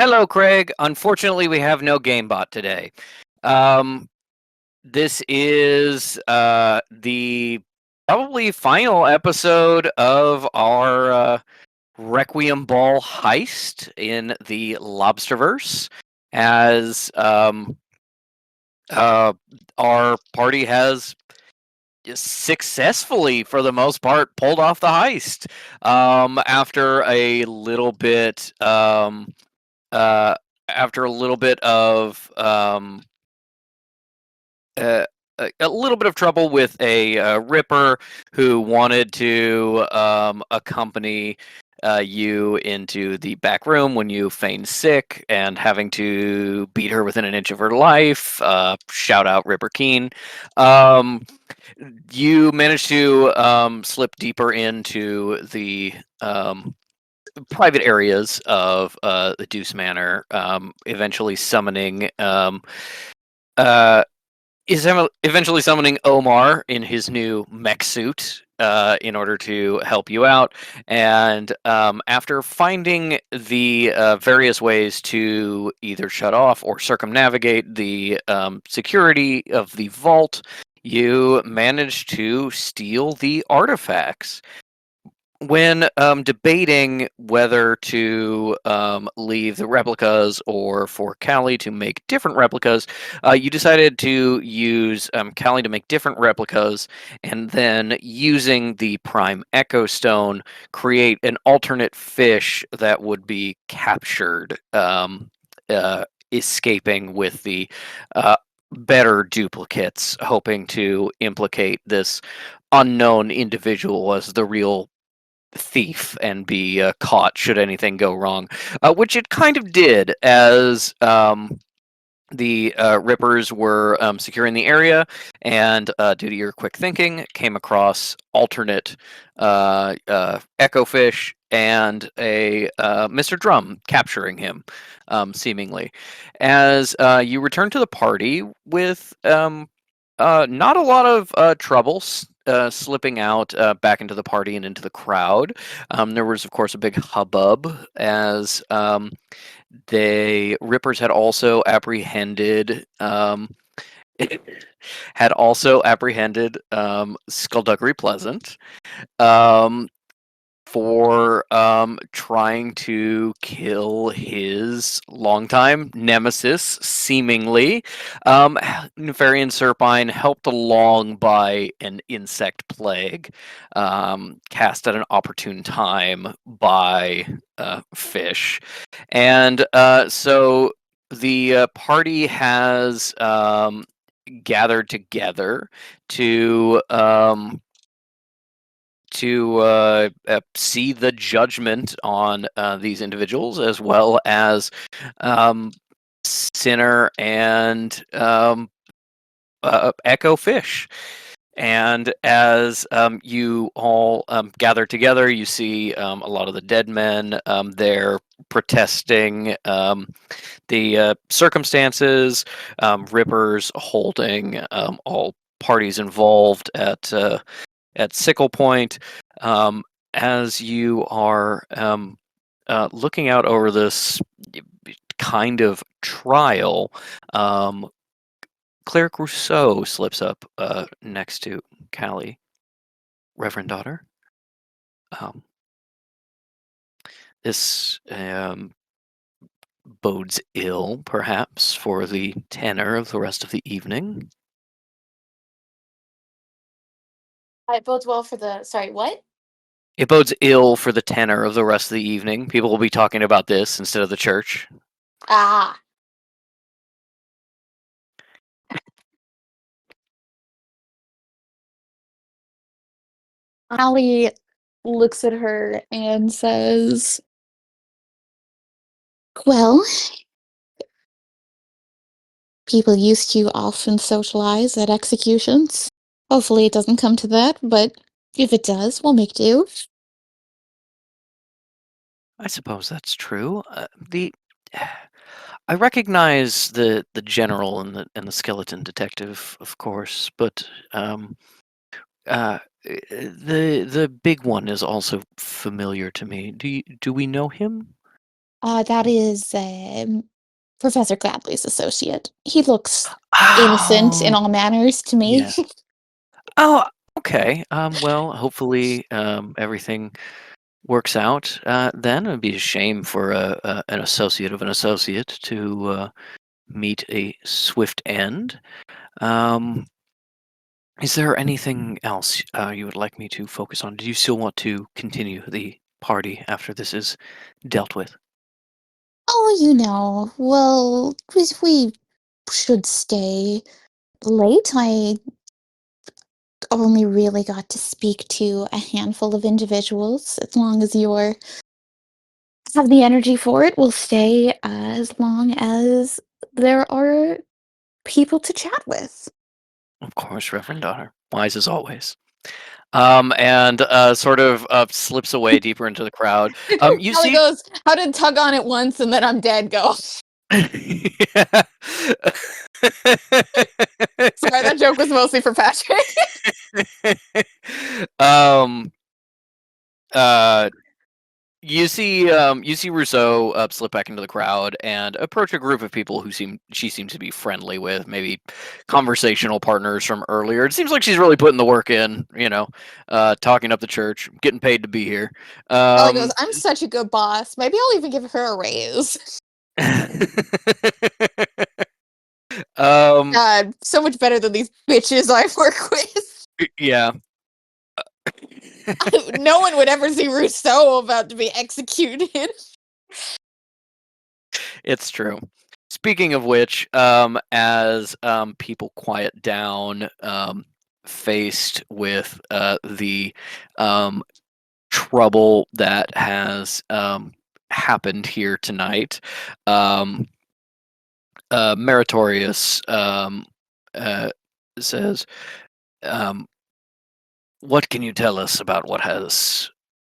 Hello, Craig. Unfortunately, we have no GameBot today. Um, this is the probably final episode of our Requiem Ball heist in the Lobsterverse, as uh, our party has successfully, for the most part, pulled off the heist after a little bit. Uh, After a little bit of uh, a little bit of trouble with a Ripper who wanted to accompany you into the back room when you feigned sick, and having to beat her within an inch of her life. Shout out Ripper Keen. Um, you managed to slip deeper into the private areas of the Deuce Manor, eventually summoning uh, eventually summoning Omar in his new mech suit in order to help you out. And after finding the various ways to either shut off or circumnavigate the security of the vault, you managed to steal the artifacts. When debating whether to leave the replicas or for Callie to make different replicas, you decided to use Callie to make different replicas, and then using the Prime Echo Stone, create an alternate fish that would be captured, escaping with the better duplicates, hoping to implicate this unknown individual as the real thief and be caught should anything go wrong, which it kind of did, as the Rippers were securing the area, and due to your quick thinking, came across alternate Echo Fish and a Mr. Drum capturing him, seemingly. As you return to the party with not a lot of trouble slipping out back into the party and into the crowd. There was, of course, a big hubbub, as the Rippers had also apprehended Skullduggery Pleasant. Um, for trying to kill his longtime nemesis, seemingly. Nefarian Serpine, helped along by an insect plague, cast at an opportune time by Fish. And so the party has gathered together to see the judgment on these individuals, as well as um, Sinner and Echo Fish. And as you all gather together, you see a lot of the dead men there protesting the circumstances, Rippers holding all parties involved at Sickle Point. Um, as you are looking out over this kind of trial, Cleric Rousseau slips up next to Callie. Reverend daughter, um, this bodes ill, perhaps, for the tenor of the rest of the evening. It bodes well for the sorry, what? It bodes ill for the tenor of the rest of the evening. People will be talking about this instead of the church. Ah. Allie looks at her and says, well, people used to often socialize at executions. Hopefully it doesn't come to that, but if it does, we'll make do. I suppose that's true. The I recognize the general and the skeleton detective, of course, but the big one is also familiar to me. Do we know him? That is Professor Gladley's associate. He looks innocent in Oh, all manners to me. yeah. Oh, okay. Well, hopefully, everything works out. Then it'd be a shame for an associate of an associate to meet a swift end. Um, is there anything else you would like me to focus on? Do you still want to continue the party after this is dealt with? Oh, well, we should stay late. I only really got to speak to a handful of individuals. As long as you're have the energy for it, we'll stay as long as there are people to chat with. Of course, Reverend Daughter. Wise as always. And sort of slips away deeper into the crowd. You Kelly see. goes, "How did tug on it once and then I'm dead?" Go. Yeah. Sorry, that joke was mostly for Patrick. um. Uh. You see Rousseau slip back into the crowd and approach a group of people who she seems to be friendly with, maybe conversational partners from earlier. It seems like she's really putting the work in, talking up the church, getting paid to be here. Kelly goes, Um, "I'm such a good boss. Maybe I'll even give her a raise." um, God, so much better than these bitches I work with. yeah. No one would ever see Rousseau about to be executed. It's true. Speaking of which, as people quiet down, faced with the um, trouble that has happened here tonight, um, Meritorious uh, says, um, "What can you tell us about what has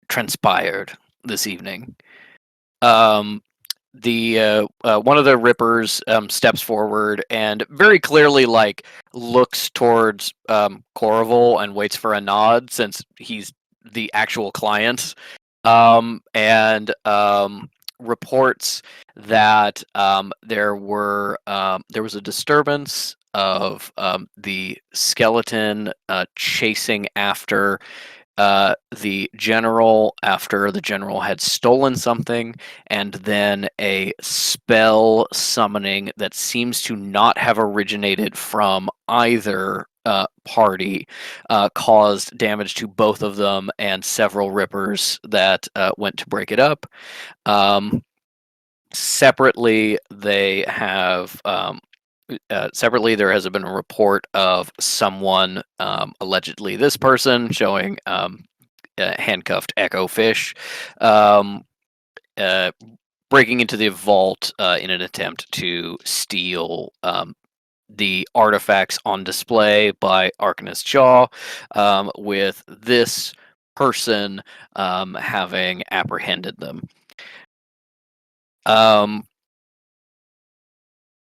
transpired this evening?" Um, the one of the rippers steps forward and very clearly like looks towards Corrival and waits for a nod since he's the actual client, and reports that there was a disturbance of the skeleton chasing after the general after the general had stolen something, and then a spell summoning that seems to not have originated from either party caused damage to both of them and several rippers that went to break it up. Um, separately, they have. Separately, there has been a report of someone, allegedly this person, showing handcuffed Echo Fish, um, uh, breaking into the vault in an attempt to steal the artifacts on display by Arcanist Jaw, with this person having apprehended them. Um,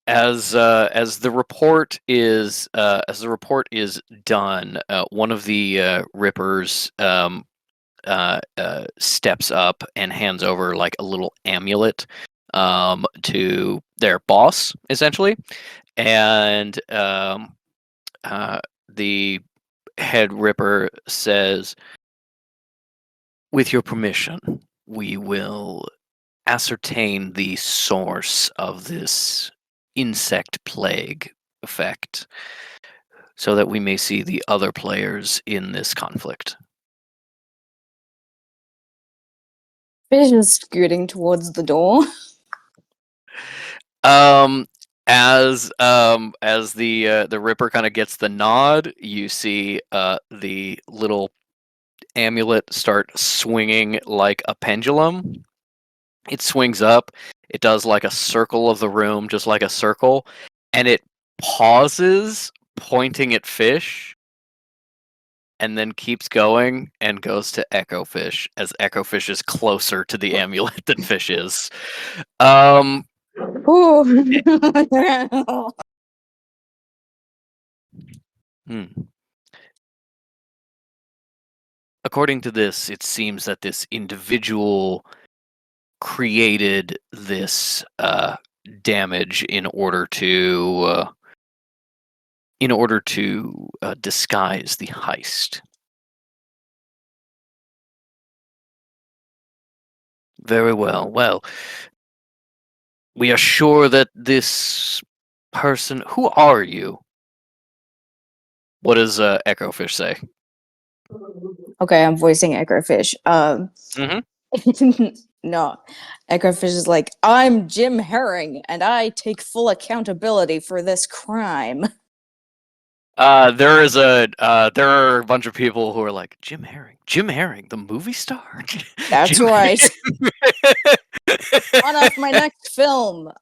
as the report is done, one of the Rippers steps up and hands over like a little amulet to their boss, essentially, and the head Ripper says, "With your permission, we will ascertain the source of this insect plague effect, so that we may see the other players in this conflict." Fish is scooting towards the door. Um, as the Ripper kind of gets the nod, you see the little amulet start swinging like a pendulum. It swings up. It does like a circle of the room, just like a circle, and it pauses, pointing at Fish, and then keeps going and goes to Echo Fish as Echo Fish is closer to the amulet than Fish is. Um, Ooh. hmm. According to this, it seems that this individual created this damage in order to disguise the heist. Very well. Well, we are sure that this person. Who are you? What does Echofish say? Okay, I'm voicing Echofish. Mm-hmm. No, Echofish is like, I'm Jim Herring, and I take full accountability for this crime. There are a bunch of people who are like Jim Herring, the movie star. That's Jim right. Herring. On off my next film.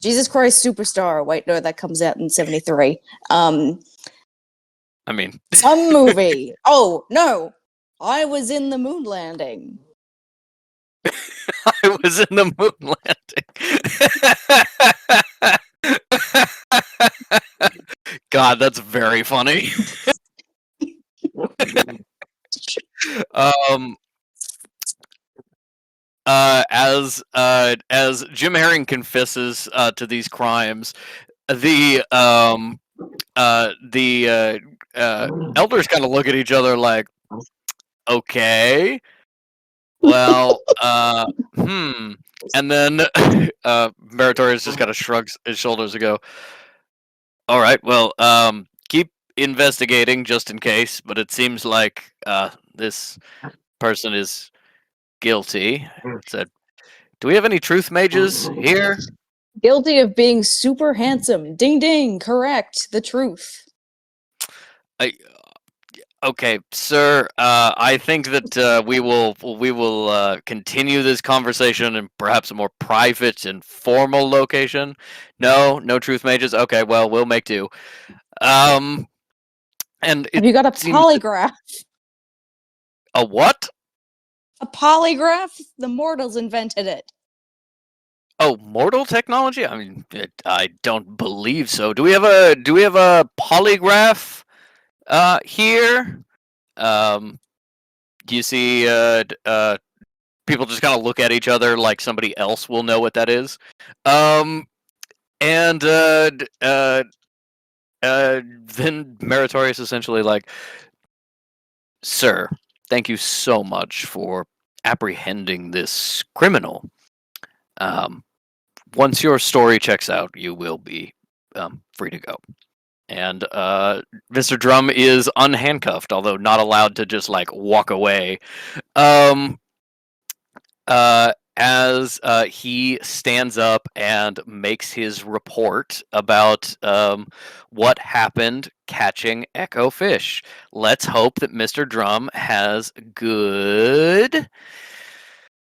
Jesus Christ Superstar. Wait, no, that comes out in 73. I mean, Some movie. Oh, no. I was in the moon landing. I was in the moon landing. God, that's very funny. um, as Jim Herring confesses to these crimes, the elders kind of look at each other like, okay, well, and then Meritorious just kind of shrugs his shoulders and go, all right, well, keep investigating just in case, but it seems like this person is guilty. Said, do we have any truth mages here? Guilty of being super handsome. Ding ding, correct. The truth. Okay, sir. I think that we will continue this conversation in perhaps a more private and formal location. No truth mages. Okay, well, we'll make do. And Have it you got a seems that, polygraph? a what? A polygraph? The mortals invented it. Oh, mortal technology? I mean, I don't believe so. Do we have a polygraph here? Do you see people just kind of look at each other like somebody else will know what that is? And then Meritorious essentially like, sir, thank you so much for apprehending this criminal. Once your story checks out, you will be free to go. And Mr. Drum is unhandcuffed, although not allowed to just like walk away. As he stands up and makes his report about what happened catching Echo Fish. Let's hope that Mr. Drum has good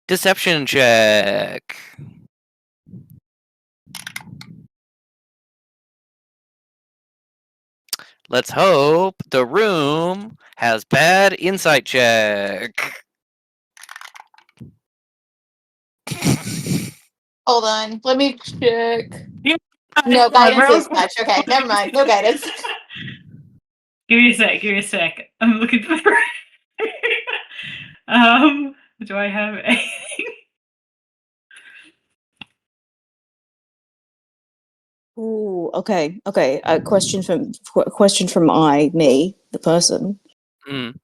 deception check. Let's hope the room has bad insight check. Hold on, let me check. Yeah. No, guidance is much. Okay, never mind. No guidance. Give me a sec. I'm looking for. Do I have anything? Ooh, okay. A question from me, the person. Mm.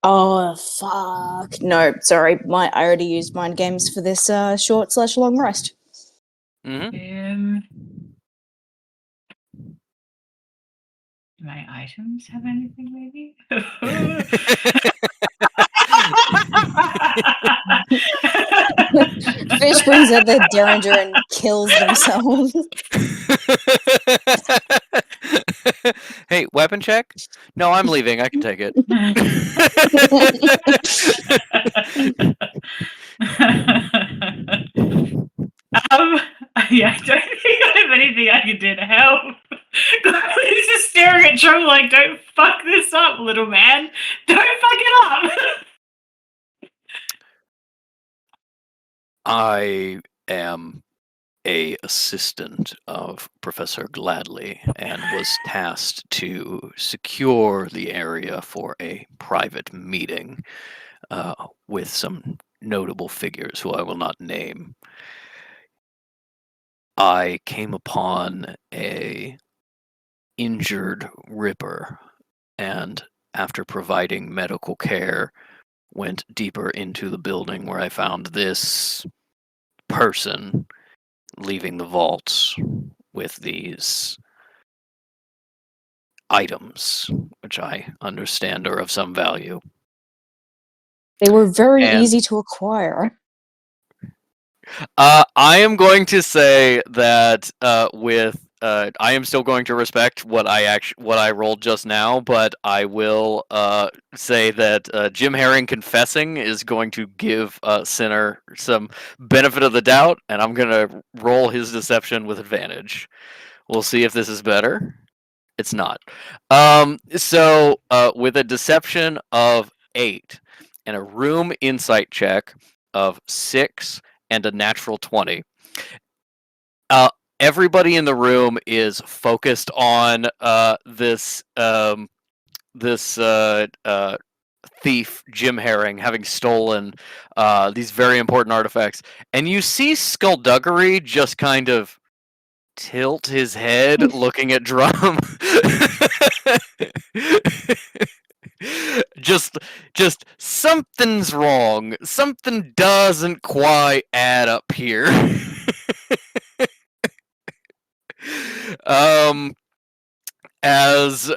Oh fuck! No, sorry. I already used mind games for this short/long rest. Mm-hmm. Do my items have anything? Maybe. Fish brings out the derringer and kills themselves. Hey, weapon check? No, I'm leaving. I can take it. Yeah, I don't think I have anything I can do to help. He's just staring at Drum like, don't fuck this up, little man. Don't fuck it up. I am a assistant of Professor Gladly and was tasked to secure the area for a private meeting with some notable figures who I will not name. I came upon a injured Ripper, and after providing medical care, went deeper into the building where I found this person leaving the vaults with these items, which I understand are of some value. They were very And easy to acquire. I am going to say that I am still going to respect what I rolled just now, but I will say that Jim Herring confessing is going to give Sinner some benefit of the doubt, and I'm going to roll his deception with advantage. We'll see if this is better. It's not. So with a deception of 8 and a room insight check of 6 and a natural 20, everybody in the room is focused on this thief Jim Herring having stolen these very important artifacts, and you see Skullduggery just kind of tilt his head looking at Drum. just something's wrong. Something doesn't quite add up here. um as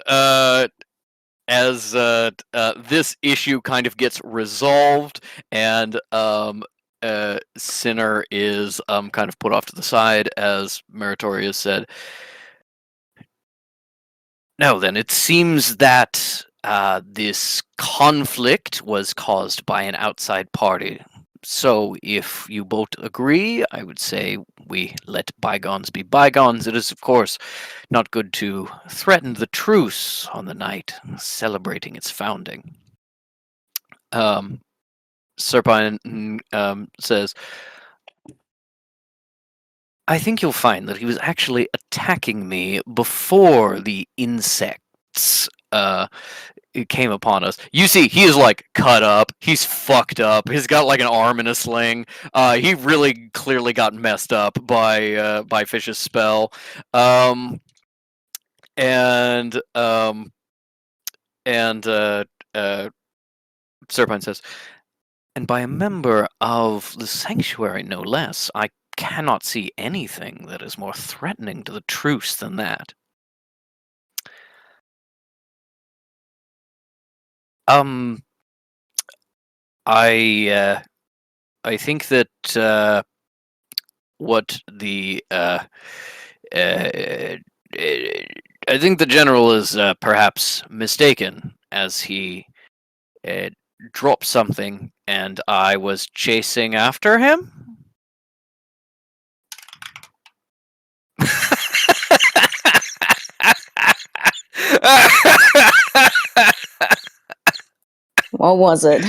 this issue kind of gets resolved, and Sinner is kind of put off to the side, as Meritorious said. Now then, it seems that this conflict was caused by an outside party. So, if you both agree, I would say we let bygones be bygones. It is, of course, not good to threaten the truce on the night celebrating its founding. Serpine says, I think you'll find that he was actually attacking me before the insects it came upon us. You see, he is like cut up. He's fucked up. He's got like an arm in a sling. He really clearly got messed up by Fish's spell. And Serpine says, and by a member of the sanctuary, no less. I cannot see anything that is more threatening to the truce than that. I think that what the I think the general is perhaps mistaken, as he dropped something, and I was chasing after him. What was it?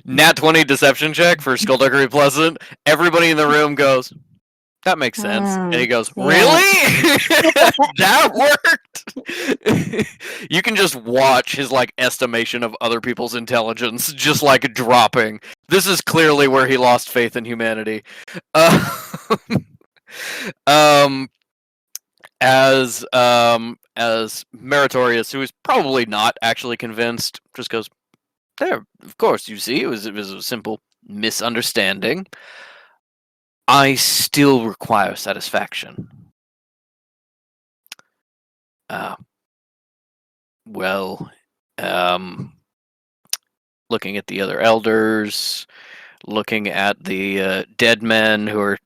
Nat 20 deception check for Skullduggery Pleasant. Everybody in the room goes, that makes sense. And he goes, Yeah. really? That worked? You can just watch his like estimation of other people's intelligence just like dropping. This is clearly where he lost faith in humanity. As Meritorious, who is probably not actually convinced, just goes, there, of course, you see, it was a simple misunderstanding. I still require satisfaction. Well, looking at the other elders, looking at the dead men who are,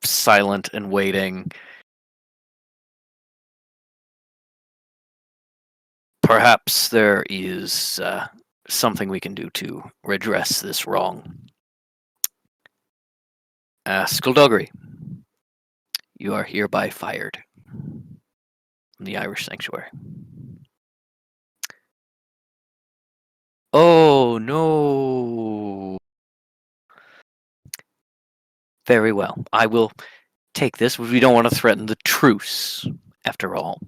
silent and waiting. Perhaps there is something we can do to redress this wrong. Skullduggery, you are hereby fired from the Irish Sanctuary. Oh no. Very well. I will take this. We don't want to threaten the truce, after all.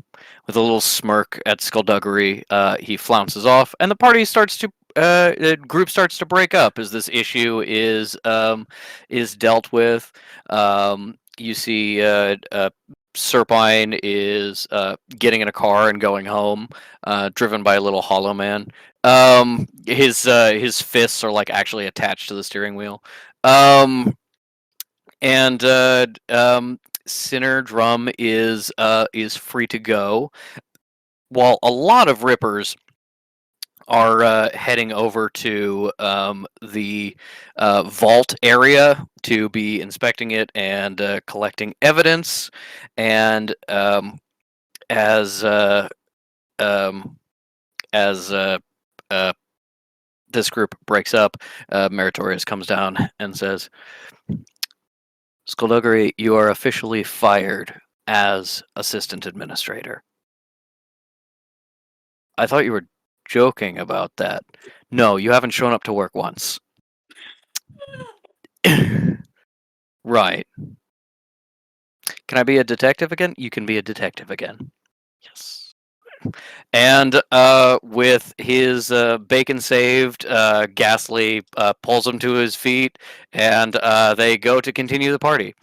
With a little smirk at skullduggery, he flounces off, and the party starts to. The group starts to break up as this issue is dealt with. You see, Serpine is getting in a car and going home, driven by a little hollow man. His fists are like actually attached to the steering wheel. And Sinner Drum is free to go, while a lot of Rippers are heading over to the vault area to be inspecting it and collecting evidence. And as as this group breaks up, Meritorious comes down and says, "Skullduggery, you are officially fired as assistant administrator." I thought you were joking about that. No, you haven't shown up to work once. Right. Can I be a detective again? You can be a detective again. Yes. And with his bacon saved, Ghastly pulls him to his feet, and they go to continue the party.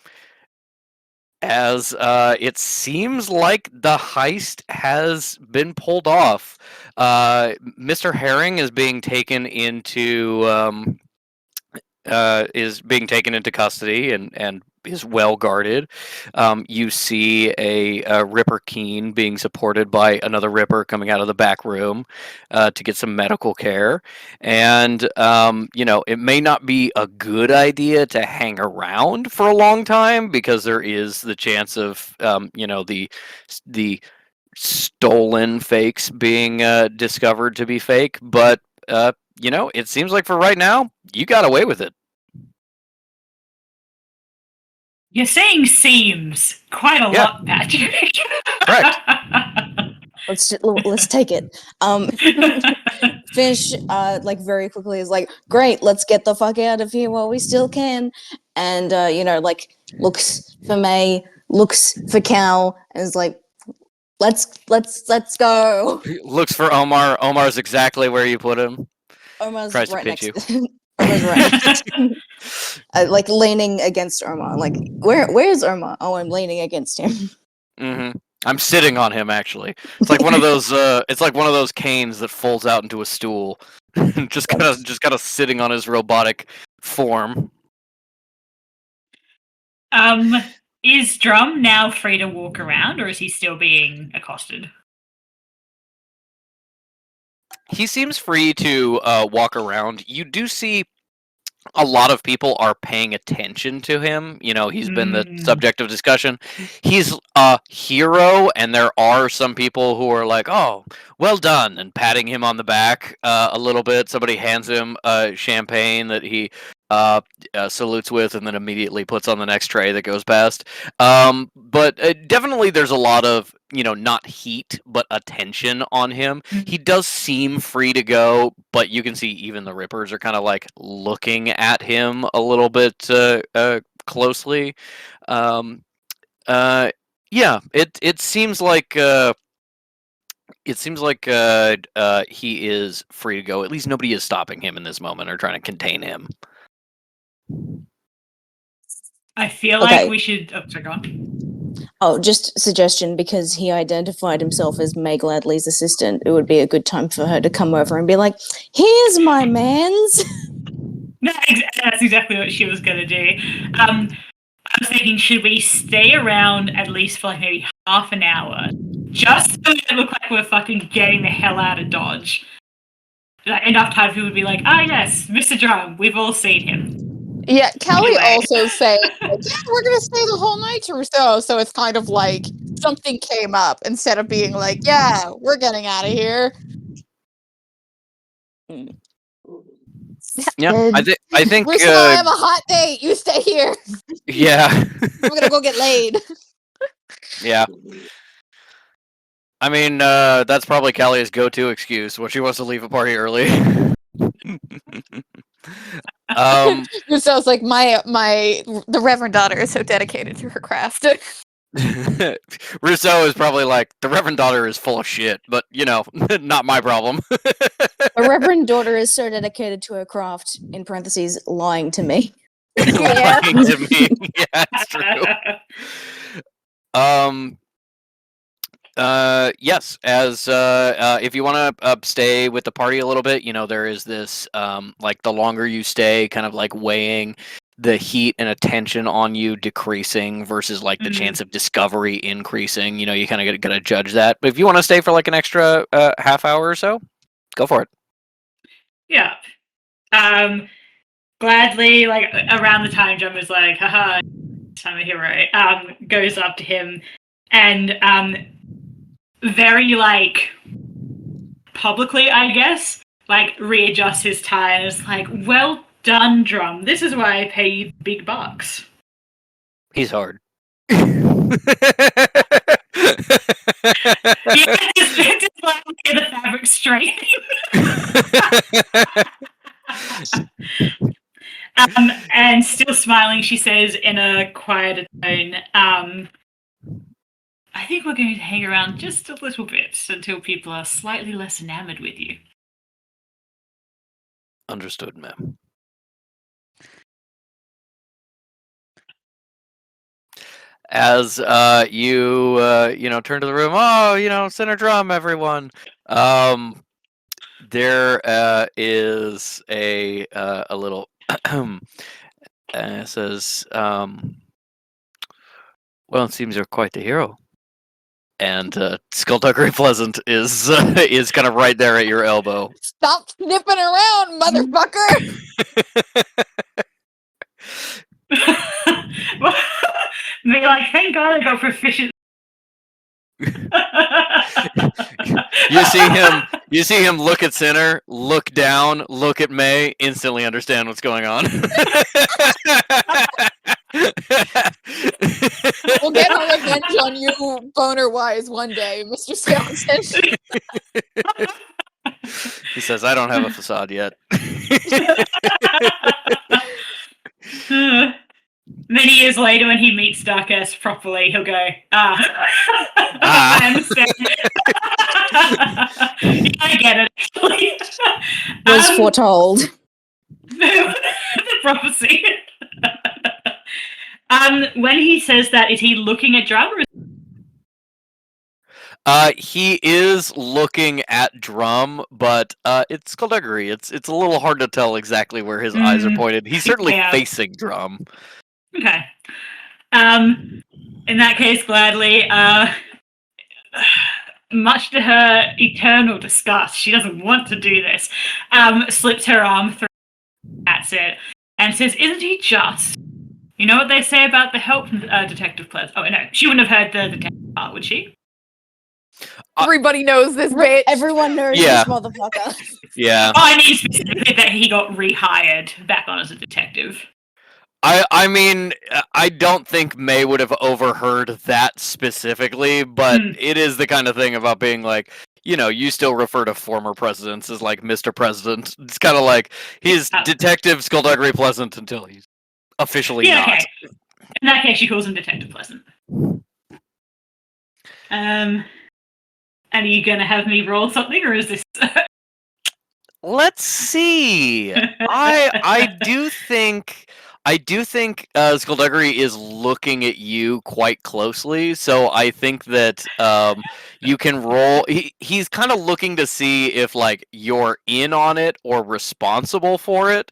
As it seems like the heist has been pulled off. Mr. Herring is being taken into custody and is well guarded. You see a Ripper Keen being supported by another Ripper coming out of the back room to get some medical care. And it may not be a good idea to hang around for a long time because there is the chance of the stolen fakes being discovered to be fake. But it seems like for right now, you got away with it. You're saying seems quite a lot, Patrick. Correct. Let's take it. Fish, very quickly is like, great, let's get the fuck out of here while we still can. And, looks for May, looks for Cal, and is like, let's go. Looks for Omar. Omar's exactly where you put him. Omar's Tries to right pinch next. you. Omar's right next. Leaning against Omar. Like, where's Omar? Oh, I'm leaning against him. Mm-hmm. I'm sitting on him. Actually, it's like one of those. It's like one of those canes that folds out into a stool. just kind of sitting on his robotic form. Is Drum now free to walk around, or is he still being accosted? He seems free to walk around. You do see a lot of people are paying attention to him. He's been the subject of discussion. He's a hero, and there are some people who are like, "Oh, well done," and patting him on the back a little bit. Somebody hands him champagne that he salutes with and then immediately puts on the next tray that goes past. But definitely there's a lot of, not heat, but attention on him. He does seem free to go, but you can see even the Rippers are kind of like looking at him a little bit closely. Yeah, it seems like he is free to go. At least nobody is stopping him in this moment or trying to contain him. I feel like we should. Oh, sorry, go on. Oh, just suggestion, because he identified himself as May Gladley's assistant. It would be a good time for her to come over and be like, "Here's my man's." No, that's exactly what she was going to do. I was thinking, should we stay around at least for maybe half an hour, just so it look like we're fucking getting the hell out of Dodge? Enough time for people to be like, "Ah, yes, Mr. Drum, we've all seen him." Yeah, Kelly Anyway. also said, yeah, we're going to stay the whole night or so. So it's kind of like something came up instead of being like, yeah, we're getting out of here. Yeah, I think Bruce and I have a hot date. You stay here. Yeah. I'm going to go get laid. Yeah. I mean, that's probably Callie's go-to excuse when she wants to leave a party early. It sounds like the Reverend daughter is so dedicated to her craft. Rousseau is probably like, the Reverend daughter is full of shit, but not my problem. A reverend daughter is so dedicated to her craft, in parentheses, lying to me. Yeah. Lying to me. Yeah, it's true. Yes, as if you want to stay with the party a little bit, there is this like the longer you stay, kind of like weighing the heat and attention on you decreasing versus like the chance of discovery increasing. You kind of gotta judge that. But if you want to stay for like an extra half hour or so, go for it. Yeah. Gladly, like around the time John was like, haha, I'm a hero, goes up to him and very like publicly, I guess, like readjusts his tie and is like, well done, Drum. This is why I pay you big bucks. He's hard. Yeah, just like get the fabric straight. And still smiling, she says in a quieter tone, I think we're going to hang around just a little bit until people are slightly less enamored with you. Understood, ma'am. As you turn to the room, center drum, everyone. There is a little it says, well, it seems you're quite the hero. And Skullduggery Pleasant is kind of right there at your elbow. Stop sniffing around, motherfucker! Be like, thank God I got proficient. You see him look at Sinner, look down, look at May, instantly understand what's going on. We'll get our revenge on you, boner-wise, one day, Mr. Skeleton. He says, I don't have a facade yet. Many years later, when he meets Darkest properly, he'll go, I understand. Yeah, I get it, actually. Was foretold. The prophecy. When he says that, is he looking at Drum? Or he is looking at Drum, but it's Skullduggery. It's a little hard to tell exactly where his eyes are pointed. He's certainly facing Drum. Okay. In that case, gladly. Much to her eternal disgust, she doesn't want to do this. Slips her arm through. That's it. And says, "Isn't he just? You know what they say about the help, Detective Pleasant? Oh no, she wouldn't have heard the detective part, would she? Everybody knows this bitch. Everyone knows this motherfucker. Yeah. Oh, I mean specifically that he got rehired back on as a detective. I mean, I don't think May would have overheard that specifically, but it is the kind of thing about being like, you still refer to former presidents as like Mr. President. It's kind of like he's Detective Skullduggery Pleasant until he's officially not. Okay. In that case, she calls him Detective Pleasant. And are you going to have me roll something, or is this... Let's see. I do think Skullduggery is looking at you quite closely, so I think that you can roll. He's kind of looking to see if like you're in on it or responsible for it.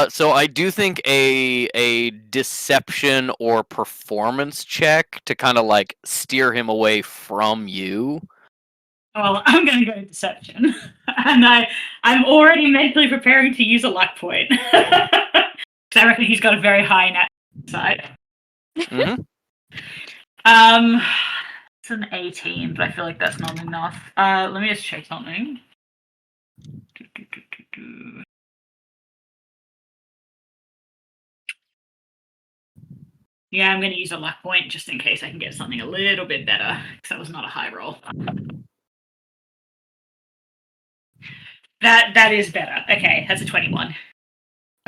So I do think a deception or performance check to kind of like steer him away from you. Well, I'm going to go deception, and I'm already mentally preparing to use a luck point. I reckon he's got a very high nat side. Mm-hmm. It's an 18, but I feel like that's not enough. Let me just check something. Yeah, I'm going to use a luck point just in case I can get something a little bit better, because that was not a high roll. That is better. Okay, that's a 21.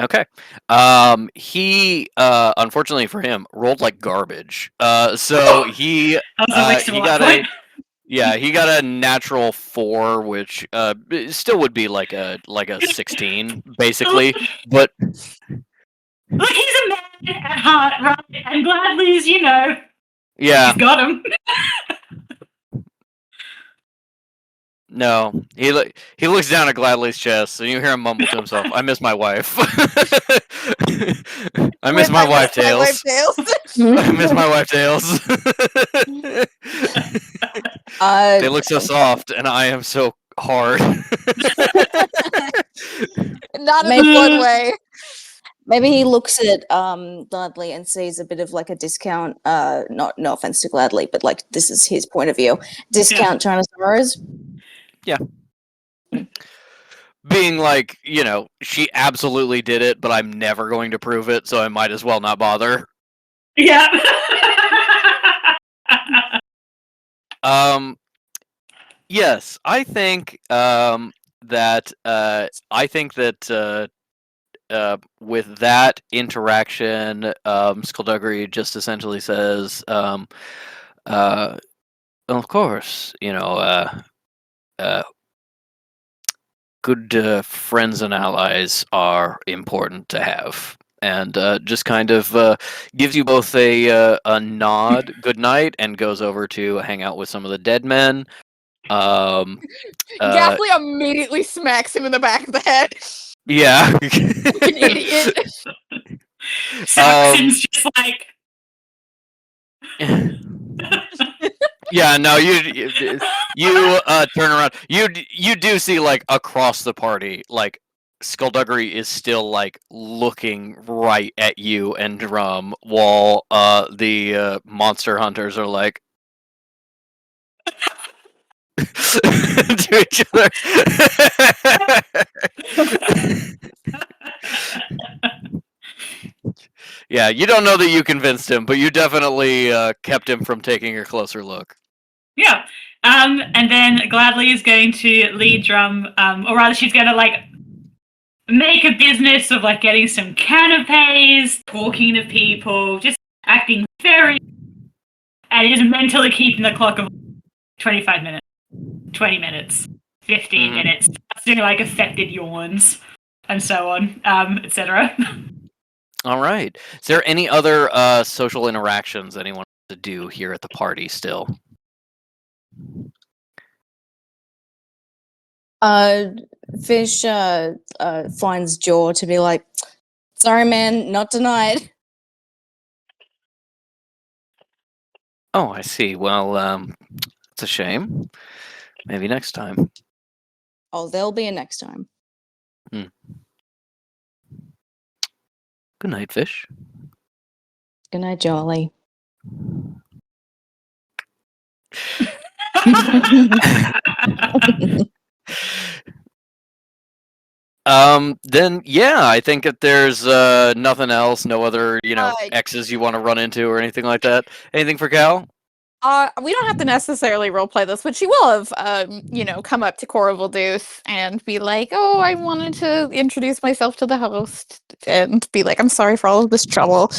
Okay. He unfortunately for him rolled like garbage. So he That was a waste of a he luck got a point. he got a natural 4, which it still would be like a 16 basically. But Look, he's a man at heart, right? And Gladly's, yeah, he's got him. no, he looks down at Gladly's chest, and you hear him mumble to himself, "I miss my wife. I miss my wife, Tails. I miss my wife, Tails. They look so soft, and I am so hard." Not in Maybe- a fun way. Maybe he looks at Gladly and sees a bit of like a discount. Not no offense to Gladly, but like this is his point of view. Discount Tyrannosaurus. Being like, she absolutely did it, but I'm never going to prove it, so I might as well not bother. Yeah. Yes, I think that with that interaction, Skullduggery just essentially says, of course, good friends and allies are important to have. And just kind of gives you both a nod, good night, and goes over to hang out with some of the dead men. Ghastly immediately smacks him in the back of the head. Yeah. An idiot. Saxon's just like, Yeah, no, you turn around. You do see like across the party, like Skullduggery is still like looking right at you and Drum, while the monster hunters are like to each other. Yeah, you don't know that you convinced him, but you definitely kept him from taking a closer look. yeah. And then Gladly is going to lead Drum, or rather, she's going to like make a business of like getting some canapes, talking to people, just acting very, and just mentally keeping the clock of 25 minutes, 20 minutes, 15 minutes, doing like affected yawns and so on, etc. All right. Is there any other social interactions anyone wants to do here at the party still? Fish finds Jaw to be like, sorry, man, not tonight. Oh, I see. Well, it's a shame. Maybe next time. Oh, there'll be a next time. Good night, Fish. Good night, Jolly. Then yeah, I think if there's nothing else, no other, Uh, X's you want to run into or anything like that. Anything for Cal? We don't have to necessarily roleplay this, but she will have, come up to Corval Deuce and be like, "Oh, I wanted to introduce myself to the host," and be like, "I'm sorry for all of this trouble."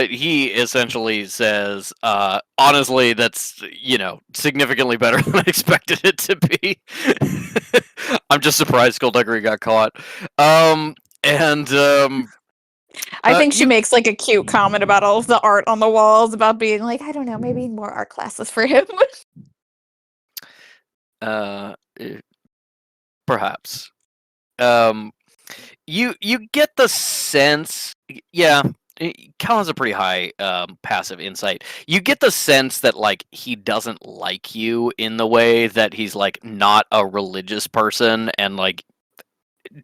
He essentially says, honestly, that's, significantly better than I expected it to be. I'm just surprised Skullduggery got caught. I think she makes like a cute comment about all of the art on the walls, about being like, I don't know, maybe more art classes for him. Perhaps. You get the sense, yeah. Cal has a pretty high passive insight. You get the sense that like he doesn't like you in the way that he's like not a religious person and like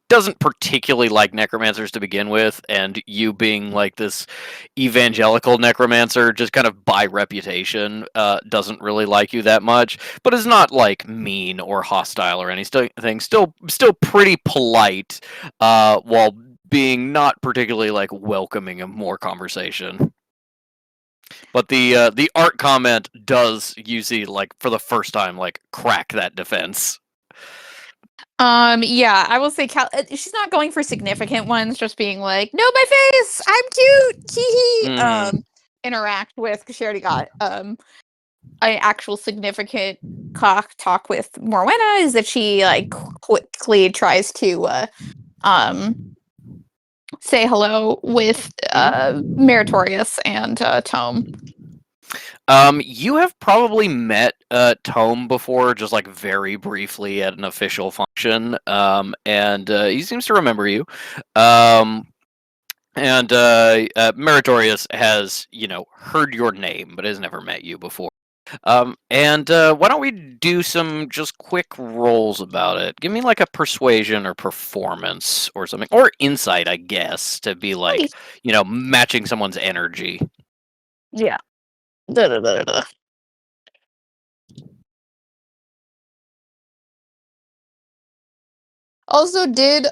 doesn't particularly like necromancers to begin with, and you being like this evangelical necromancer just kind of by reputation doesn't really like you that much, but is not like mean or hostile or anything. Still pretty polite, while being not particularly like welcoming of more conversation. But the art comment does, you see, like for the first time, like crack that defense. Yeah, I will say she's not going for significant ones, just being like, "No, my face, I'm cute." Hee hee. Interact with, because she already got an actual significant talk with Morwenna, is that she like quickly tries to say hello with Meritorious and Tome. You have probably met Tome before, just like very briefly at an official function, and he seems to remember you. And Meritorious has, heard your name, but has never met you before. And why don't we do some just quick rolls about it? Give me like a persuasion or performance or something, or insight, I guess, to be like, matching someone's energy. Yeah. Da-da-da-da-da. Also, did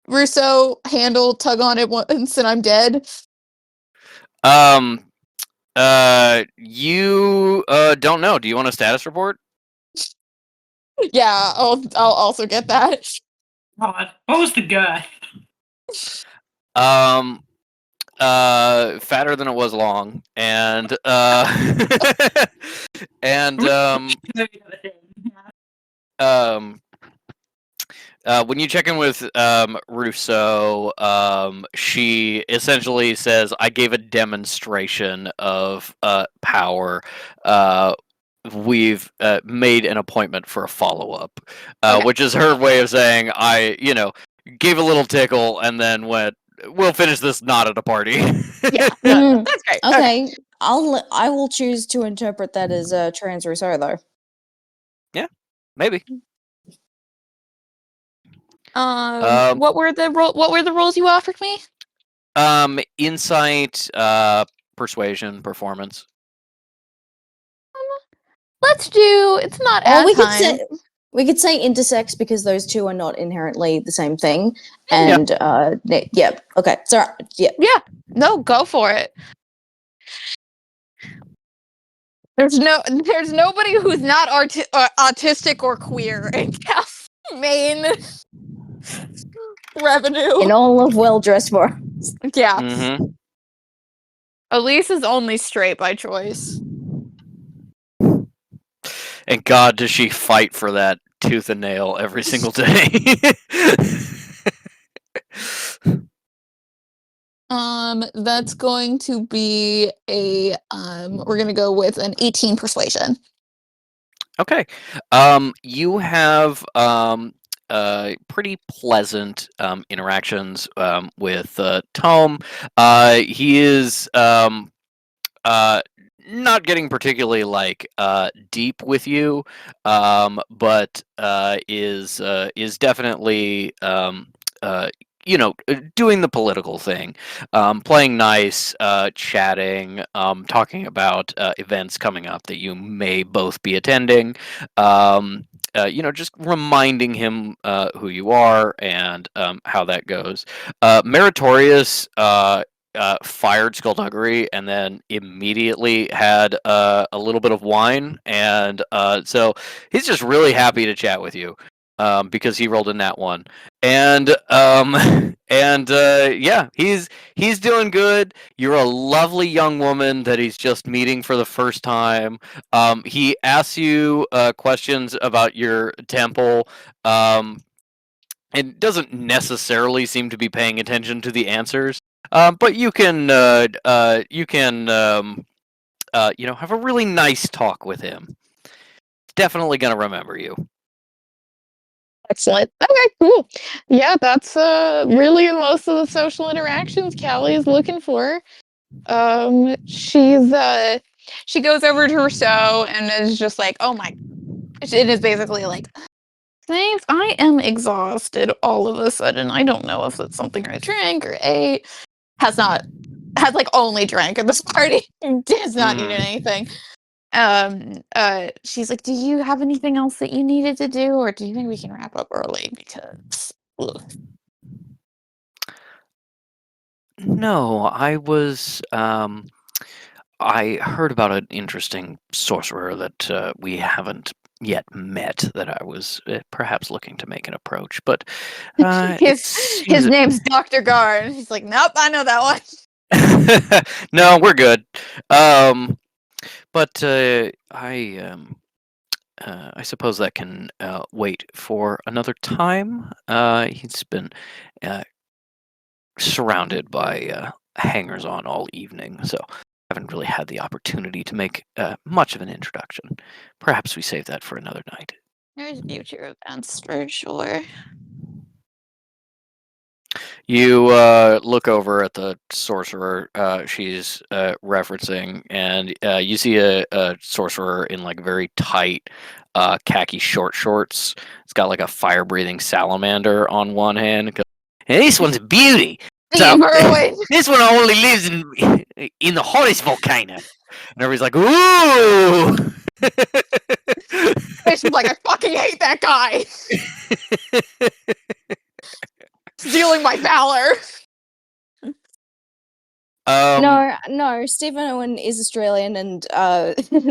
Russo handle tug on it once and I'm dead? You don't know. Do you want a status report? Yeah, I'll also get that. God, what was the girth? Fatter than it was long, and and when you check in with Rousseau, she essentially says, "I gave a demonstration of power. We've made an appointment for a follow-up," Okay. which is her way of saying, "I, gave a little tickle and then went, we'll finish this not at a party." Yeah, no, that's great. Okay, I will choose to interpret that as trans Rousseau though. Yeah, maybe. What were the roles you offered me? Insight, persuasion, performance. Let's do. It's not Or ad time. we could say intersex because those two are not inherently the same thing. And yeah, okay, so yeah, No, go for it. There's nobody who's not autistic or queer in Cal's main revenue. in all of well dressed for. Yeah. Mm-hmm. Elise is only straight by choice. And God, does she fight for that tooth and nail every single day? That's going to be a we're gonna go with an 18 persuasion. Okay. You have pretty pleasant interactions with Tome. He is not getting particularly like deep with you, but is definitely doing the political thing, playing nice, chatting, talking about events coming up that you may both be attending. Just reminding him who you are and how that goes. Meritorious fired Skullduggery and then immediately had a little bit of wine, and so he's just really happy to chat with you because he rolled in that one, and yeah, he's doing good. You're a lovely young woman that he's just meeting for the first time. He asks you questions about your temple. And doesn't necessarily seem to be paying attention to the answers. But you can have a really nice talk with him. Definitely gonna remember you. Excellent. Okay, cool. Yeah, that's really most of the social interactions Callie is looking for. She goes over to Rousseau and is just like, oh my, it is basically like, thanks, I am exhausted all of a sudden. I don't know if it's something I drank or ate. Has like only drank at this party. Does not eat anything. She's like, do you have anything else that you needed to do, or do you think we can wrap up early? Because No, I was. I heard about an interesting sorcerer that we haven't yet met that I was perhaps looking to make an approach. But His name's Dr. Gar, and he's like, nope, I know that one. no, we're good. But I suppose that can wait for another time. He's been surrounded by hangers-on all evening, so I haven't really had the opportunity to make much of an introduction. Perhaps we save that for another night. There's future events for sure. You look over at the sorcerer she's referencing, and you see a sorcerer in like very tight khaki short shorts. It's got like a fire-breathing salamander on one hand. And this one's a beauty. So, this one only lives in the hottest volcano. And everybody's like, ooh! She's like, I fucking hate that guy! Stealing my valor! No, Stephen Owen is Australian and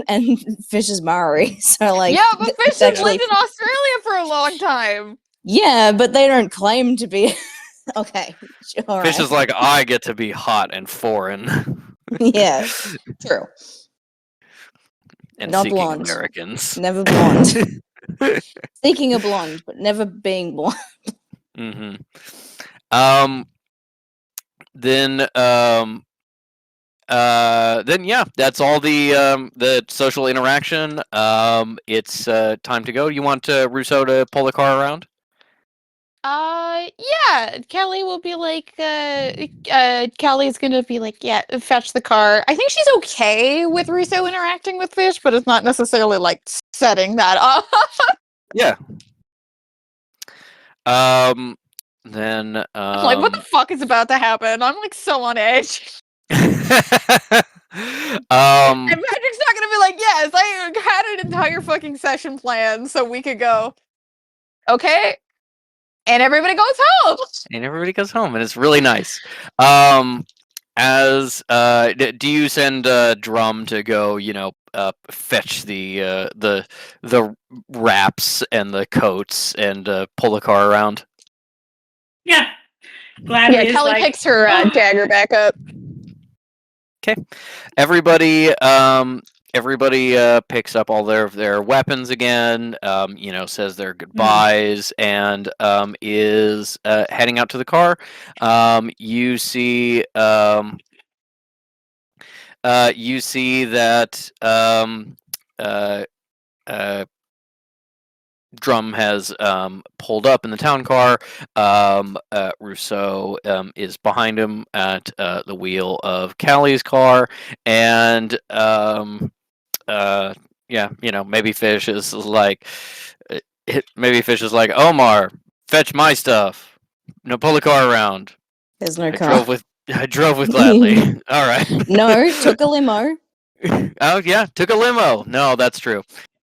and Fish is Maori. So like, yeah, but Fish has actually- lived in Australia for a long time. yeah, but they don't claim to be. Okay, all right. Fish is like, I get to be hot and foreign. Yeah, true. And Not seeking blonde. Americans. Never blonde. Seeking a blonde, but never being blonde. Mm-hmm. Then yeah, that's all the social interaction. It's time to go. You want Rousseau to pull the car around? Yeah, Kelly will be like, Kelly's gonna be like, yeah, fetch the car. I think she's okay with Russo interacting with Fish, but it's not necessarily like setting that up. Yeah. Then I'm like, what the fuck is about to happen? I'm like so on edge. And Patrick's not gonna be like, yes, I had an entire fucking session planned so we could go. Okay. And everybody goes home. And everybody goes home, and it's really nice. Do you send Drum to go, fetch the wraps and the coats and pull the car around? Yeah. Gladly Yeah, is Kelly like, picks her "Oh, dagger back up. Okay. Everybody picks up all their weapons again, says their goodbyes, and is heading out to the car. You see that Drum has pulled up in the town car. Rousseau is behind him at the wheel of Callie's car, and maybe Fish is like, Omar, fetch my stuff. No, pull the car around. There's no I car. drove with Gladly. All right. No, took a limo. Oh yeah, took a limo. No, that's true.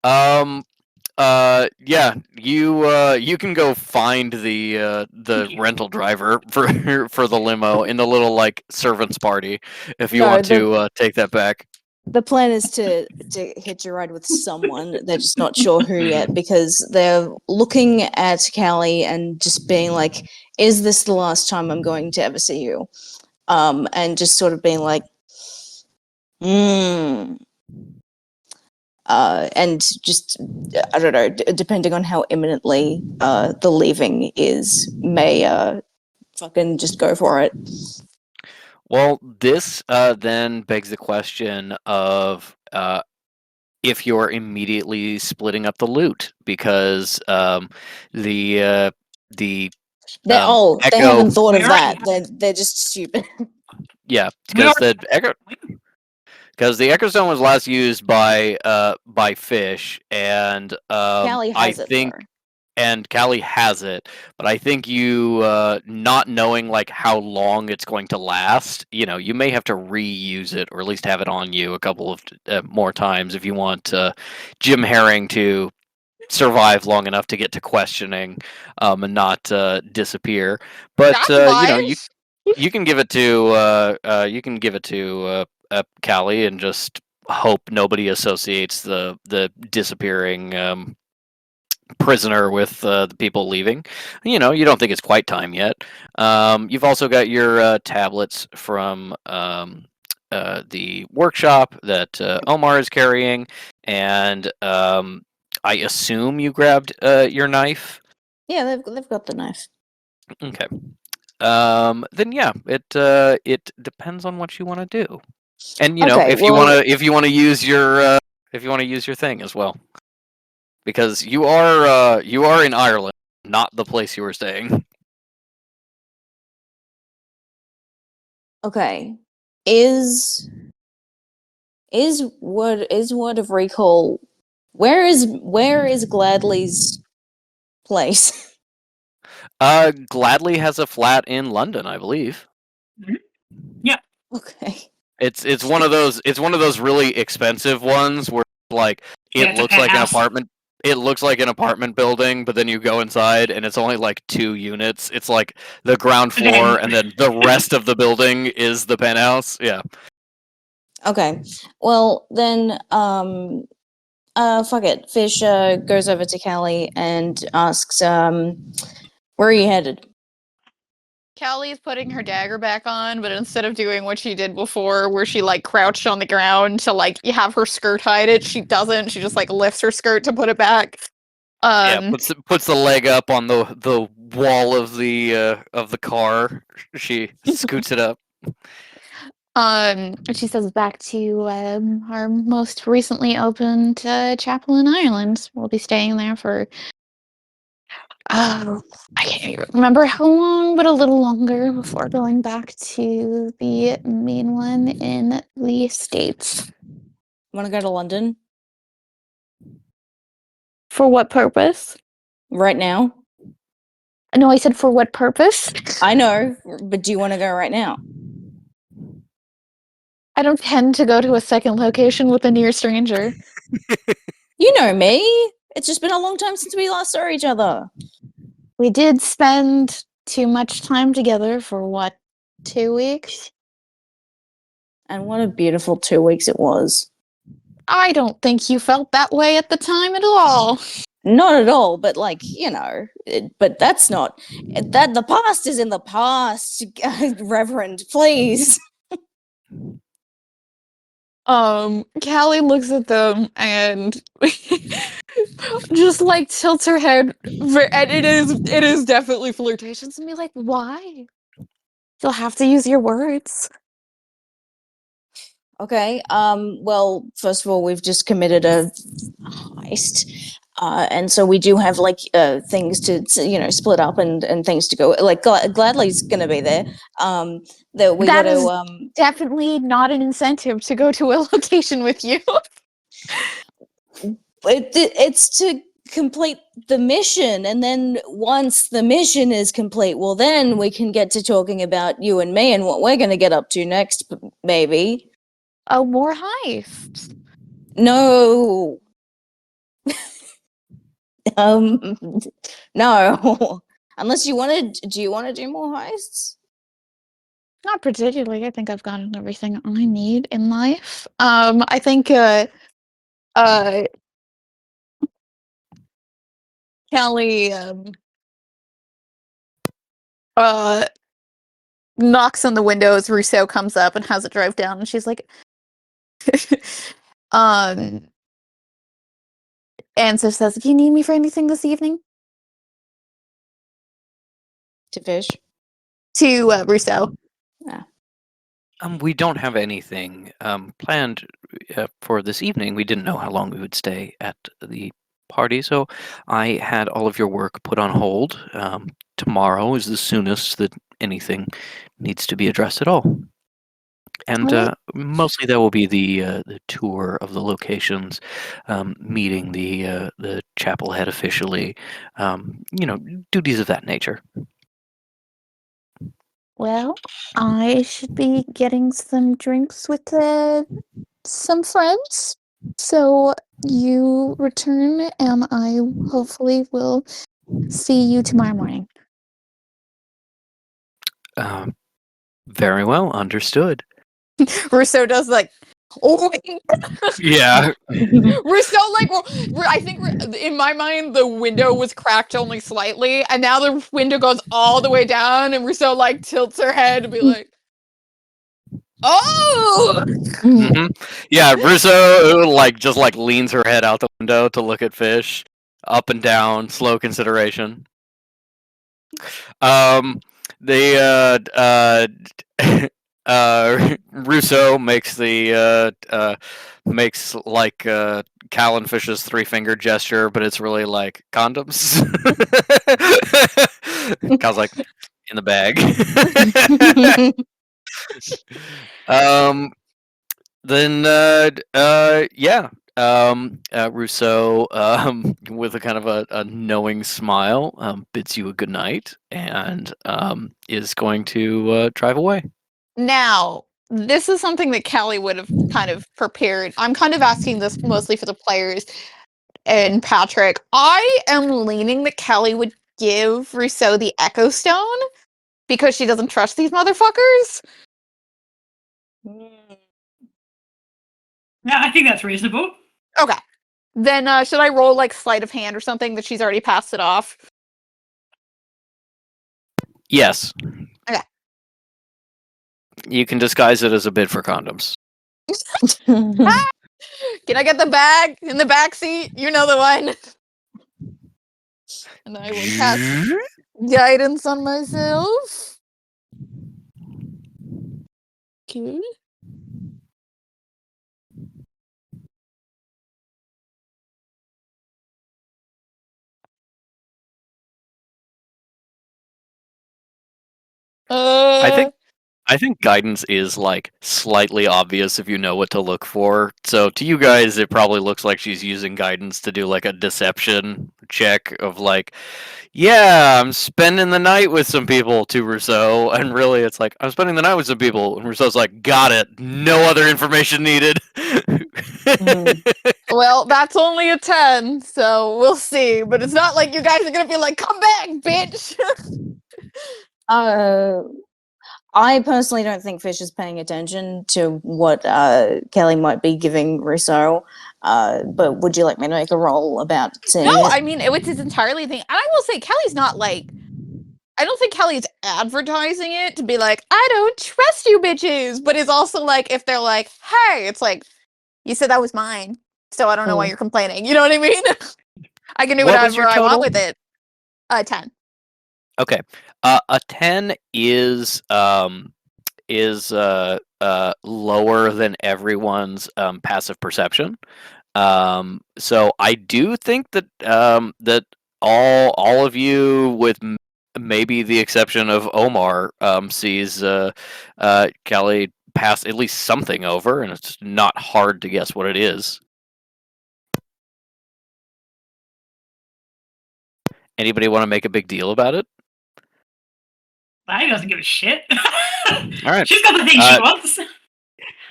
Yeah, you can go find the rental driver for the limo in the little like servants party if you want to take that back. The plan is to hitch a ride with someone. They're just not sure who yet because they're looking at Callie and just being like, "Is this the last time I'm going to ever see you?" And just sort of being like, and just, I don't know, depending on how imminently the leaving is, may fucking just go for it. Well, this then begs the question of if you're immediately splitting up the loot, because they haven't thought of We that. already They're just stupid. Yeah, because the Echo Stone was last used by Fish, and Callie has I it, think, though. and Callie has it, but I think you not knowing like how long it's going to last, you may have to reuse it, or at least have it on you a couple of more times if you want Jim Herring to survive long enough to get to questioning and not disappear. But you can give it to Callie and just hope nobody associates the disappearing prisoner with the people leaving. You don't think it's quite time yet. You've also got your tablets from the workshop that Omar is carrying, and I assume you grabbed your knife. Yeah, they've got the knife. Okay. Then yeah, it depends on what you want to do, and Okay, if you want to use your thing as well, because you are in Ireland, not the place you were staying. Okay. Word of recall? Where is Gladly's place? Gladly has a flat in London, I believe. Yeah. Okay. It's one of those really expensive ones where like Yeah, it it's a looks like an penthouse. apartment. It looks like an apartment building, but then you go inside and it's only like 2 units. It's like the ground And then- floor, and then the rest of the building is the penthouse. Yeah. Okay. Well, then, fuck it. Fish goes over to Callie and asks, where are you headed? Callie is putting her dagger back on, but instead of doing what she did before, where she like crouched on the ground to like have her skirt hide it, she doesn't. She just like lifts her skirt to put it back. Yeah, puts the leg up on the wall of the car. She scoots it up. And she says back to our most recently opened chapel in Ireland. We'll be staying there for I can't even remember how long, but a little longer before going back to the main one in the States. Want to go to London For what purpose? right now? No, I said for what purpose? I know, but do you want to go right now? I don't tend to go to a second location with a near stranger. You know me. It's just been a long time since we last saw each other. We did spend too much time together for what, 2 weeks? And what a beautiful 2 weeks it was. I don't think you felt that way at the time at all. Not at all, but like, but that's not that the past is in the past, Reverend, please. Callie looks at them and just like tilts her head, and it is definitely flirtatious, and be like, "Why? You'll have to use your words." Okay. Well, first of all, we've just committed a heist. And so we do have like things to split up and things to go. Like Gladly's gonna be there. That we got That is to definitely not an incentive to go to a location with you. it's to complete the mission, and then once the mission is complete, well, then we can get to talking about you and me and what we're gonna get up to next, maybe. Oh, more heists. No. Um, no. Unless you do you want to do more heists? Not particularly. I think I've gotten everything I need in life. I think Callie uh knocks on the window as Rousseau comes up and has it drive down, and she's like, and so says, "Do you need me for anything this evening?" To fish? To Rousseau. We don't have anything planned for this evening. We didn't know how long we would stay at the party, so I had all of your work put on hold. Tomorrow is the soonest that anything needs to be addressed at all. And Alright. mostly that will be the tour of the locations, meeting the chapel head officially, duties of that nature. Well, I should be getting some drinks with some friends. So you return, and I hopefully will see you tomorrow morning. Very well, understood. Rousseau does like Oh, Yeah. Rousseau, like, I think in my mind the window was cracked only slightly, and now the window goes all the way down, and Rousseau like tilts her head to be like, "Oh!" hmm Yeah, Russo like just like leans her head out the window to look at Fish, up and down, slow consideration. Um, the Russo makes the makes like Callan Fish's 3-finger gesture, but it's really like condoms. Cal's like in the bag. um, then yeah. Rousseau, with a kind of a knowing smile, bids you a good night and is going to drive away. Now, this is something that Kelly would have kind of prepared. I'm kind of asking this mostly for the players and Patrick. I am leaning that Kelly would give Rousseau the Echo Stone because she doesn't trust these motherfuckers. Yeah, I think that's reasonable. Okay. Then should I roll like sleight of hand or something that she's already passed it off? Yes. Okay. You can disguise it as a bid for condoms. Can I get the bag in the back seat? You know the one. And I will cast guidance on myself. Cool. I think guidance is like slightly obvious if you know what to look for. So to you guys, it probably looks like she's using guidance to do like a deception check of like, yeah, I'm spending the night with some people to Rousseau, and really it's like I'm spending the night with some people, and Rousseau's like, got it, no other information needed. Well, that's only a 10, so we'll see. But it's not like you guys are gonna be like, come back, bitch. I personally don't think Fish is paying attention to what Kelly might be giving Rousseau. But would you like me to make a roll about seeing No, it? I mean it's his entirely thing. And I will say Kelly's not like I don't think Kelly's advertising it to be like, I don't trust you bitches, but it's also like if they're like, hey, it's like, you said that was mine, so I don't know why you're complaining. You know what I mean? I can do What was whatever your I want total? with it. 10. Okay. A 10 is lower than everyone's passive perception. So I do think that that all of you, with maybe the exception of Omar, sees Kelly pass at least something over, and it's not hard to guess what it is. Anybody want to make a big deal about it? Larry doesn't give a shit. All right. She's got the thing she wants.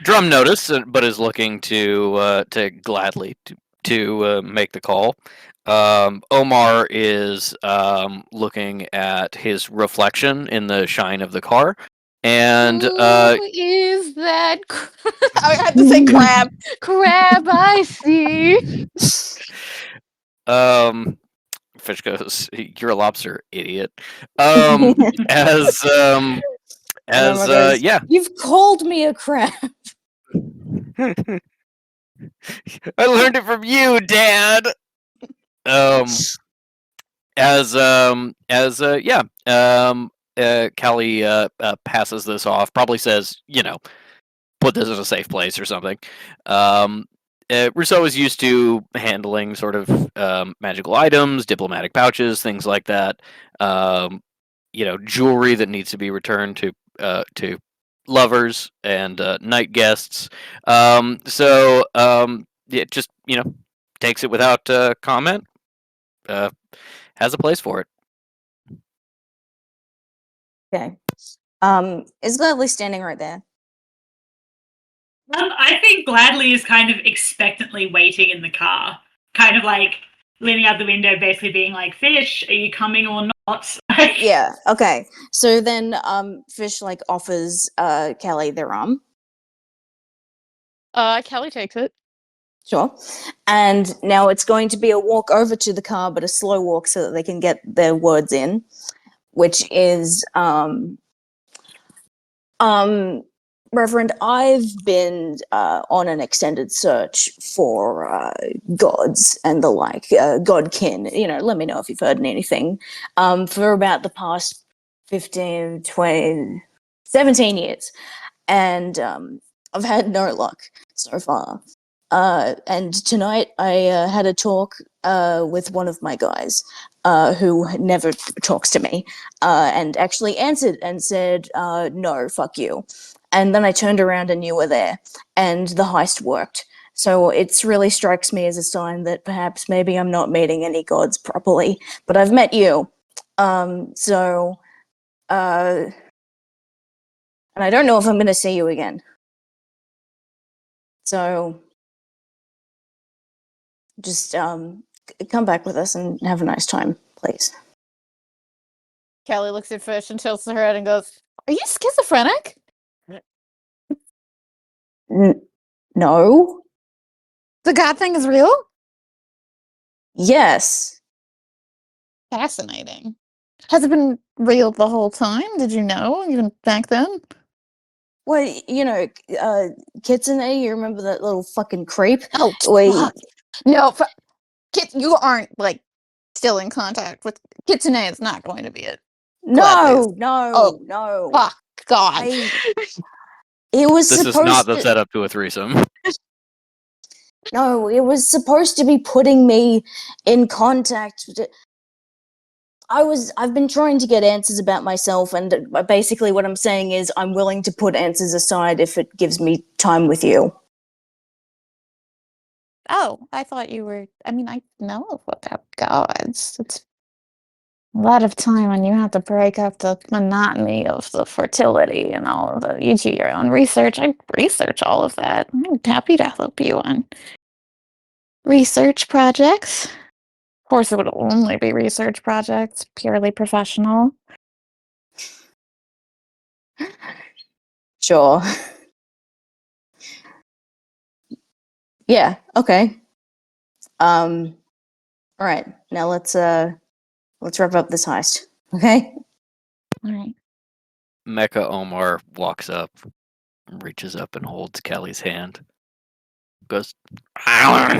Drum notice, but is looking to gladly to make the call. Omar is looking at his reflection in the shine of the car, and Who is that? I had to say crab. Crab, I see. Fish goes, "You're a lobster, idiot." As Goes, yeah. You've called me a crab. I learned it from you, Dad. Callie passes this off. Probably says, put this in a safe place or something. Rousseau is used to handling sort of magical items, diplomatic pouches, things like that. Jewelry that needs to be returned to lovers and night guests. It just takes it without comment. Has a place for it. Okay. Is Gladly standing right there? I think Gladly is kind of expectantly waiting in the car, kind of like leaning out the window, basically being like, "Fish, are you coming or not?" Yeah. Okay. So then, Fish like offers Kelly their arm. Kelly takes it. Sure. And now it's going to be a walk over to the car, but a slow walk so that they can get their words in, which is, Reverend, I've been on an extended search for gods and the like, godkin. Let me know if you've heard anything. For about the past 15, 20, 17 years. And I've had no luck so far. And tonight I had a talk with one of my guys who never talks to me and actually answered and said, no, fuck you. And then I turned around and you were there and the heist worked. So it really strikes me as a sign that perhaps maybe I'm not meeting any gods properly, but I've met you. And I don't know if I'm going to see you again. So just come back with us and have a nice time, please. Kelly looks at Fish and tilts her head and goes, "Are you schizophrenic?" No? The god thing is real? Yes. Fascinating. Has it been real the whole time? Did you know, even back then? Well, Kitsune, you remember that little fucking creep? Oh, Wait. fuck. No, you aren't, still in contact with Kitsune. Is not going to be it. No, Oh, no. Fuck, God. It was This is supposed not the to... setup to a threesome. No, it was supposed to be putting me in contact. I've been trying to get answers about myself, and basically what I'm saying is I'm willing to put answers aside if it gives me time with you. Oh, I thought you were. I mean, I know about gods. It's a lot of time when you have to break up the monotony of the fertility and all of the. You do your own research. I research all of that. I'm happy to help you on research projects. Of course, it would only be research projects, purely professional. Sure. Yeah, okay. All right. Now let's wrap up this heist. Okay? All right. Mecha Omar walks up, reaches up and holds Kelly's hand. Goes, Mother.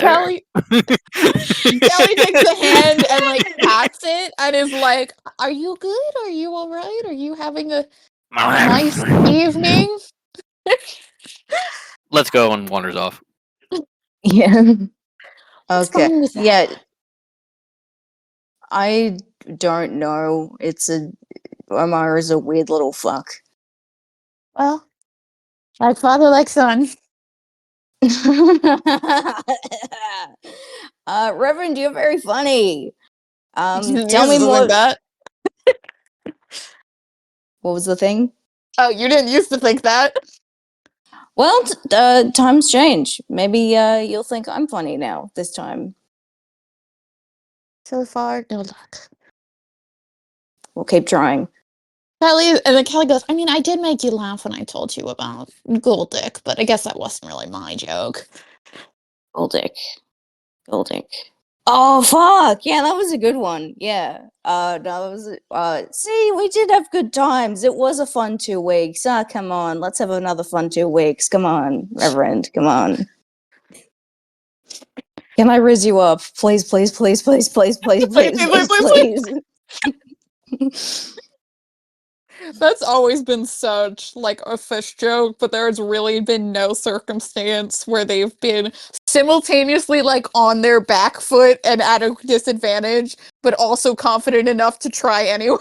Kelly takes the hand and pats it and is like, "Are you good? Are you all right? Are you having a nice evening?" Let's go, and wanders off. Yeah. What's Okay. fun with that? Yeah. I don't know. Omar is a weird little fuck. Well, like father, like son. Reverend, you're very funny. You Tell me used to more. think that. What was the thing? Oh, you didn't used to think that. Well, times change. Maybe you'll think I'm funny now, this time. So far, no luck. We'll keep trying. Kelly, and then Kelly goes, "I mean, I did make you laugh when I told you about Goldick, but I guess that wasn't really my joke." Goldick. Oh, fuck! Yeah, that was a good one. Yeah. No, that was... see, we did have good times. It was a fun 2 weeks. Come on. Let's have another fun 2 weeks. Come on, Reverend. Come on. Can I riz you up? Please, please, please, please, please, please, please, please, please. That's always been such a fish joke, but there's really been no circumstance where they've been simultaneously on their back foot and at a disadvantage, but also confident enough to try anyway.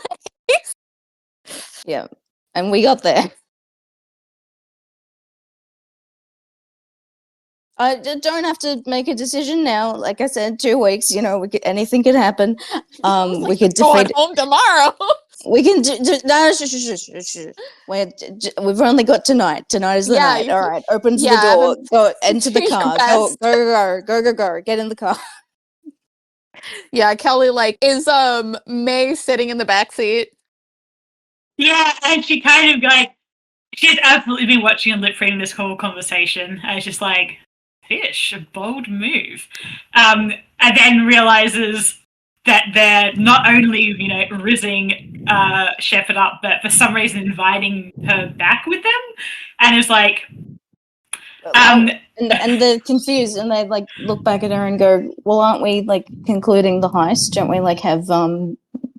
Yeah. And we got there. I don't have to make a decision now. Like I said, 2 weeks, anything could happen. We could Going defeat... home tomorrow. We can do... No, we've only got tonight. Tonight is the night. All right, open to the door. Go into the car. Go. Get in the car. Yeah, Kelly is May sitting in the back seat? Yeah, and she kind of She's absolutely been watching and lip reading this whole conversation. And it's just like, fish, a bold move. And then realizes that they're not only, rizzing Shepherd up, but for some reason inviting her back with them. And it's like, and they're confused, and they like look back at her and go, "Well, aren't we like concluding the heist? Don't we like have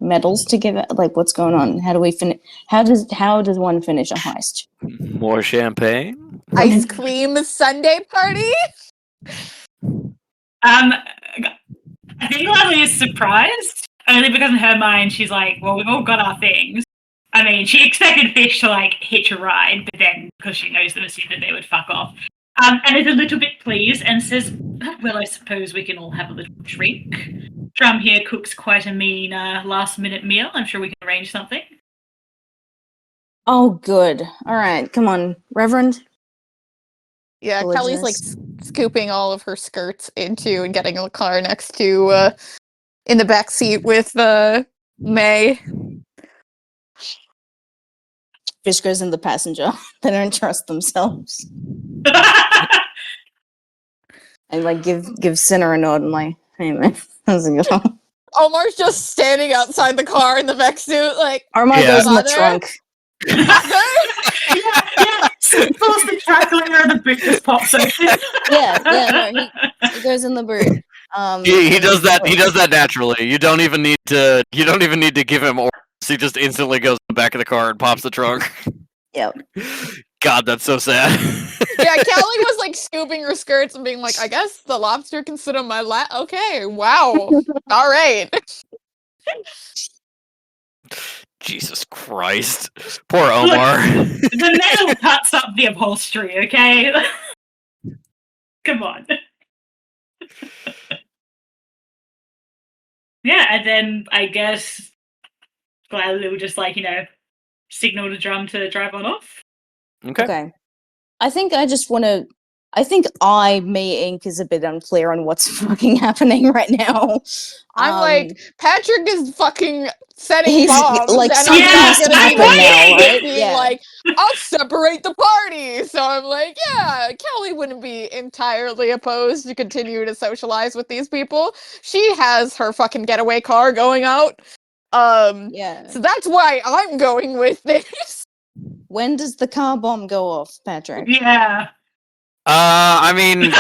medals to give it? Like, what's going on? How do we finish? How does one finish a heist? More champagne. Ice cream sundae party? I think Lily is surprised, only because in her mind she's like, well, we've all got our things. I mean, she expected Fish to like hitch a ride, but then because she knows them, assumed that they would fuck off. And is a little bit pleased and says, well, I suppose we can all have a little drink. Drum here cooks quite a mean last-minute meal. I'm sure we can arrange something. Oh, good. All right, come on, Reverend. Yeah, Delicious. Kelly's like scooping all of her skirts into and getting in the car next to in the back seat with May. Fish goes in the passenger. They don't trust themselves. And like give Sinner a nod and like, hey man, how's it going? Omar's just standing outside the car in the mech suit, like Omar goes in the trunk. yeah. Pulls the calculator and the boot just pops open. No, he goes in the boot. He does that. He does that naturally. You don't even need to give him orders. He just instantly goes to the back of the car and pops the trunk. Yep. God, that's so sad. Yeah, Kelly was like scooping her skirts and being like, I guess the lobster can sit on my lap. Okay, wow. All right. Jesus Christ. Poor Omar. The metal cuts up the upholstery, okay? Come on. Yeah, and then I guess Gladly will just like, signal to Drum to drive on off. Okay. I think I me Inc is a bit unclear on what's fucking happening right now. I'm like, Patrick is fucking setting he's, bombs, like, and something I'm has to gonna happen be now, right? being Yeah. like, I'll separate the party. So I'm like, yeah, Kelly wouldn't be entirely opposed to continue to socialize with these people. She has her fucking getaway car going out. Yeah. So that's why I'm going with this. When does the car bomb go off, Patrick? Yeah. I mean,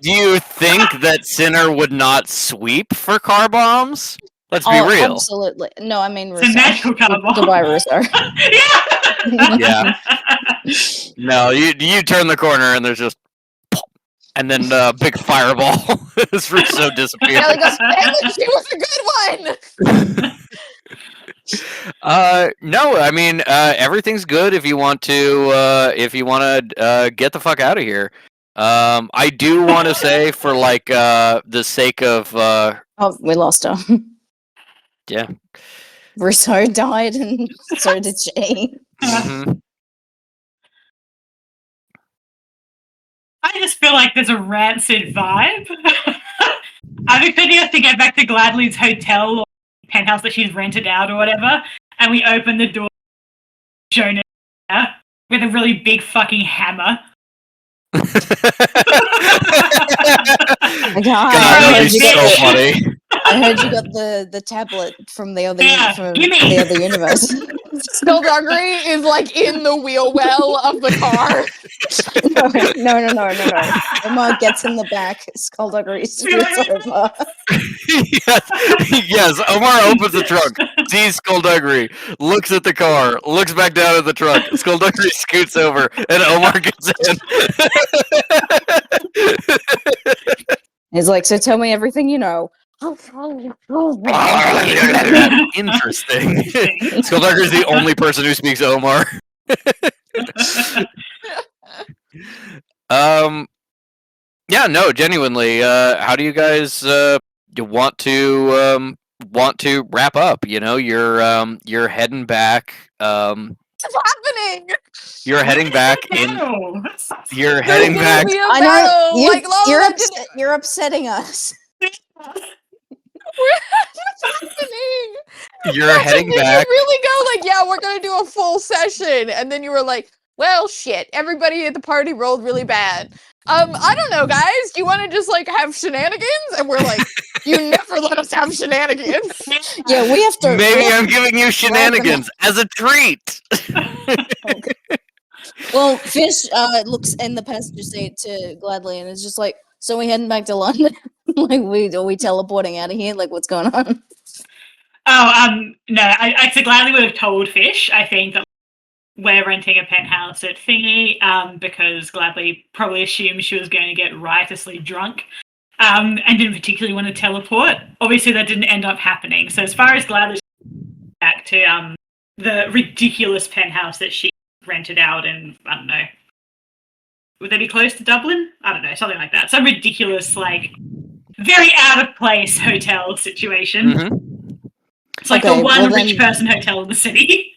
do you think that Sinner would not sweep for car bombs? Let's be real. Absolutely. No, I mean It's a magical car bomb. Goodbye, Russo. Yeah. No, you turn the corner and there's just pop, and then big fireball. This Russo disappears. Kelly goes, hey, she was a good one. No, I mean everything's good if you want to get the fuck out of here. I do want to say for like the sake of Oh, we lost her. yeah. Russo died and so did she. Mhm. I just feel like there's a rancid vibe. I'm expecting us to get back to Gladly's hotel or penthouse that she's rented out or whatever, and we open the door Jonah with a really big fucking hammer. God, I that'd be so funny. I heard you got the tablet from the other the other universe. Skullduggery is like in the wheel well of the car. No. Omar gets in the back. Skullduggery scoots over. yes. Omar opens the trunk, sees Skullduggery, looks at the car, looks back down at the trunk. Skullduggery scoots over, and Omar gets in. He's like, so tell me everything you know. Interesting. Skullduggery is the only person who speaks Omar. Yeah, no, genuinely. How do you guys want to wrap up? You know, you're heading back. What's happening? You're heading back in. You're heading back. I know you're upsetting us. What's happening? You're heading back. You really go like, yeah, we're gonna do a full session, and then you were like, Well, shit. Everybody at the party rolled really bad. I don't know, guys. Do you want to just, like, have shenanigans? And we're like, you never let us have shenanigans. Yeah, we have to. Maybe we have I'm giving you shenanigans as a treat. Okay. Well, Fish looks in the passenger seat to Gladly and is just like, so we heading back to London? Like, are we teleporting out of here? Like, what's going on? No, I so gladly would have told Fish, I think, that we're renting a penthouse at Thingy, because Gladly probably assumed she was going to get riotously drunk, and didn't particularly want to teleport. Obviously, that didn't end up happening. So as far as Gladly, back to the ridiculous penthouse that she rented out in, I don't know, would they be close to Dublin? I don't know, something like that. Some ridiculous, like, very out of place hotel situation. Mm-hmm. It's like Okay, the one well rich then- person hotel in the city.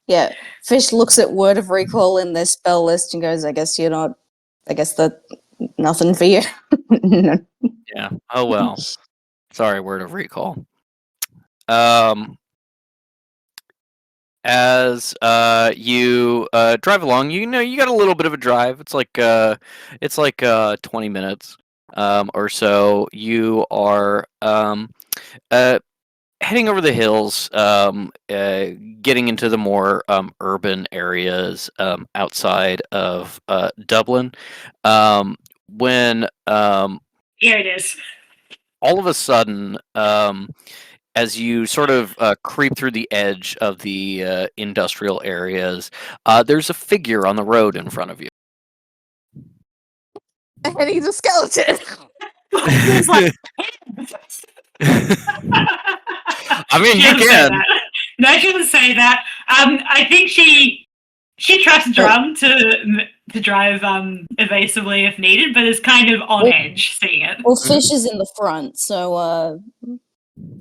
Yeah, Fish looks at Word of Recall in their spell list and goes, I guess that nothing for you. No. Yeah. Oh well. Sorry, word of recall. As you drive along, you know you got a little bit of a drive. It's like 20 minutes or so. You are heading over the hills, getting into the more urban areas outside of Dublin. When Here it is. all of a sudden, as you sort of creep through the edge of the industrial areas, there's a figure on the road in front of you. And he's a skeleton. It's like, I mean, she you doesn't say can. that. No, she doesn't say that. I think she trusts Drum to drive evasively if needed, but is kind of on edge seeing it. Well, Fish is in the front, so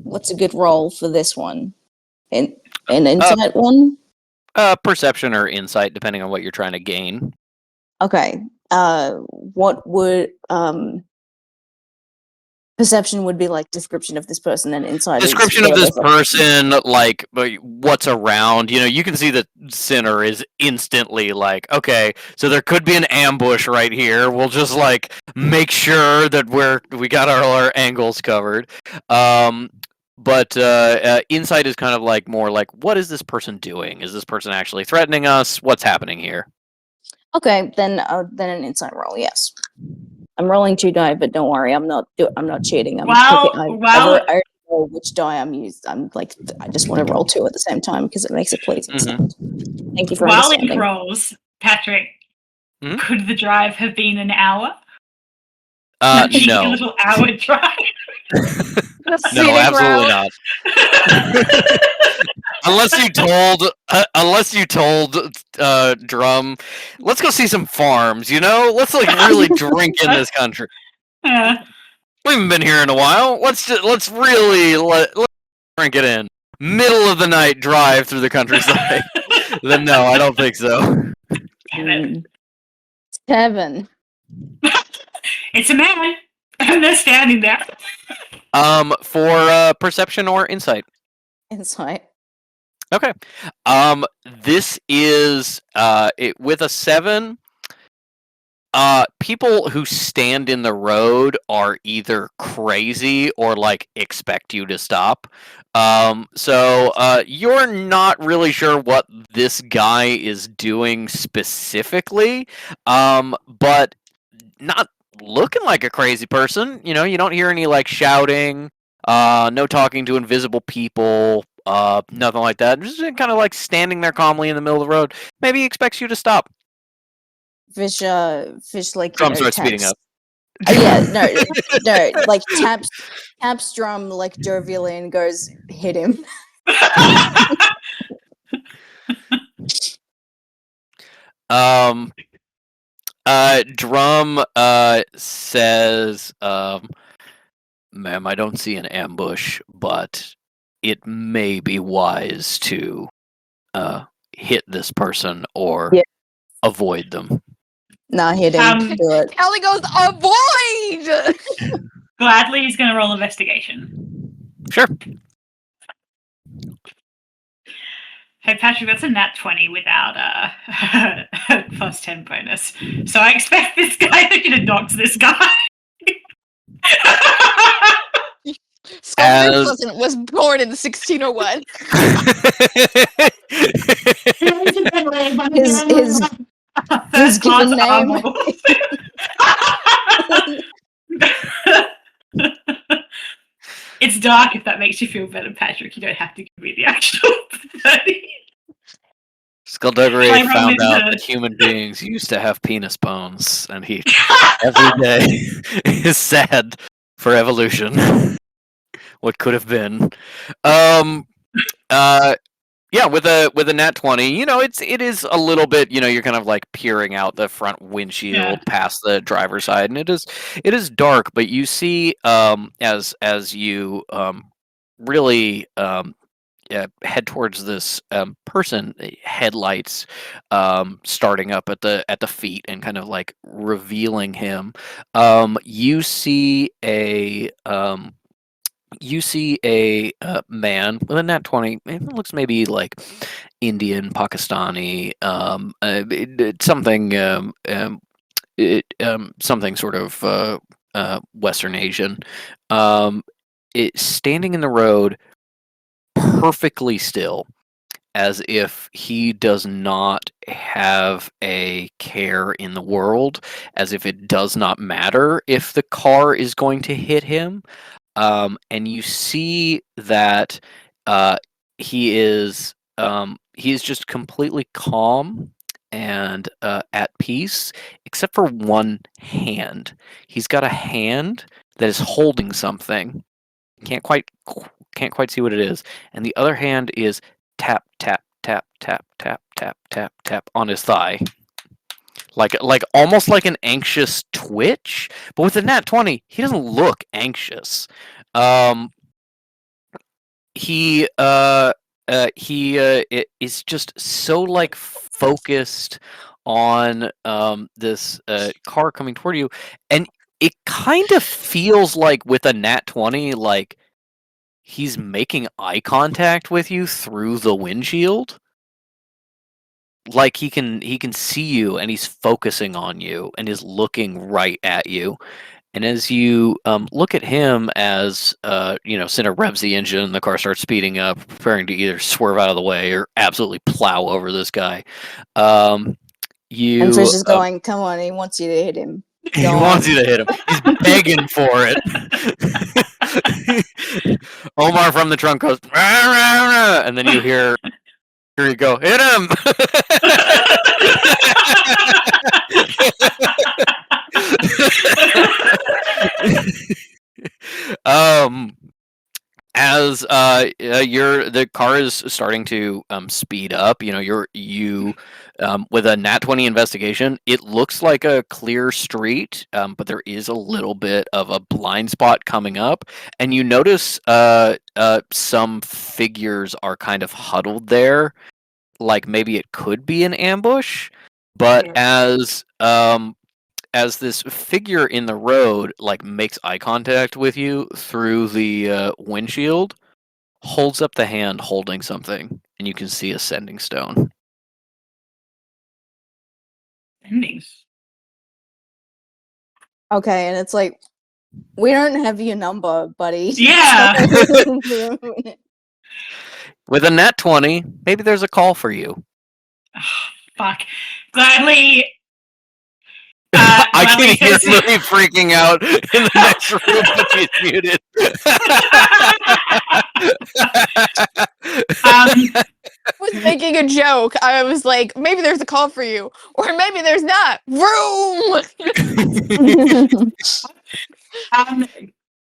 what's a good roll for this one? An insight one? Perception or insight, depending on what you're trying to gain. Okay. What would perception would be like description of this person, and insight Description is of this whatever. person, like what's around. You know, you can see that Sinner is instantly like, okay, so there could be an ambush right here. We'll just like make sure that we got all our angles covered. But insight is kind of like more like, what is this person doing? Is this person actually threatening us? What's happening here? Okay, then an insight roll. Yes, I'm rolling 2 die, but don't worry, I'm not cheating. I'm I already know which die I'm used. I'm like, I just want to roll 2 at the same time because it makes a pleasing sound. Thank you for While it understanding. rolls, Patrick, Hmm? could the drive have been an hour? No. A little hour drive. No, absolutely not. Unless you told Drum, let's go see some farms. You know, let's like really drink in this country. We haven't been here in a while. Let's really let's drink it in. Middle of the night drive through the countryside. Then no, I don't think so. Damn it. 7. It's a man. And they're standing there. For perception or insight. Insight. Okay. This is with a 7. People who stand in the road are either crazy or like expect you to stop. So you're not really sure what this guy is doing specifically, but not looking like a crazy person. You know, you don't hear any like shouting, no talking to invisible people, nothing like that. Just kind of like standing there calmly in the middle of the road. Maybe he expects you to stop. Fish like Drum starts speeding up. Yeah, no, like taps Drum like jovially and goes, hit him. Drum says, ma'am, I don't see an ambush, but it may be wise to hit this person or avoid them. Nah, hit him. Do it. Callie goes, avoid! Gladly, he's going to roll investigation. Sure. Have Patrick, that's a nat 20 without a plus 10 bonus. So I expect this guy to dox this guy. Skullduggery was born in 1601. His given name. It's dark if that makes you feel better, Patrick. You don't have to give me the actual 30. Skullduggery My problem found is out that- that human beings used to have penis bones, and he every day is sad for evolution. What could have been. Yeah, with a nat 20, it is a little bit, you're kind of like peering out the front windshield past the driver's side, and it is dark, but you see as you really head towards this person, headlights starting up at the feet and kind of like revealing him. You see a man with a nat 20. It looks maybe like Indian, Pakistani, something, something sort of Western Asian. Standing in the road, perfectly still, as if he does not have a care in the world, as if it does not matter if the car is going to hit him. And you see that he is just completely calm and at peace, except for one hand. He's got a hand that is holding something. Can't quite see what it is, and the other hand is tap tap tap tap tap tap tap tap on his thigh. Like almost like an anxious twitch, but with a nat 20, he doesn't look anxious. He is just so like focused on this car coming toward you, and it kind of feels like with a nat 20, like he's making eye contact with you through the windshield. Like he can see you, and he's focusing on you and is looking right at you. And as you look at him, as Cinna revs the engine, and the car starts speeding up, preparing to either swerve out of the way or absolutely plow over this guy. And Trish is going, come on, he wants you to hit him. He wants you to hit him. He's begging for it. Omar from the trunk goes, rah, rah, rah, and then you hear you go, hit him. As the car is starting to speed up, you with a nat 20 investigation, it looks like a clear street, but there is a little bit of a blind spot coming up, and you notice some figures are kind of huddled there, like maybe it could be an ambush, but as this figure in the road like makes eye contact with you through the windshield, holds up the hand holding something, and you can see a sending stone. Endings. Okay, and it's like, we don't have your number, buddy. Yeah. With a nat 20, maybe there's a call for you. Oh, fuck. Gladly. I can hear Marie freaking out in the next room, but she's muted. I was making a joke. I was like, maybe there's a call for you, or maybe there's not. Vroom!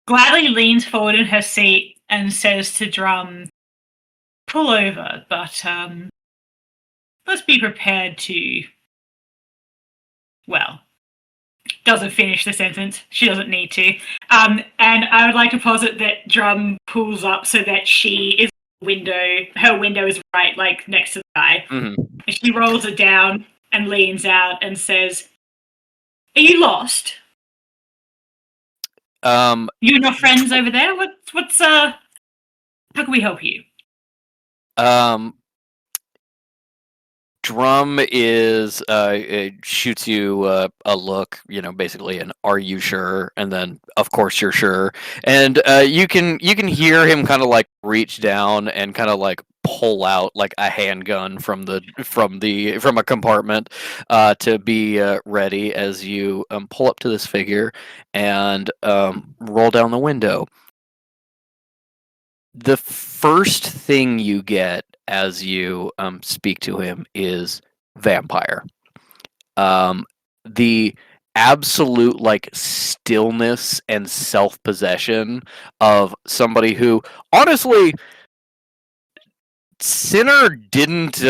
Gladly leans forward in her seat and says to Drum, pull over, but let's be prepared to, well, doesn't finish the sentence. She doesn't need to. And I would like to posit that Drum pulls up so that she is her window is right, like, next to the guy. Mm-hmm. And she rolls it down and leans out and says, are you lost? You and your friends over there? What's how can we help you? Drum is it shoots you a look, basically an "Are you sure?" and then of course you're sure, and you can hear him kind of like reach down and kind of like pull out like a handgun from a compartment to be ready as you pull up to this figure and roll down the window. The first thing you get as you speak to him is vampire. The absolute like stillness and self-possession of somebody who honestly Sinner didn't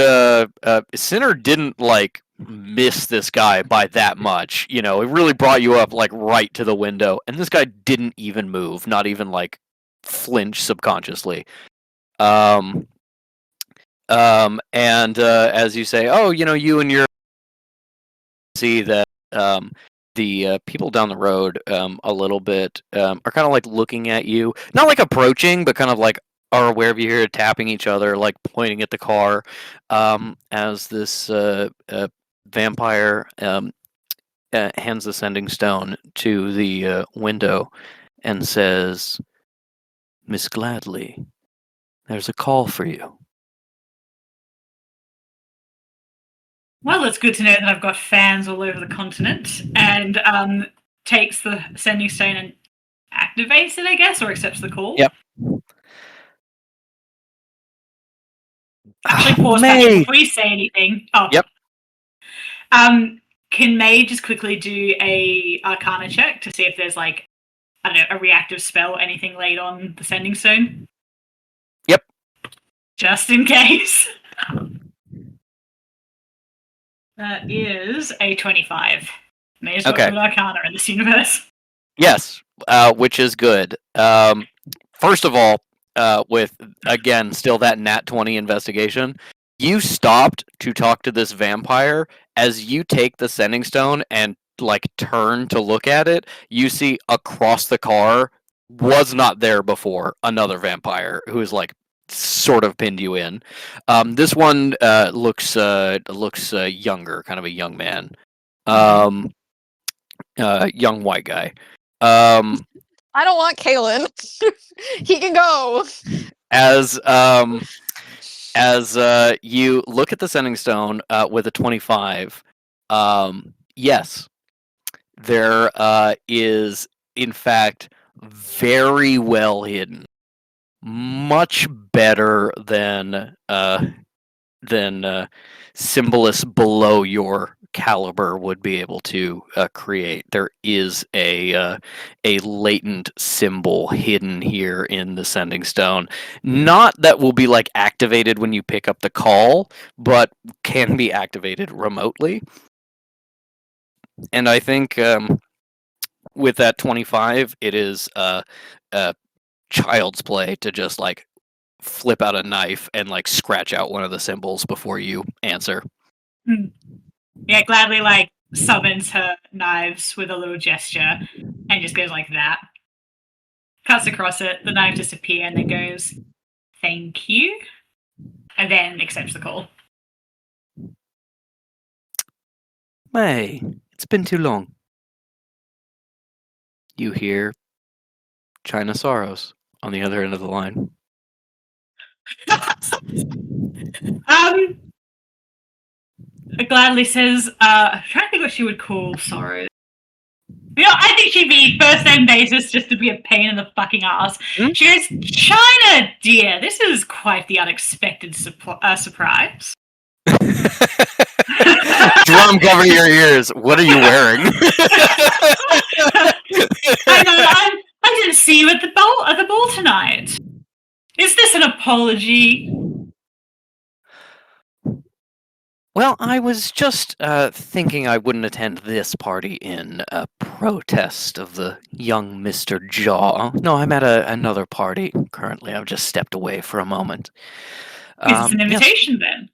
like miss this guy by that much. It really brought you up like right to the window, and this guy didn't even move, not even like flinch subconsciously. And as you say, oh, you and your see that the people down the road a little bit are kind of like looking at you, not like approaching, but kind of like are aware of you here, tapping each other, like pointing at the car, as this vampire hands the sending stone to the window and says, "Miss Gladly, there's a call for you." Well, it's good to know that I've got fans all over the continent, and takes the sending stone and activates it, I guess, or accepts the call. Yep. Actually, pause back in before you say anything. Oh. Yep. Can May just quickly do a Arcana check to see if there's like, I don't know, a reactive spell, anything laid on the sending stone? Yep. Just in case. That is a 25. May as well Okay. do Arcana in this universe. Yes, which is good. First of all, with again still that nat 20 investigation, you stopped to talk to this vampire. As you take the sending stone and like turn to look at it, you see across the car, was not there before, another vampire who is like sort of pinned you in. This one looks younger, kind of a young man. Young white guy. I don't want Kalen. He can go. As you look at the sending stone with a 25, yes, there is in fact very well hidden, much better than symbolists below your caliber would be able to create. There is a latent symbol hidden here in the sending stone. Not that will be like activated when you pick up the call, but can be activated remotely. And I think with that 25, it is child's play to just like flip out a knife and like scratch out one of the symbols before you answer. Yeah, Gladly like summons her knives with a little gesture and just goes like that. Cuts across it, the knife disappears and then goes, "Thank you," and then accepts the call. May, it's been too long. You hear China Sorrows on the other end of the line. Gladly says, I'm trying to think what she would call Sorrow. I think she'd be first name basis just to be a pain in the fucking ass. She goes, "China, dear, this is quite the unexpected surprise." Drum, cover your ears. What are you wearing? I didn't see you at the ball tonight. Is this an apology? Well, I was just thinking I wouldn't attend this party in protest of the young Mr. Jaw. No, I'm at another party currently. I've just stepped away for a moment. Is this an Yes. invitation then?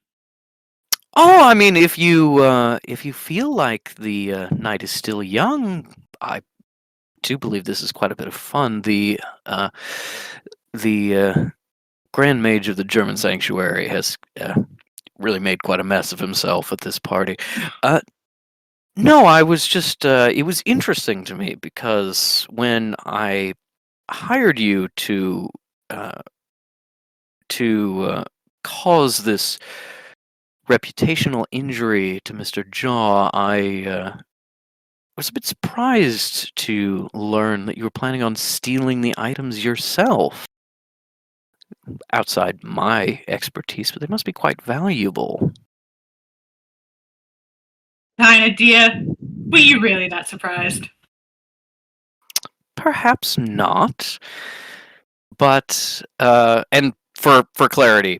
Oh, I mean, if you feel like the night is still young, I do believe this is quite a bit of fun. The Grand Mage of the German Sanctuary has really made quite a mess of himself at this party. No, I was just, it was interesting to me because when I hired you uh, to cause this reputational injury to Mr. Jaw, I was a bit surprised to learn that you were planning on stealing the items yourself. Outside my expertise, but they must be quite valuable. Kinda, dear. Were you really that surprised? Perhaps not, but and for clarity,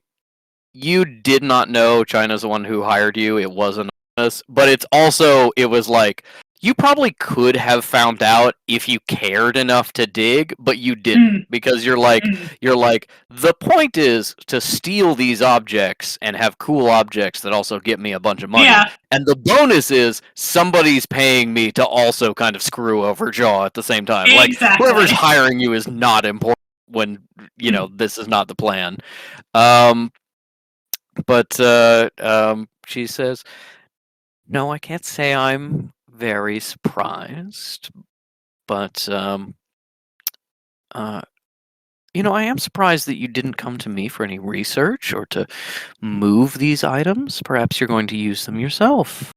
you did not know China's the one who hired you. It wasn't us, but it was like you probably could have found out if you cared enough to dig, but you didn't because you're like the point is to steal these objects and have cool objects that also get me a bunch of money. Yeah. And the bonus is somebody's paying me to also kind of screw over Jaw at the same time. Like Exactly. whoever's hiring you is not important when this is not the plan. But she says, "No, I can't say I'm very surprised, but I am surprised that you didn't come to me for any research or to move these items. Perhaps you're going to use them yourself."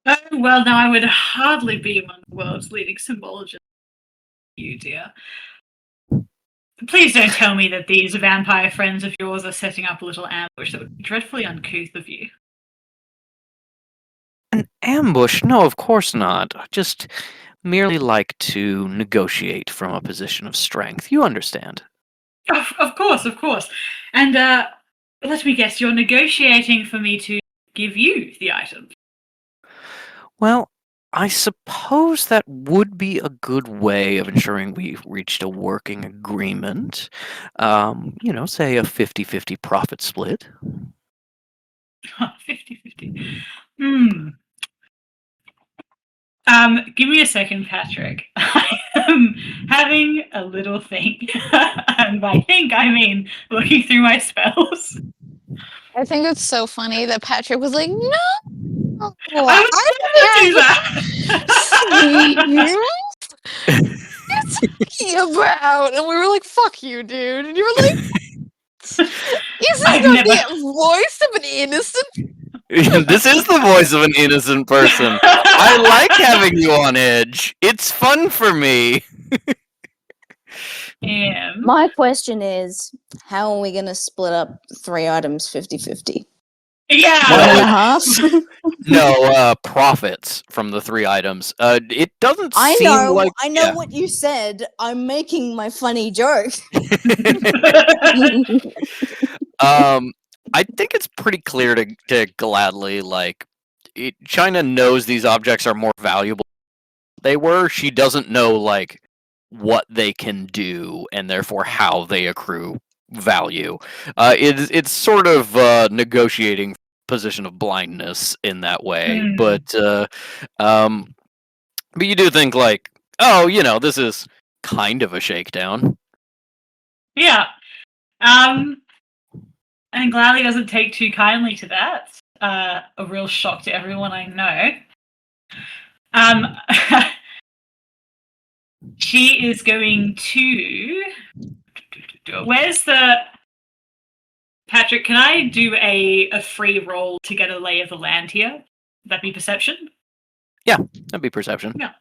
Oh, well, now I would hardly be one of the world's leading symbologists. You, dear. Please don't tell me that these vampire friends of yours are setting up a little ambush. That would be dreadfully uncouth of you. An ambush? No, of course not. I just merely like to negotiate from a position of strength. You understand. Of course, of course. And let me guess, you're negotiating for me to give you the items. Well, I suppose that would be a good way of ensuring we've reached a working agreement. Say a 50-50 profit split. 50-50. Give me a second, Patrick. I am having a little think. And by think, I mean looking through my spells. I think it's so funny that Patrick was like, no, I was going to do that. It's talking about, and we were like, "Fuck you, dude!" And you were like, "Isn't the voice of an innocent?" This is the voice of an innocent person. I like having you on edge. It's fun for me. My question is, how are we going to split up 3 items 50-50? Yeah. 1.5? No, profits from the 3 items. It doesn't seem like... I know what you said. I'm making my funny joke. I think it's pretty clear to gladly, China knows these objects are more valuable than they were. She doesn't know, what they can do, and therefore how they accrue value. It's sort of negotiating position of blindness in that way. But you do think, this is kind of a shakedown. Yeah. And Gladly doesn't take too kindly to that. A real shock to everyone I know. She is going to... Where's the... Patrick, can I do a free roll to get a lay of the land here? Would that be perception? Yeah, that'd be perception. Yeah.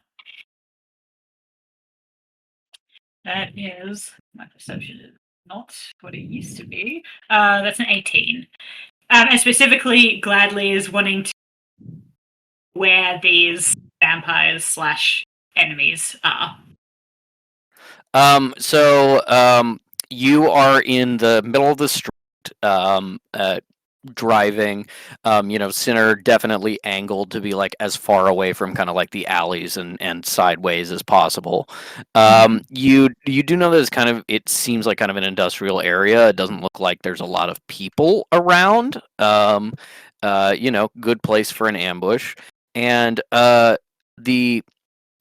That is... My perception is not what it used to be. That's an 18. And specifically, Gladly is wanting to where these vampires / enemies are. You are in the middle of the street, driving. Sinner definitely angled to be as far away from kind of the alleys and sideways as possible. You do know that it seems like kind of an industrial area. It doesn't look like there's a lot of people around. Good place for an ambush. And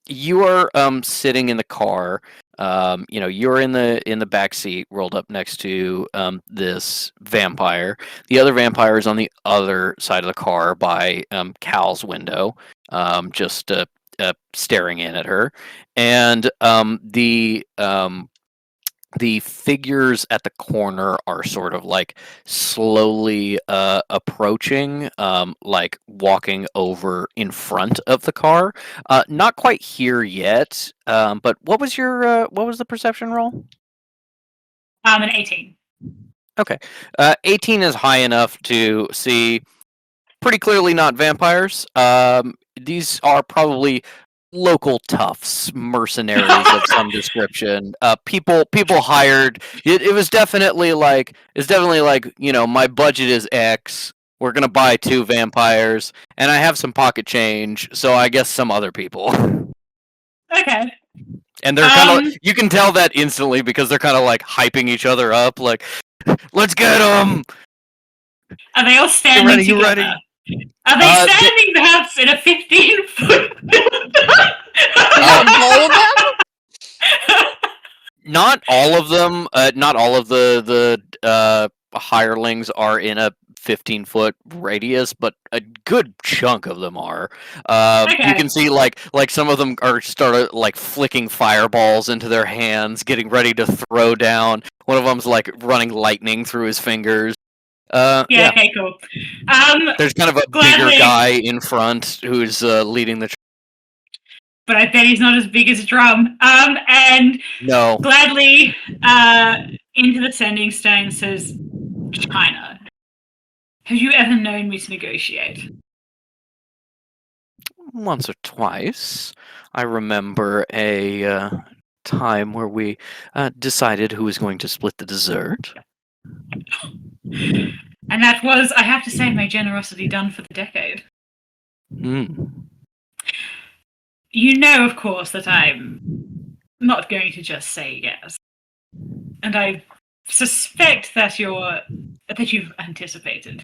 you are sitting in the car. You're in the back seat, rolled up next to this vampire. The other vampire is on the other side of the car by Cal's window, just staring in at her, and the figures at the corner are sort of like slowly approaching, like walking over in front of the car. Not quite here yet, but what was the perception roll? An 18. Okay, 18 is high enough to see pretty clearly not vampires. These are probably local toughs, mercenaries of some description. People hired. It was definitely like my budget is X. We're gonna buy 2 vampires, and I have some pocket change, so I guess some other people. Okay. And they're kind of you can tell that instantly because they're kind of like hyping each other up, like, "Let's get them." Are they all standing You ready? together? Are they standing perhaps in a 15-foot? All of them? Not all of them. Not all of the hirelings are in a 15-foot radius, but a good chunk of them are. You Okay. can see like some of them are started like flicking fireballs into their hands, getting ready to throw down. One of them's like running lightning through his fingers. Yeah. Okay, cool. There's kind of a Gladly. bigger guy in front who's leading the. But I bet he's not as big as a drum. And No. gladly, into the sending stone says, China, have you ever known me to negotiate? Once or twice. I remember a time where we decided who was going to split the dessert. And that was, I have to say, my generosity done for the decade. You know, of course, that I'm not going to just say yes. And I suspect that you've anticipated.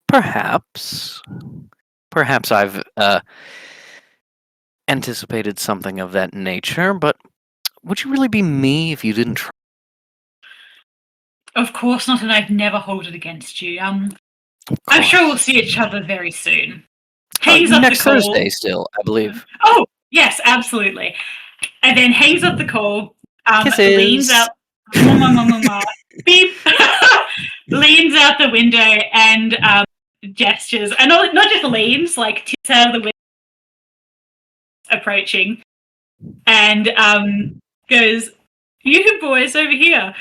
Perhaps I've anticipated something of that nature, but would you really be me if you didn't try? Of course not, and I'd never hold it against you. Of I'm sure we'll course. see each other very soon. Hangs up Next the call. Thursday still, I believe. Oh, yes, absolutely. And then hangs up the call, Kisses. leans out, beep, leans out the window and gestures, and not just leans, like tips out of the window, approaching, and goes, "You boys over here."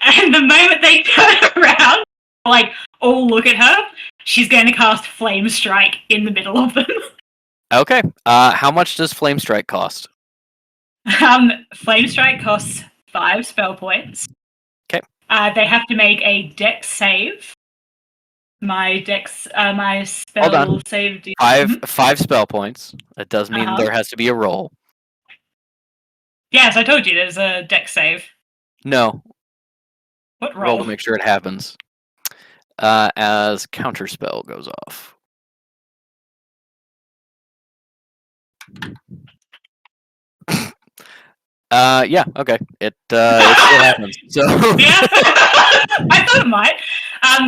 And the moment they turn around, like, all look at her, she's going to cast Flame Strike in the middle of them. Okay. How much does Flame Strike cost? Flame Strike costs 5 spell points. Okay. They have to make a Dex save. My spell Hold on. save. Five spell points. That does mean there has to be a roll. Yes, I told you there's a Dex save. No. What Roll roll? to make sure it happens. As counterspell goes off. Yeah, okay. It still happens. So Yeah, I thought it might.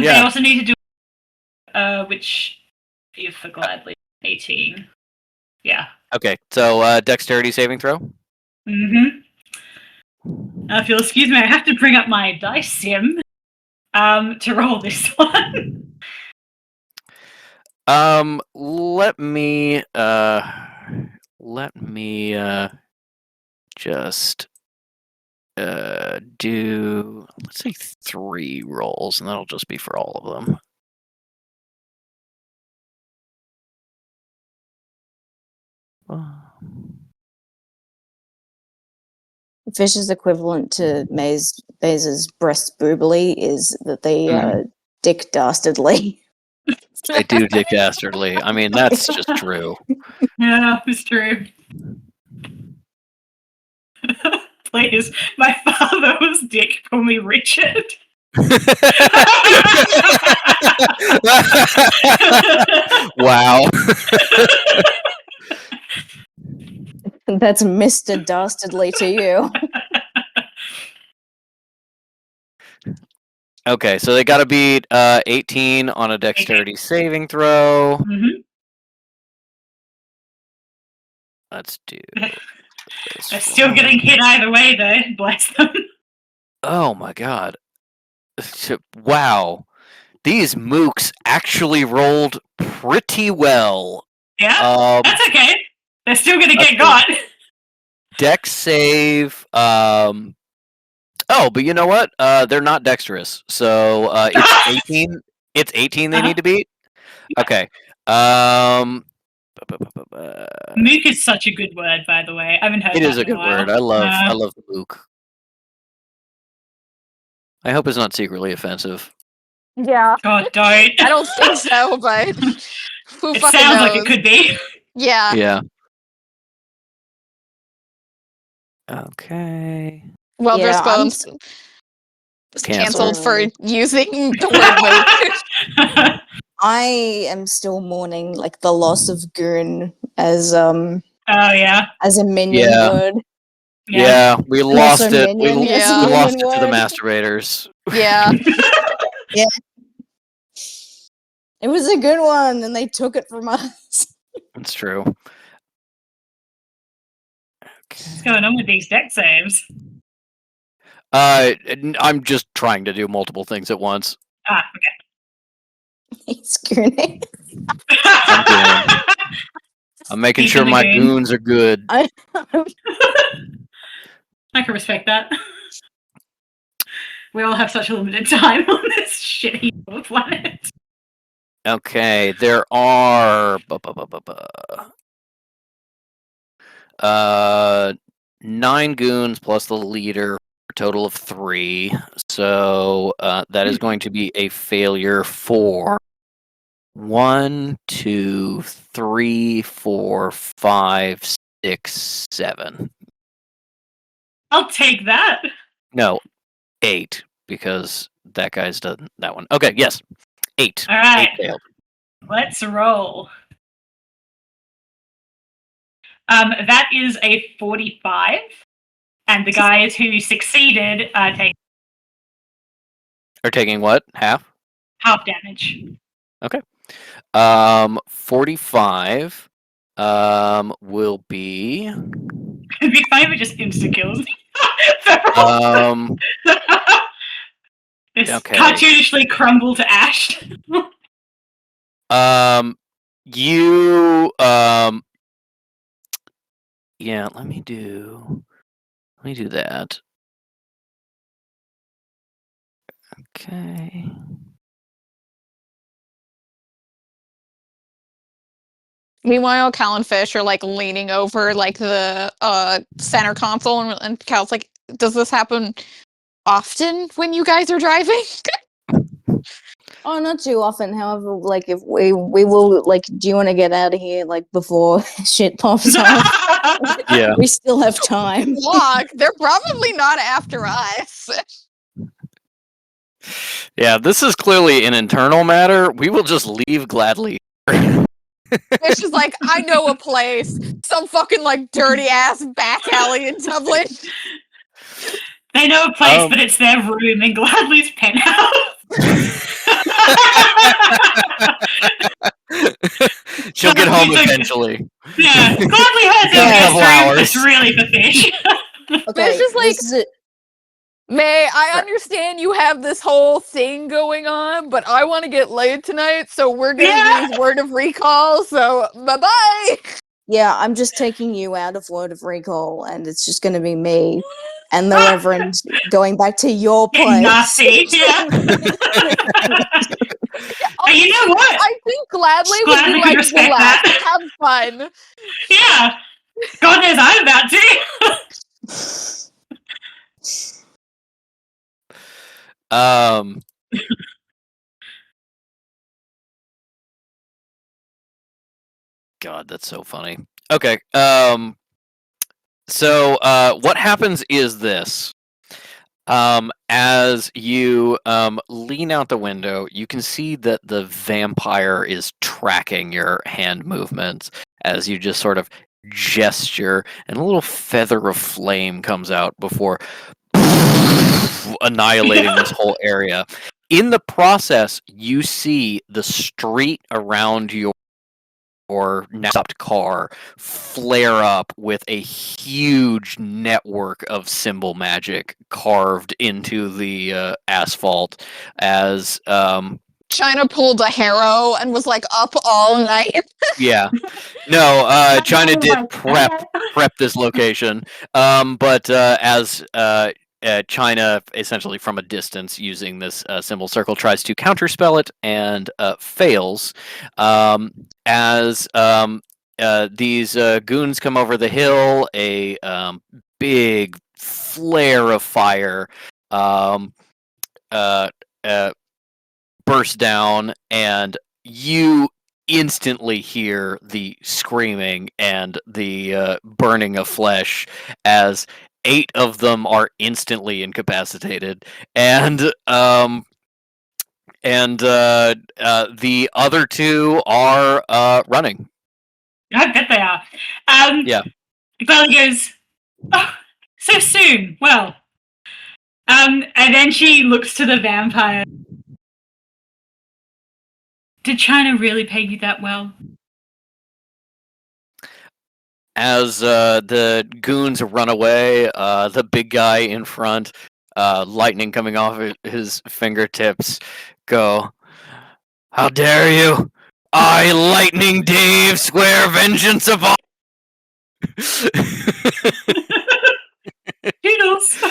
They Yeah. also need to do which if for gladly 18. Yeah. Okay, so dexterity saving throw. Mm-hmm. If you'll excuse me, I have to bring up my dice sim to roll this one. Let me just do, let's say 3 rolls, and that'll just be for all of them. Fish's equivalent to Maze's breast boobily is that they dick dastardly. They do dick dastardly. I mean, that's just true. Yeah, it's true. Please, my father was Dick, call me Richard. Wow. That's Mr. Dastardly to you. Okay, so they got to beat 18 on a dexterity saving throw. Mhm. Let's do this. They're still getting hit either way, though. Bless them. Oh my god. Wow. These mooks actually rolled pretty well. Yeah, that's okay. They're still gonna get okay. got. Dex save. Oh, but you know what? They're not dexterous, so it's 18. It's 18 they need to beat. Okay. Mook is such a good word, by the way. I haven't heard It that is a in good while. word. I love the mook. I hope it's not secretly offensive. Yeah. God, don't. I don't think so, but who It fucking sounds knows? like it could be. Yeah. Yeah. Okay. Well, Yeah, Bones was Canceled. canceled for using the word mook. I am still mourning like the loss of Goon as Oh yeah. as a minion Yeah. word. Yeah, we And lost also it. minion We as a Yeah. minion lost it to the word. masturbators. Yeah. It was a good one, and they took it from us. It's true. What's going on with these deck saves? I'm just trying to do multiple things at once. Ah, okay. He's gooning. I'm making He's sure in the my goon. goons are good. I can respect that. We all have such a limited time on this shitty planet. Okay, there are 9 goons plus the leader, a total of 3. So that is going to be a failure for 1, 2, 3, 4, 5, 6, 7. I'll take that. No, 8 because that guy's done that one. Okay, yes, 8. All right. 8 failed. Let's roll. That is a 45, and the guys who succeeded take Are taking what? Half? half damage. Okay. 45 will be It'd be funny if it just insta kills. It's okay. cartoonishly crumble to ash. You yeah, let me do that. Okay. Meanwhile, Cal and Fish are like leaning over like the center console, and Cal's like, "Does this happen often when you guys are driving?" Oh, not too often. However, like if we will like, do you want to get out of here like before shit pops off? Yeah. We still have time. Walk. They're probably not after us. Yeah, this is clearly an internal matter. We will just leave gladly. Fish is like, "I know a place, some fucking like dirty ass back alley in Dublin." They know a place, but it's their room in Gladly's penthouse. She'll get home eventually. Yeah, Gladly has In a a couple guest room, hours. it's really for Fish. Okay, just like- this is it. May, I understand you have this whole thing going on, but I want to get laid tonight, so we're gonna use word of recall. So bye bye. Yeah, I'm just taking you out of Word of Recall, and it's just going to be me and the Reverend going back to your place. Nasty, yeah. But you know what? I think Gladly would Gladly be could like, respect relax, that. have fun. Yeah. God knows I'm about to. God, that's so funny. Okay. So what happens is this. As you lean out the window, you can see that the vampire is tracking your hand movements as you just sort of gesture, and a little feather of flame comes out before annihilating this whole area. In the process, you see the street around your now stopped car flare up with a huge network of symbol magic carved into the asphalt as China pulled a Harrow and was like up all night. yeah. No, China Oh did my prep this location, but as China, essentially from a distance, using this symbol circle, tries to counterspell it and fails. As these goons come over the hill, a big flare of fire um, uh, bursts down, and you instantly hear the screaming and the burning of flesh as 8 of them are instantly incapacitated, and the other 2 are running. I bet they are. Yeah. Gladly goes, oh, so soon. Well, and then she looks to the vampire. Did China really pay you that well? As the goons run away, the big guy in front, lightning coming off his fingertips, go, "How dare you! I, Lightning Dave, swear vengeance upon..." Toodles!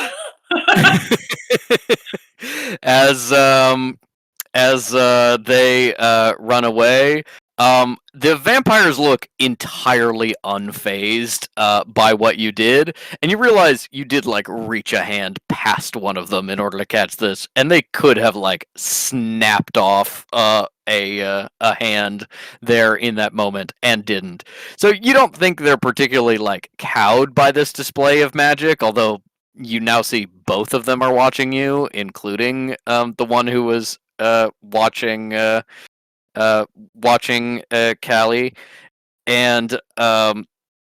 as they run away, the vampires look entirely unfazed by what you did, and you realize you did like reach a hand past one of them in order to catch this, and they could have like snapped off a hand there in that moment and didn't. So you don't think they're particularly like cowed by this display of magic, although you now see both of them are watching you, including the one who was watching Callie, and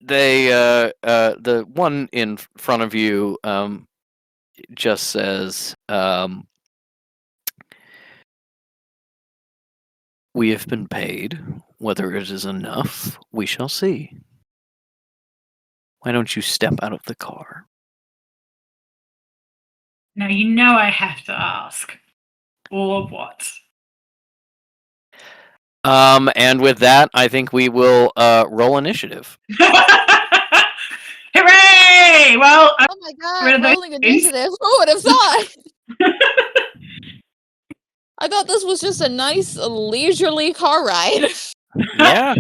they the one in front of you just says, "We have been paid. Whether it is enough, we shall see. Why don't you step out of the car?" Now you know I have to ask. Or what? And with that, I think we will roll initiative. Hooray! Well, Oh my Rid god, of those rolling things. initiative. Who would have thought? I thought this was just a nice leisurely car ride. Yeah.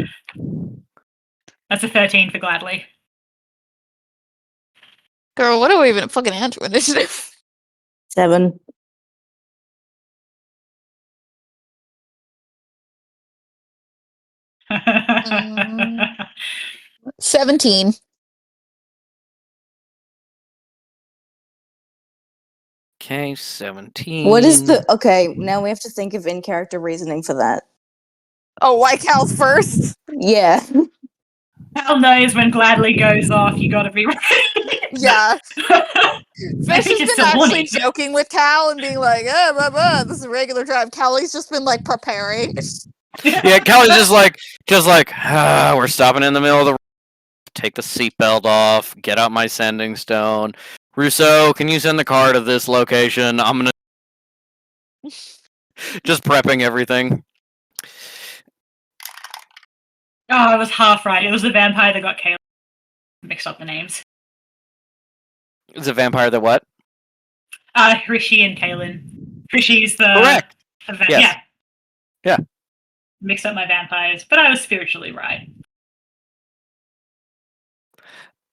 That's a 13 for Gladly. Girl, what do we even fucking add to initiative? 7. Mm. 17. Okay, 17. What is the okay? Now we have to think of in-character reasoning for that. Oh, White Cal's first? Yeah. Hell knows when Gladly goes off, you gotta be ready. Yeah. I Fish think has it's been a actually warning. joking with Cal and being like, blah, blah, this is a regular drive. Callie's just been like preparing. Yeah, Callie's just like, we're stopping in the middle of the road. Take the seatbelt off. Get out my sending stone. Rousseau, can you send the car to this location? I'm gonna just prepping everything. Oh, I was half right. It was the vampire that got Caleb. Mixed up the names. Is a vampire that what? Rishi and Kaylin. Rishi's the... Correct. Yes. Yeah. Yeah. Mixed up my vampires, but I was spiritually right.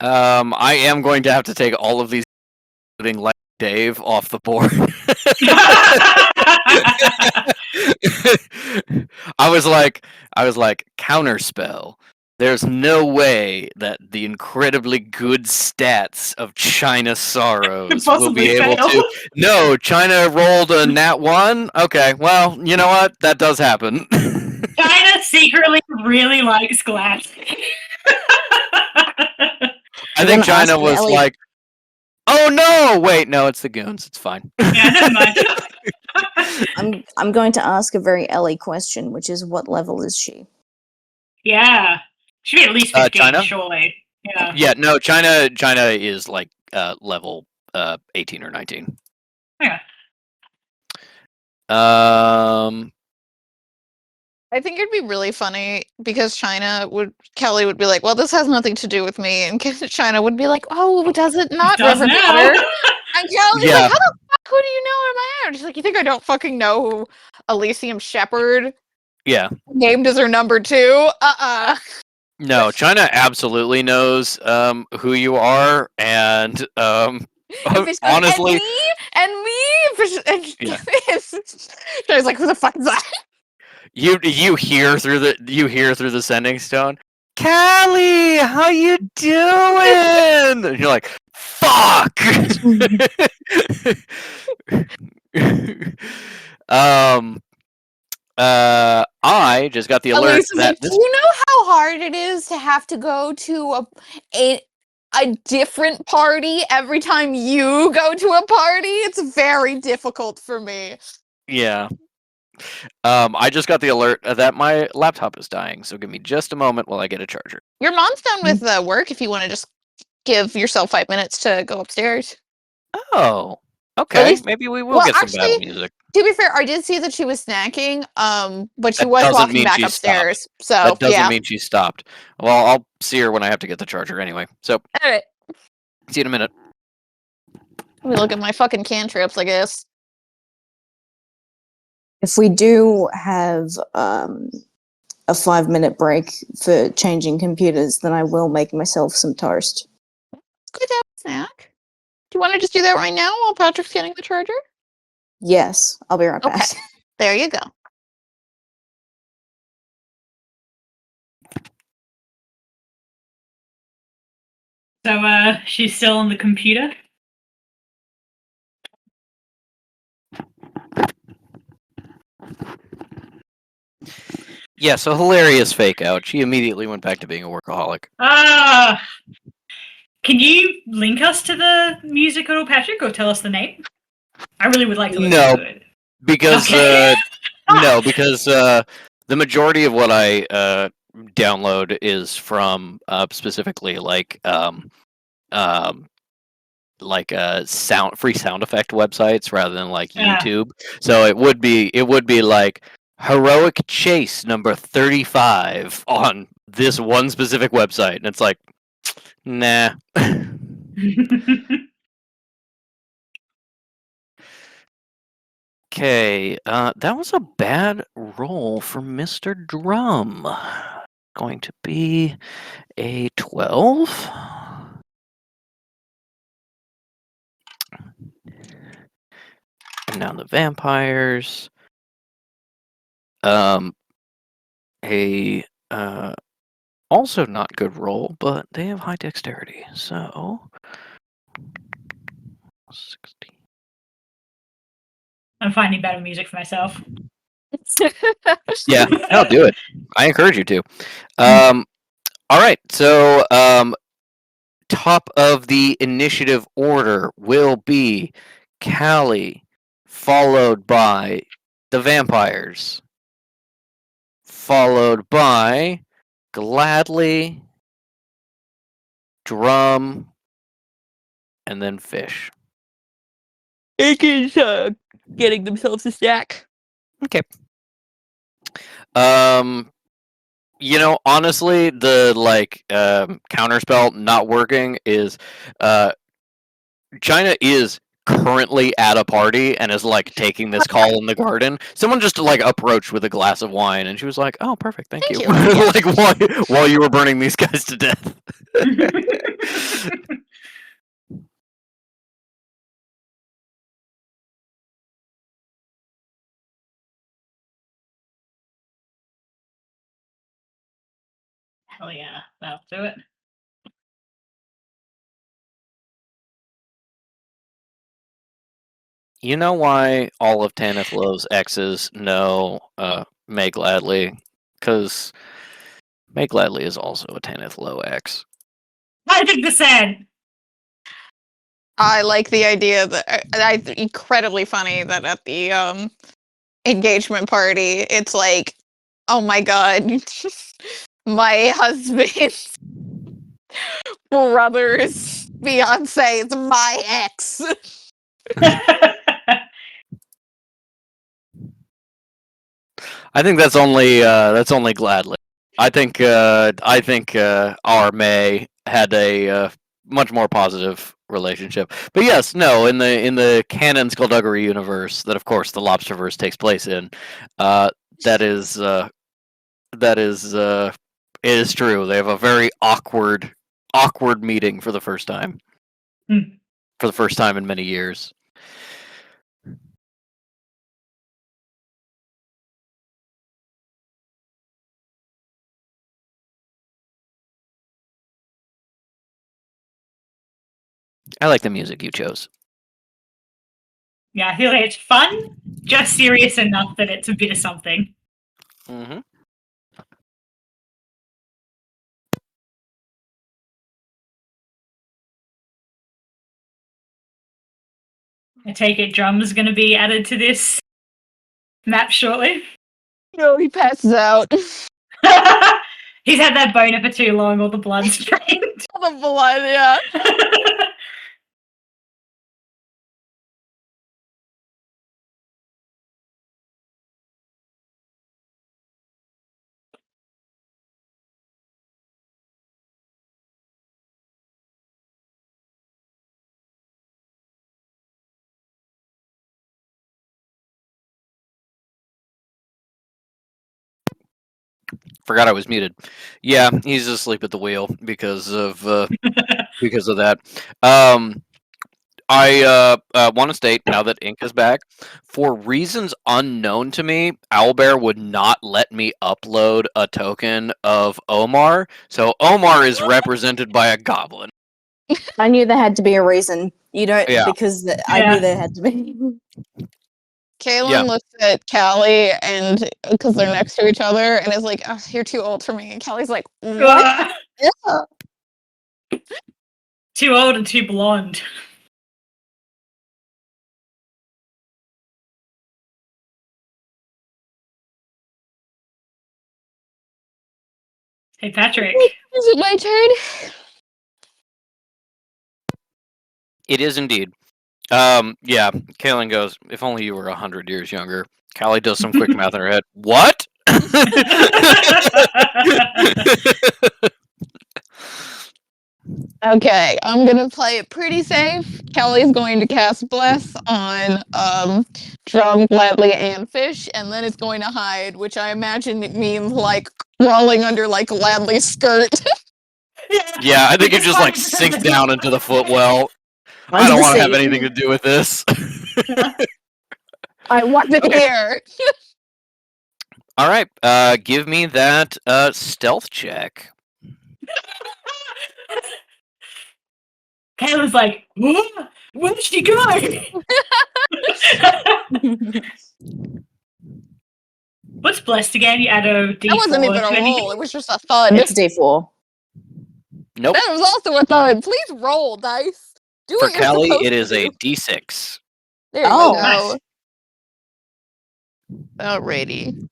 I am going to have to take all of these, including like Dave, off the board. I was like, counterspell. There's no way that the incredibly good stats of China Sorrows will be Possibly able fail. to. No, China rolled a nat 1. Okay, well, you know what? That does happen. China secretly really likes glass. I You think wanna ask China was Ellie- like, "Oh no! Wait, no, it's the goons. It's fine." Yeah, never mind. I'm going to ask a very Ellie question, which is what level is she? Yeah. Should be at least 15, China? surely. Yeah. Yeah, no, China is like level 18 or 19. Yeah. I think it'd be really funny because Kelly would be like, "Well, this has nothing to do with me," and China would be like, "Oh, does it not, Does Reverend now. Potter?" And Kelly's Yeah. like, "How the fuck? Who do you know in my own?" She's like, "You think I don't fucking know who Elysium Shepherd Yeah. named as her number 2? No, China absolutely knows who you are, and And Fish goes, honestly, and me, Fish, and Yeah. China's like, "Who the fuck is that?" you hear through the sending stone, Callie, how you doing? And you're like, fuck. I just got the alert Elise is that like, "Do you know how hard it is to have to go to a different party every time you go to a party? It's very difficult for me." Yeah. I just got the alert that my laptop is dying, so give me just a moment while I get a charger. Your mom's done with the work if you want to just give yourself 5 minutes to go upstairs. Oh, okay. least- Maybe we will Well, get some battle actually, music. to be fair, I did see that she was snacking, but she That was doesn't walking mean back she stopped. upstairs. So, That doesn't yeah. mean she stopped. Well, I'll see her when I have to get the charger anyway. So, All right. see you in a minute. Let me look at my fucking cantrips, I guess. If we do have a 5-minute break for changing computers, then I will make myself some toast. It's good to have a snack. Do you want to just do that right now while Patrick's getting the charger? Yes, I'll be right Okay. back. There you go. So, she's still on the computer? Yeah, so hilarious fake out. She immediately went back to being a workaholic. Can you link us to the music at all, Patrick, or tell us the name? I really would like to listen No, to it. because Okay. because the majority of what I download is from specifically like free sound effect websites rather than like Yeah. YouTube. So it would be like heroic chase number 35 on this one specific website, and it's like, nah. Okay, that was a bad roll for Mr. Drum. Going to be a 12. And now the vampires. A also not good roll, but they have high dexterity, so 60. I'm finding better music for myself. Yeah, no, do it. I encourage you to. All right, so top of the initiative order will be Callie, followed by the vampires, followed by Gladly, Drum, and then Fish. Aiken's getting themselves a snack. Okay. Honestly, the counterspell not working is China is currently at a party and is like taking this call in the garden. Someone just like approached with a glass of wine, and she was like, "Oh, perfect, thank you." Yeah. Like while you were burning these guys to death. Hell yeah, that'll do it. You know why all of Tanith Lowe's exes know May Gladly? Because May Gladly is also a Tanith Lowe ex. 100%. I like the idea that I incredibly funny that at the engagement party, it's like, oh my god, my husband's brother's fiance is my ex. I think that's only gladly. I think our May had a much more positive relationship. But yes, no, in the canon Skullduggery universe, that of course the Lobsterverse takes place in, that is it is true. They have a very awkward meeting for the first time. Hmm. For the first time in many years. I like the music you chose. Yeah, I feel like it's fun, just serious enough that it's a bit of something. Mm-hmm. I take it drum's going to be added to this map shortly. No, he passes out. He's had that boner for too long, all the blood's drained. The blood, yeah. Forgot I was muted. Yeah, he's asleep at the wheel because of that. I want to state now that Ink is back, for reasons unknown to me, Owlbear would not let me upload a token of Omar, so Omar is represented by a goblin. I knew there had to be a reason. You don't Yeah. because I knew there had to be. Kaylin looks at Callie and because they're next to each other and is like, oh, you're too old for me. And Callie's like, what? Yeah. Too old and too blonde. Hey, Patrick. Is it my turn? It is indeed. Yeah, Kaylin goes, if only you were 100 years younger. Callie does some quick math in her head. What? Okay, I'm gonna play it pretty safe. Kelly's going to cast Bless on Drum, Gladly, and Fish, and then it's going to hide, which I imagine it means like crawling under like Gladly's skirt. Yeah, I think it just like sinks down into the footwell. I don't want to have anything to do with this. I wasn't here. All right, give me that stealth check. Kayla's like, where'd she go? What's blessed again? You add a D4. That wasn't even a roll. It was just a thud. It's D4. Nope. That was also a thud. Please roll, dice. Do For what you're Callie, supposed it is to a do. D6. There you Oh. go. Alrighty.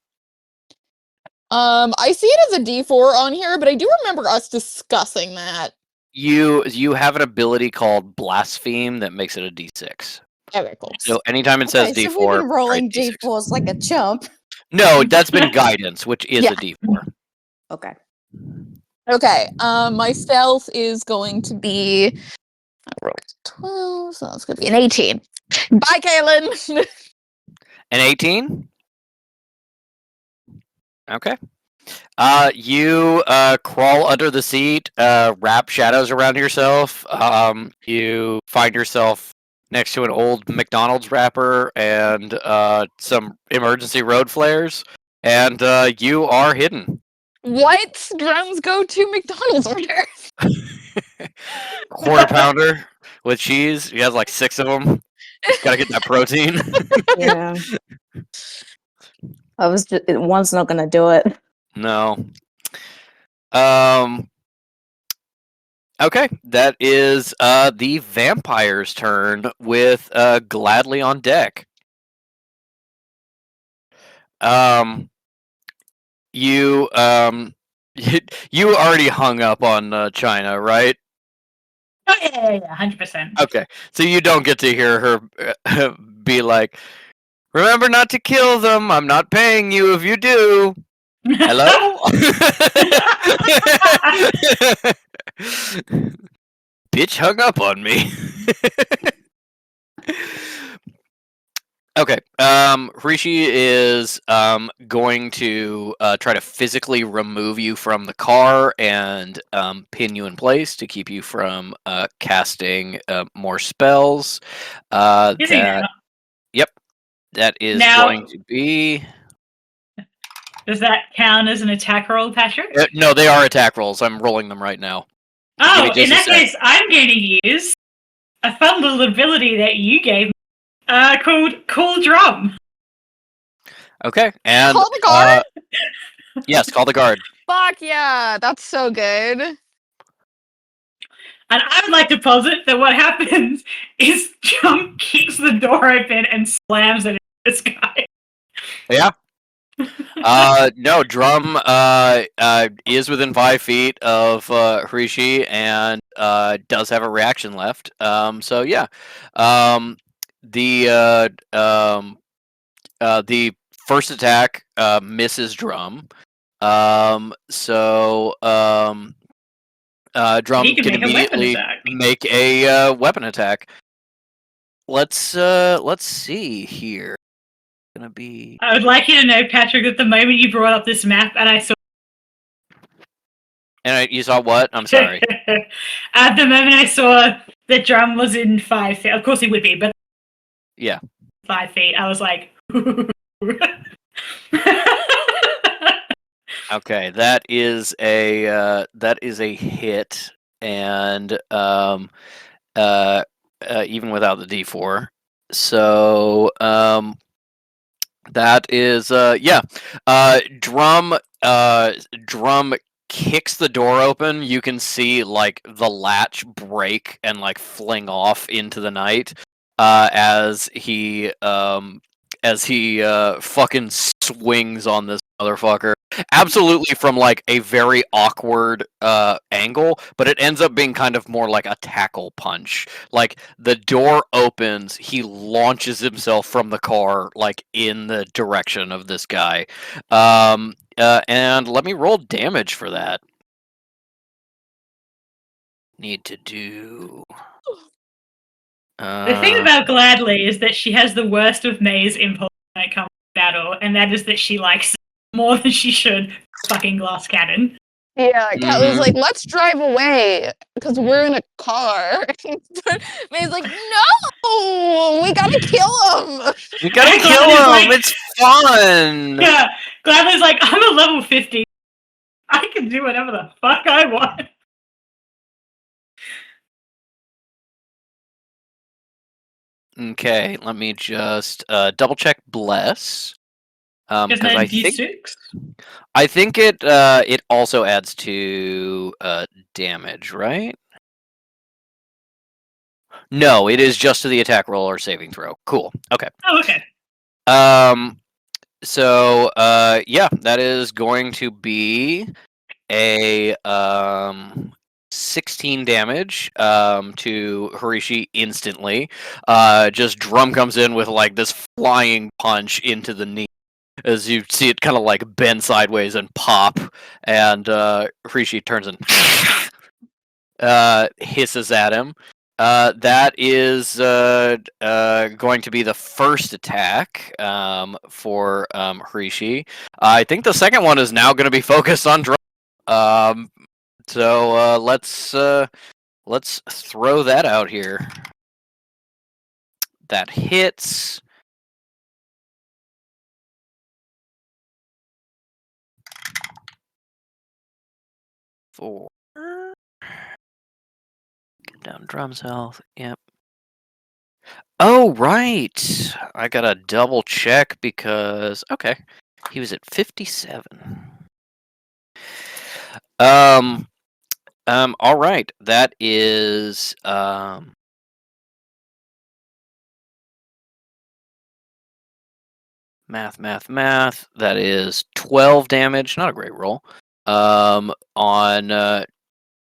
I see it as a D4 on here, but I do remember us discussing that. You have an ability called Blaspheme that makes it a D6. Okay, cool. So anytime it says Okay, D4, so we've been rolling write D6. D4s like a chump. No, that's been guidance, which is Yeah. a D4. Okay. Okay, my stealth is going to be, I rolled 12, so that's going to be an 18. Bye, Kaylin! An 18? Okay. You crawl under the seat, wrap shadows around yourself. You find yourself next to an old McDonald's wrapper and some emergency road flares, and you are hidden. What? Drums go to McDonald's order. Quarter pounder with cheese. He has like 6 of them. Gotta get that protein. Yeah. One's not gonna do it. No. Okay, that is the vampire's turn with Gladly on deck. You you already hung up on China, right? Oh yeah, 100%. Okay, so you don't get to hear her be like, "Remember not to kill them. I'm not paying you if you do." Hello? Bitch hung up on me. Okay. Rishi is going to try to physically remove you from the car and pin you in place to keep you from casting more spells. Is he now? Yep, that is Now- going to be. Does that count as an attack roll, Patrick? No, they are attack rolls. I'm rolling them right now. Oh, just in a that sec. case, I'm going to use a fun little ability that you gave me called Cool Drum. Okay, and Call the guard? yes, call the guard. Fuck yeah, that's so good. And I would like to posit that what happens is Jump kicks the door open and slams it into this guy. Yeah. No, Drum is within 5 feet of Hrishi and does have a reaction left. So yeah, the the first attack misses Drum. So Drum He can can make a weapon immediately attack. make a weapon attack. Let's see here. Gonna be. I would like you to know, Patrick, that the moment you brought up this map and I saw You saw what? I'm sorry. at the moment I saw that Drum was in 5 feet. Of course he would be, but Yeah. 5 feet. I was like, Okay, that is a hit, and even without the D4, so that is yeah. Drum kicks the door open. You can see like the latch break and like fling off into the night as he fucking swings on this motherfucker. Absolutely from like a very awkward angle, but it ends up being kind of more like a tackle punch. Like the door opens, he launches himself from the car like in the direction of this guy. And let me roll damage for that. Need to do. the thing about Gladly is that she has the worst of May's impulse when it comes to battle, and that is that she likes more than she should fucking glass cannon. Yeah, Cat was Mhm. like, let's drive away because we're in a car. May's like, no, we gotta kill him. We gotta And kill Gladly's him. like- It's fun. Yeah, Gladly's like, I'm a level 50. I can do whatever the fuck I want. Okay, let me just double check bless. Isn't Because that I think it also adds to damage, right? No, it is just to the attack roll or saving throw. Cool. Okay. Oh, okay. So yeah, that is going to be a 16 damage to Harishi instantly. Just Drum comes in with like this flying punch into the knee as you see it kind of like bend sideways and pop, and Harishi turns and hisses at him. That is going to be the first attack for Harishi. I think the second one is now going to be focused on Drum. So let's throw that out here. That hits. Four. Get down Drum's health. Yep. Oh right. I gotta double check because okay, he was at 57. All right. That is math. That is 12 damage. Not a great roll. On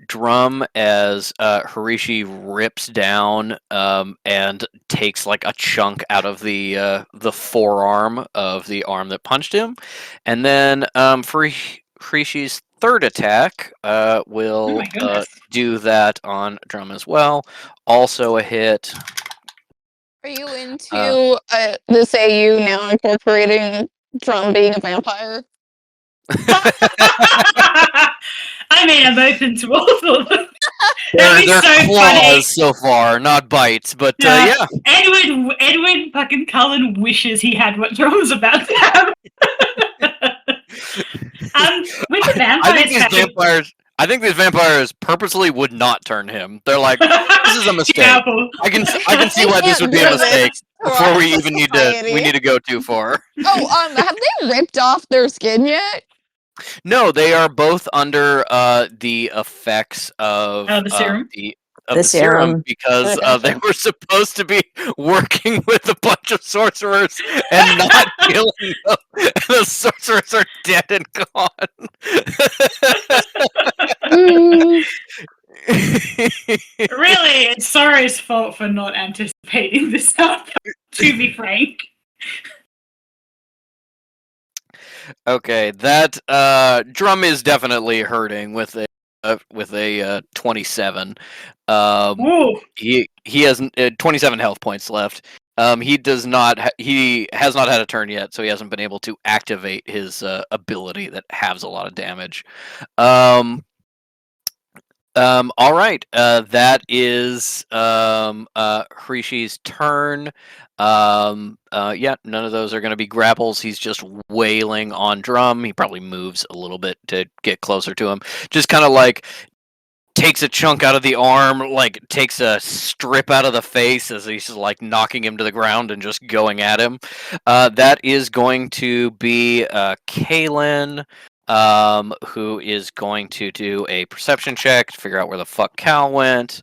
Drum as Harishi rips down and takes like a chunk out of the forearm of the arm that punched him, and then for Harishi's third attack Oh will my goodness. do that on Drum as well. Also a hit. Are you into this AU now incorporating Drum being a vampire? I mean, I'm open to all of them. They're That'd be so claws funny. so far, not bites, but Yeah. yeah. Edwin fucking Cullen wishes he had what Drum's about to have. With the vampires, I think these vampires purposely would not turn him. They're like, this is a mistake. Careful. I can see why this would be a mistake before we even need to go too far. Oh, have they ripped off their skin yet? No, they are both under the effects of the serum. the serum because they were supposed to be working with a bunch of sorcerers and not killing them. The sorcerers are dead and gone. Really, it's Sorrow's fault for not anticipating this outcome, to be frank. Okay, that Drum is definitely hurting with a 27. Ooh. He has 27 health points left. He has not had a turn yet, so he hasn't been able to activate his ability that halves a lot of damage. All right. That is Hrishi's turn. Yeah, none of those are going to be grapples. He's just wailing on Drum. He probably moves a little bit to get closer to him. Just kind of like takes a chunk out of the arm, like takes a strip out of the face as he's just like knocking him to the ground and just going at him. That is going to be Kaylin. Who is going to do a perception check to figure out where the fuck Cal went.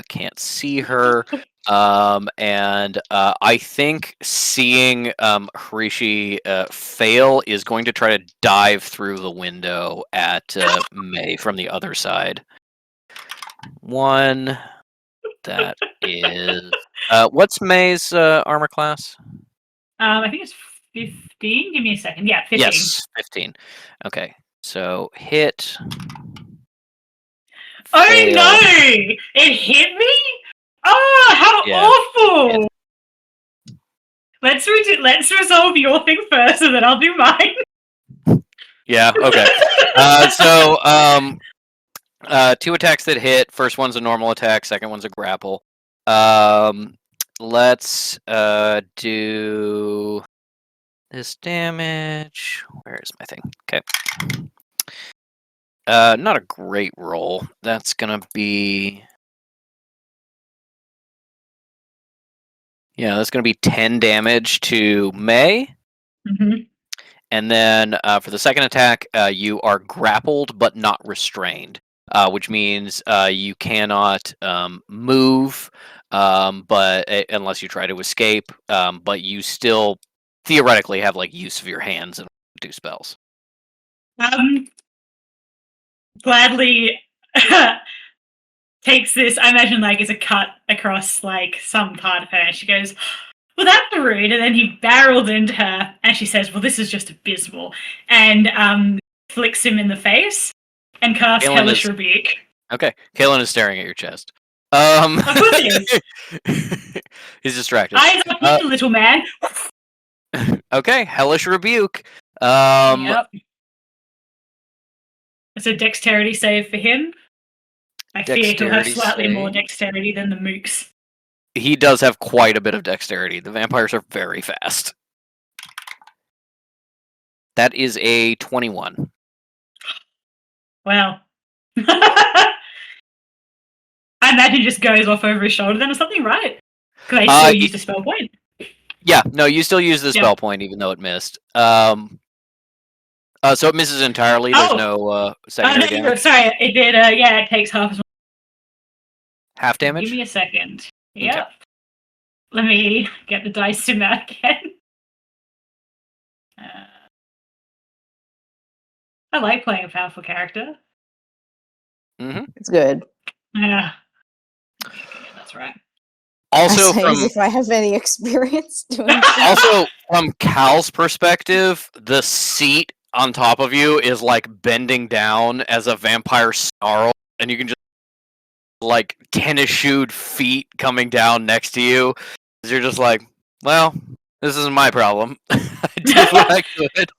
Can't see her. And I think seeing Harishi fail is going to try to dive through the window at May from the other side. One. That is. What's May's armor class? I think it's 15. Give me a second. Yeah, 15. Yes, 15. Okay, so hit. Oh fail. no! It hit me? Oh, how awful! Let's resolve your thing first, and then I'll do mine. Yeah. Okay. Two attacks that hit. First one's a normal attack. Second one's a grapple. Let's do this damage. Where is my thing? Okay. Not a great roll. That's gonna be. Yeah, that's gonna be 10 damage to May. Mm-hmm. And then for the second attack, you are grappled but not restrained, which means you cannot move, but unless you try to escape. But you still theoretically have like use of your hands and do spells. Gladly takes this. I imagine like it's a cut across like some part of her, and she goes, "Well, that's rude." And then he barreled into her, and she says, "Well, this is just abysmal," and flicks him in the face and casts Hellish Rebuke. Okay, Kaylin is staring at your chest. Of course he is. He's distracted. Eyes up, little man. Okay, Hellish Rebuke. Yep. It's a dexterity save for him. I fear he'll have slightly more dexterity than the mooks. He does have quite a bit of dexterity. The vampires are very fast. That is a 21. Wow. I imagine he just goes off over his shoulder then or something, right? Because I still used a spell point. Yeah, no, you still use the spell point even though it missed. So it misses entirely. There's no secondary damage. Sorry, it did. It takes half as much. Half damage. Give me a second. Okay. Yep. Let me get the dice to that again. I like playing a powerful character. It's good. Yeah. That's right. Also, I say as if I have any experience doing this. also from Cal's perspective, the seat on top of you is like bending down as a vampire snarl, and you can just like tennis shoed feet coming down next to you. You're just like, well, this isn't my problem. I did what I could.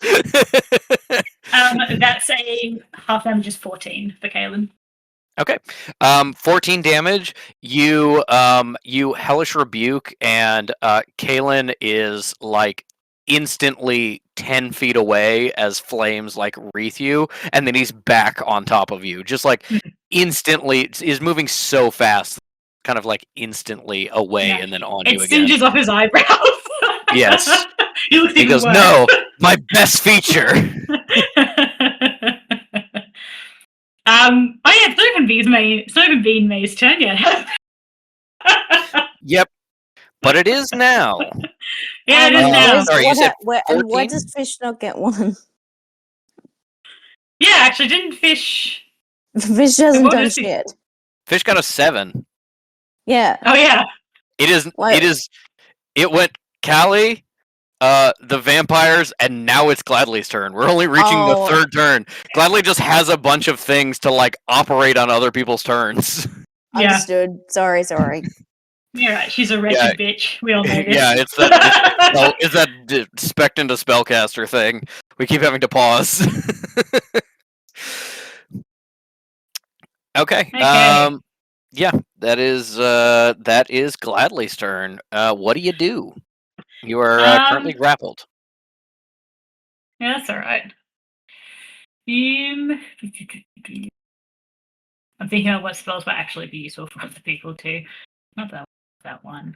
That's a half damage is 14 for Kaelin. Okay. 14 damage. You hellish rebuke, and Kaelin is like instantly 10 feet away as flames like wreath you, and then he's back on top of you. Just like instantly is moving so fast, kind of like instantly away and then on you It again. singes off his eyebrows. Yes. He looks He even goes, worse. no, my best feature. It's not even been May's turn yet. Yep. But it is now. Yeah, it is now. Sorry, you said why 14? does Fish not get one? Yeah, actually, didn't Fish... Fish hasn't What done is he? shit. Fish got a 7. Yeah. Oh, yeah. It went Callie, the vampires, and now it's Gladly's turn. We're only reaching the third turn. Gladly just has a bunch of things to like operate on other people's turns. Yeah. Understood. Sorry. You're right, she's a wretched bitch. We all know this. Yeah, it's that spec into spellcaster thing. We keep having to pause. Okay. Yeah, that is Gladly's turn. What do you do? You are currently grappled. Yeah, that's alright. I'm thinking of what spells might actually be useful for other people too. Not that one.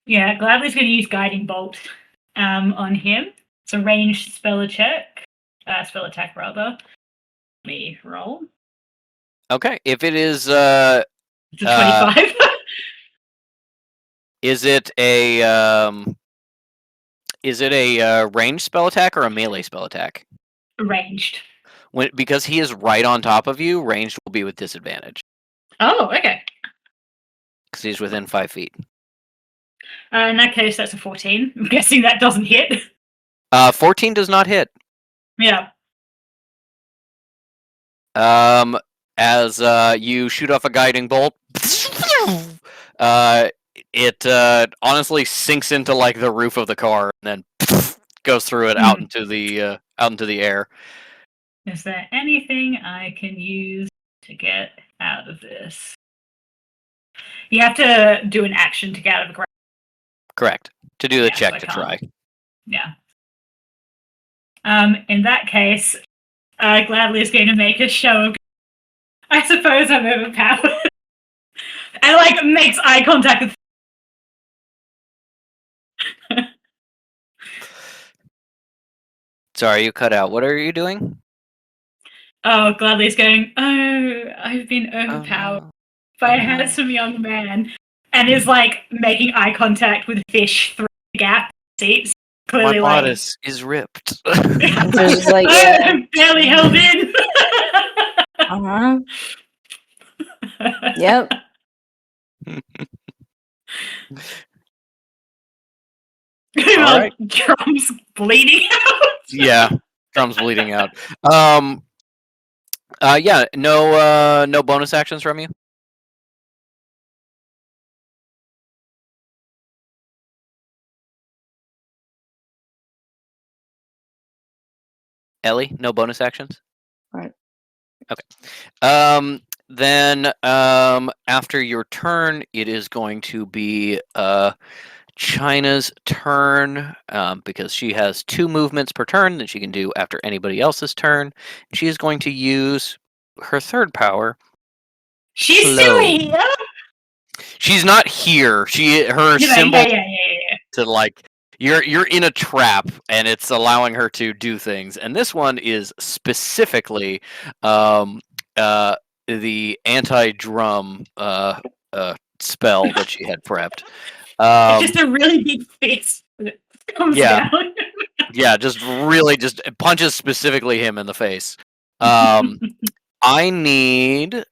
Yeah, Gladly's going to use Guiding Bolt on him. It's a ranged spell attack rather. Let me roll. Okay, if it is, It's a 25. is it a ranged spell attack or a melee spell attack? Ranged. Because he is right on top of you, ranged will be with disadvantage. Oh, okay. Because he's within 5 feet. In that case, that's a 14. I'm guessing that doesn't hit. 14 does not hit. Yeah. As you shoot off a guiding bolt, it honestly sinks into like the roof of the car and then goes through it out into the air. Is there anything I can use to get out of this? You have to do an action to get out of the ground. Correct. To do the Yeah, check so I to can't. try. Yeah. In that case, Gladly is going to make a show of, I suppose I'm overpowered. And like makes eye contact with Sorry, you cut out. What are you doing? Oh, Gladly's going, oh, I've been overpowered by a handsome young man. And is like making eye contact with Fish through the gap seats. Clearly, my like, bodice is ripped. Just like, yeah. I'm barely held in. Uh-huh. Yep. Alright. Drum's bleeding out. Yeah, drum's bleeding out. Yeah, no bonus actions from you. Ellie, no bonus actions. Right. Okay. Then after your turn, it is going to be China's turn because she has 2 movements per turn that she can do after anybody else's turn. She is going to use her third power. She's still here. She's not here. Her symbol Yeah. to like you're in a trap, and it's allowing her to do things. And this one is specifically the anti-drum spell that she had prepped. It's just a really big fist that comes Yeah. down. Yeah, just really just punches specifically him in the face. I need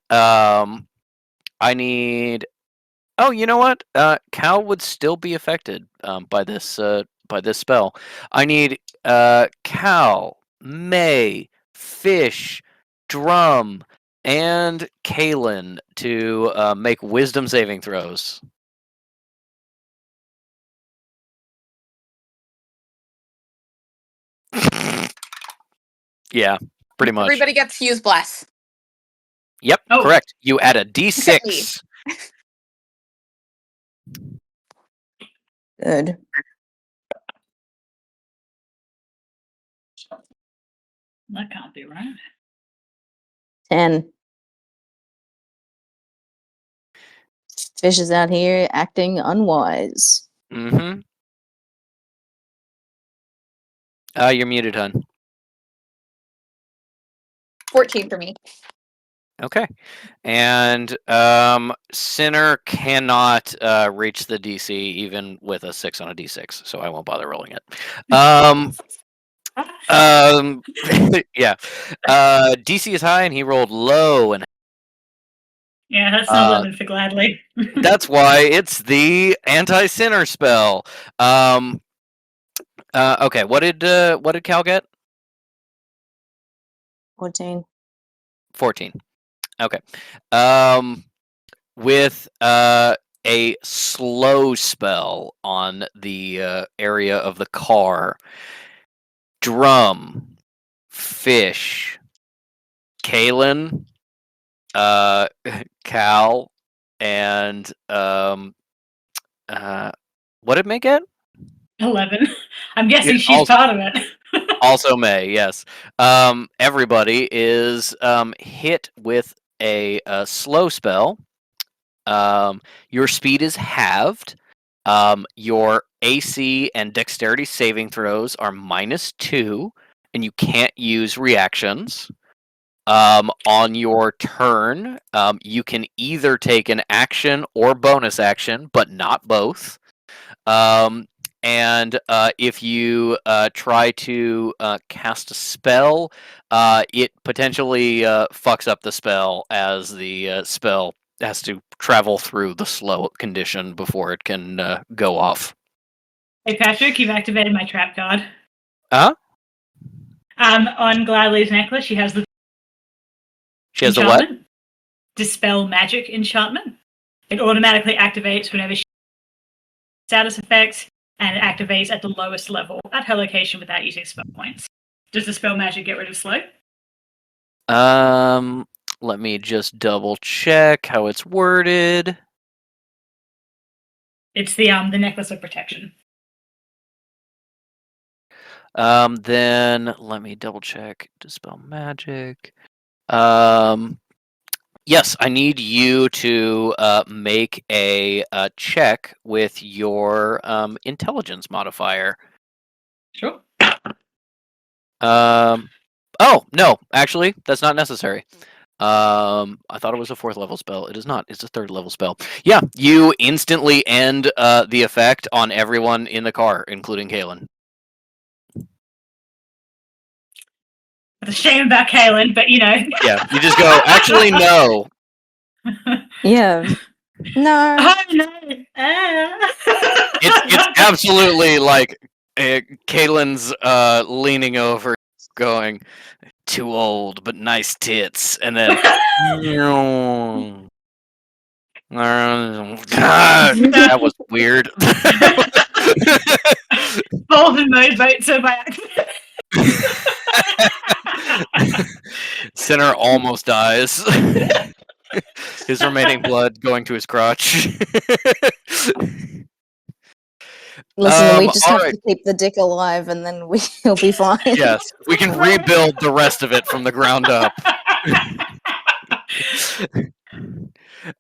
oh, you know what? Cal would still be affected by this spell. I need Cal, May, Fish, Drum, and Kalen to make wisdom saving throws. Yeah, pretty much. Everybody gets Fuse Blast. Yep, Oh. correct. You add a Except me. D6. Good. That can't be right. 10. Fish is out here acting unwise. Mm-hmm. You're muted, hun. 14 for me. Okay. And Sinner cannot reach the DC even with a 6 on a D6, so I won't bother rolling it. Yeah. DC is high and he rolled low, and Yeah, that's not 11 for Gladly. that's why it's the anti-sinner spell. Okay, what did Cal get? 14. 14. Okay. With a slow spell on the area of the car. Drum, Fish, Kalen, Cal, and what did May get? 11. I'm guessing Yeah, she's also- part of it. Also May, yes. Everybody is hit with a slow spell. Your speed is halved. Your AC and dexterity saving throws are -2, and you can't use reactions. On your turn, you can either take an action or bonus action, but not both. And if you try to cast a spell, it potentially fucks up the spell, as the spell has to travel through the slow condition before it can go off. Hey, Patrick, you've activated my trap card. Huh? On Gladly's necklace, she has the She has the what? enchantment. Dispel magic enchantment. It automatically activates whenever she status effects, and it activates at the lowest level at her location without using spell points. Does the spell magic get rid of slow? Let me just double check how it's worded. It's the necklace of protection. Then let me double check. Dispel magic. Yes, I need you to make a check with your intelligence modifier. Sure. Oh no, actually, that's not necessary. I thought it was a 4th level spell. It is not. It's a 3rd level spell. Yeah, you instantly end the effect on everyone in the car, including Kalen. It's a shame about Kaylin, but you know. Yeah, you just go, actually, no. Yeah. No. Oh no! It's absolutely like Kaylin's leaning over, going, too old, but nice tits, and then that was weird. Bold and motivates her by accident. Sinner almost dies. His remaining blood going to his crotch. Listen, we just have alright. to keep the dick alive and then he'll be fine. Yes, we can rebuild the rest of it from the ground up.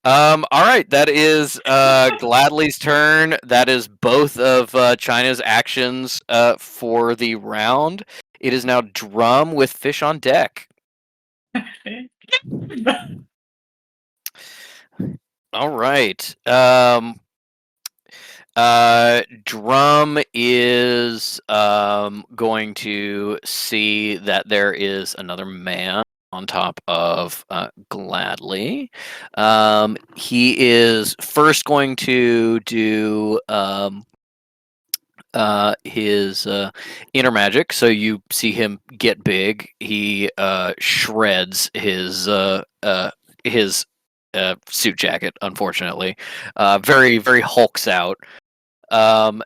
All right, that is Gladly's turn. That is both of China's actions for the round. It is now Drum with Fish on deck. All right. Drum is going to see that there is another man on top of Gladly. He is first going to do his inner magic. So you see him get big. He shreds his suit jacket. Unfortunately, very hulks out. And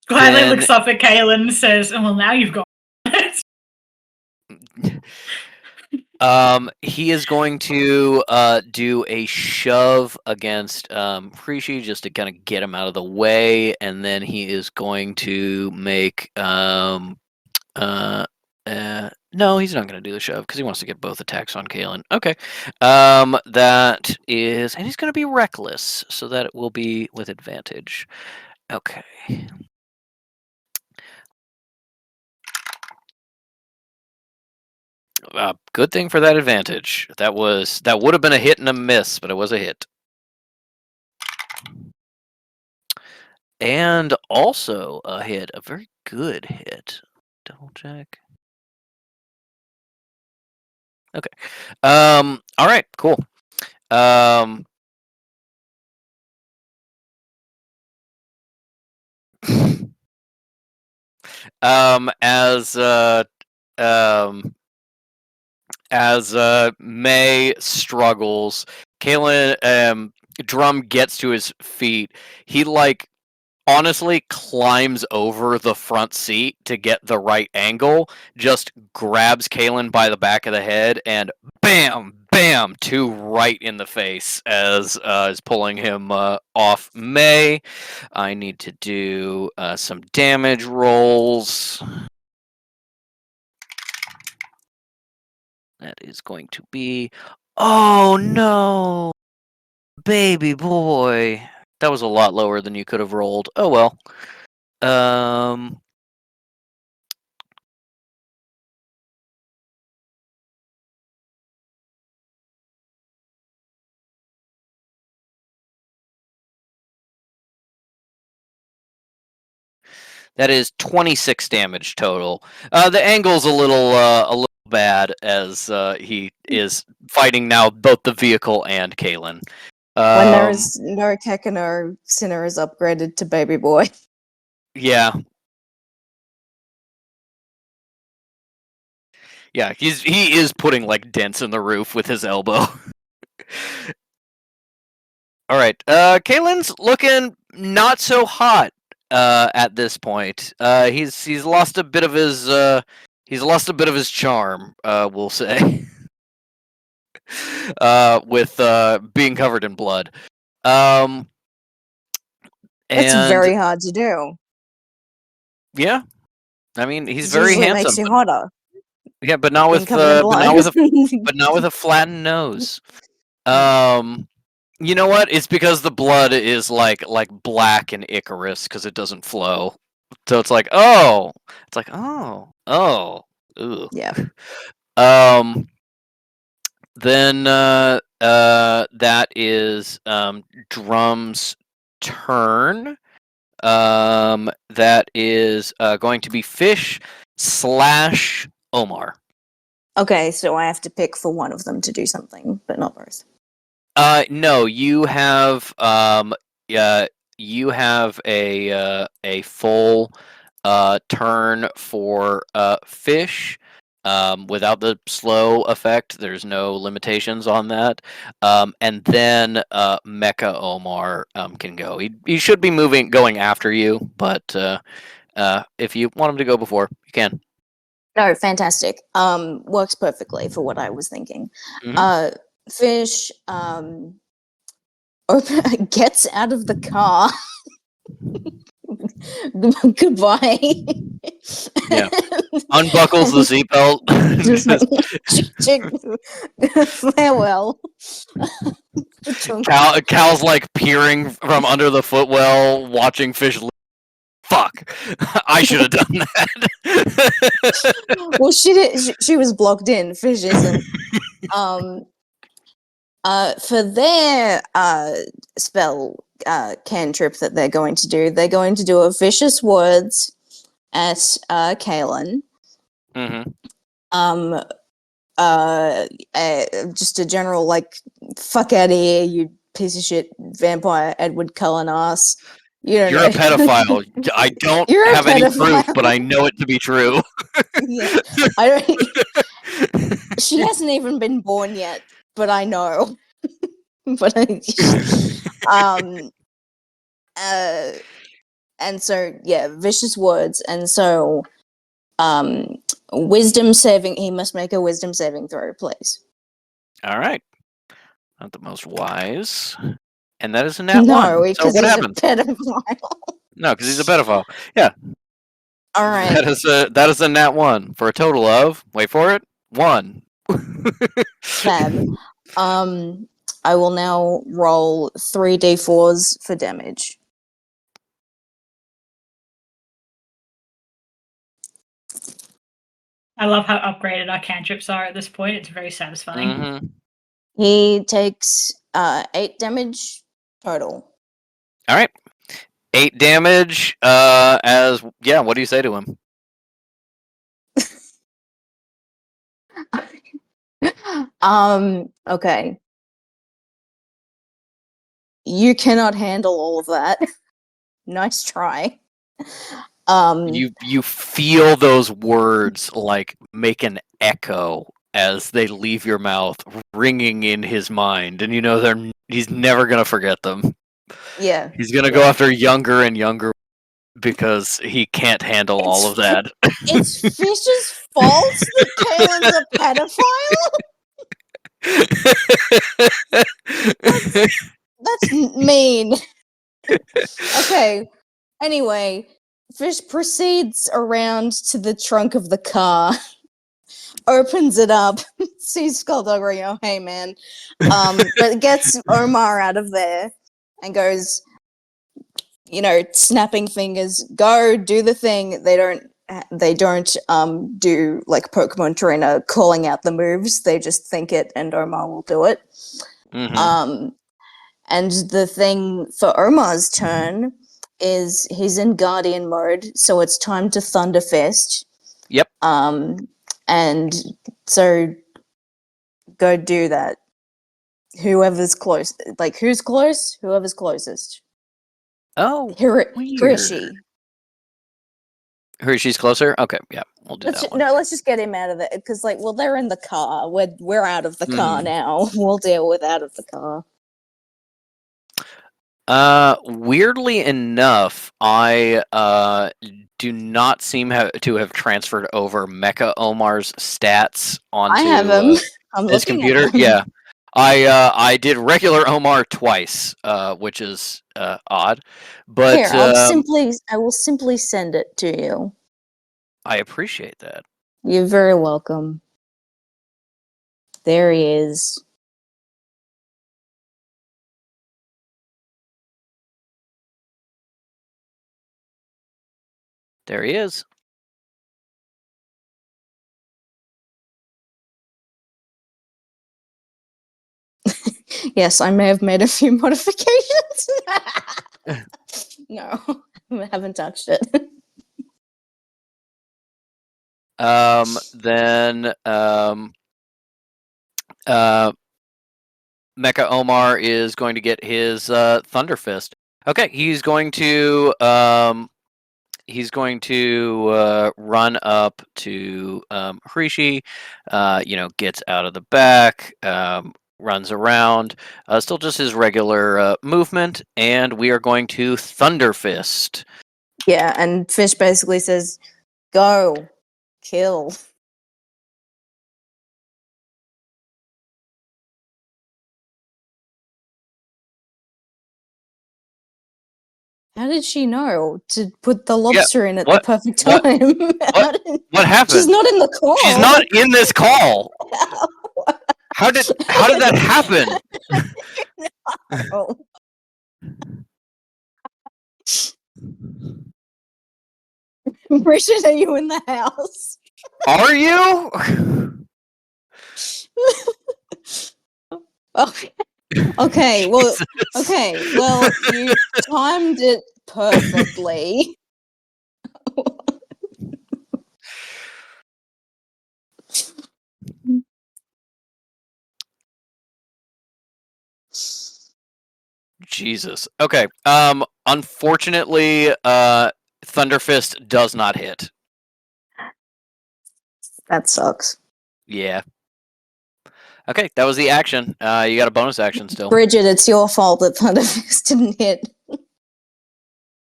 Gladly then looks up at Kaylin and says, "Oh, well, now you've got it." he is going to do a shove against Frishi just to kind of get him out of the way, and then he is going to make no, he's not going to do the shove because he wants to get both attacks on Kaylin. Okay, that is, and he's going to be reckless, so that it will be with advantage. Okay. Good thing for that advantage. That would have been a hit and a miss, but it was a hit. And also a hit, a very good hit. Double check. Okay. All right, cool. As May struggles, Kalen Drum gets to his feet. He honestly climbs over the front seat to get the right angle, just grabs Kalen by the back of the head, and bam, bam, two right in the face as is pulling him off May. I need to do some damage rolls. That is going to be... Oh no! Baby boy! That was a lot lower than you could have rolled. Oh well. That is 26 damage total. The angle's a little bad as he is fighting now both the vehicle and Kalen. When there is no Kekano, Sinner is upgraded to baby boy. Yeah. Yeah, he is putting dents in the roof with his elbow. All right. Kalen's looking not so hot at this point. He's lost a bit of his charm, we'll say. With being covered in blood. It's and very hard to do. yeah, I mean he's It very usually handsome. makes you hotter. Yeah, but not with but not with a flattened nose. You know what? It's because the blood is like black and Icarus because it doesn't flow. So it's like, oh, ooh. Yeah. Then that is Drum's turn. That is going to be Fish / Omar. Okay, so I have to pick for one of them to do something, but not both. No, you have you have a full turn for Fish. Without the slow effect, there's no limitations on that. And then Mecha Omar can go. He should be going after you, but if you want him to go before, you can. No, fantastic. Works perfectly for what I was thinking. Mhm. Fish gets out of the car. Goodbye. Yeah. Unbuckles the seatbelt. Just like, farewell. Cal's like peering from under the footwell, watching fish. Fuck! I should have done that. Well, she was blocked in. Fish isn't. For their spell cantrip that they're going to do a vicious words at Kaelin. Mm-hmm. Just a general like, fuck out of here, you piece of shit vampire Edward Cullen ass. You're a pedophile. I don't have any proof, but I know it to be true. Yeah, I don't. She hasn't even been born yet, but I know. But and so yeah, vicious words, and so wisdom saving. He must make a wisdom saving throw, please. All right. Not the most wise. And that is a nat one. No, So because what he's happened? a pedophile. No, because he's a pedophile. Yeah. All right. That is a nat one for a total of, wait for it, 1. Fab. I will now roll 3d4s for damage. I love how upgraded our cantrips are at this point. It's very satisfying. Mm-hmm. He takes 8 damage total. All right. 8 damage. What do you say to him? Okay. You cannot handle all of that. Nice try. You feel those words like make an echo as they leave your mouth, ringing in his mind, and you know he's never gonna forget them. Yeah. He's gonna go after younger and younger because he can't handle all of that. It's Fish's fault that Kalen's a pedophile? That's mean. Okay. Anyway, Fish proceeds around to the trunk of the car, opens it up, sees Skullduggery, oh hey man, but gets Omar out of there and goes, snapping fingers, go do the thing. They don't do like Pokemon Trainer calling out the moves. They just think it, and Omar will do it. Mm-hmm. And the thing for Omar's turn is he's in Guardian mode, so it's time to Thunderfist. Yep. And so go do that. Whoever's close, like who's close? Whoever's closest. Oh, Hirishi. She's closer? Okay, yeah, we'll do that one. No, let's just get him out of it, because they're in the car. We're out of the car now. We'll deal with out of the car. Weirdly enough, I do not seem to have transferred over Mecha Omar's stats onto I have him. I'm his looking computer. at them. Yeah, I did regular Omar twice, which is odd, but Here, I will simply send it to you. I appreciate that. You're very welcome. There he is. There he is. Yes, I may have made a few modifications. No, I haven't touched it. Then Mecha Omar is going to get his Thunder Fist. Okay, he's going to run up to Hrishi, gets out of the back, runs around, still just his regular movement, and we are going to Thunder Fist. Yeah, and Fish basically says, go, kill. How did she know to put the lobster in at what- the perfect what- time? What happened? She's not in the call. She's not in this call. How did that happen? Oh. Bridget, are you in the house? Are you? Okay. Okay. Well. Jesus. Okay. Well, you timed it perfectly. Jesus. Okay. Unfortunately, Thunderfist does not hit. That sucks. Yeah. Okay, that was the action. You got a bonus action still. Bridget, it's your fault that Thunderfist didn't hit.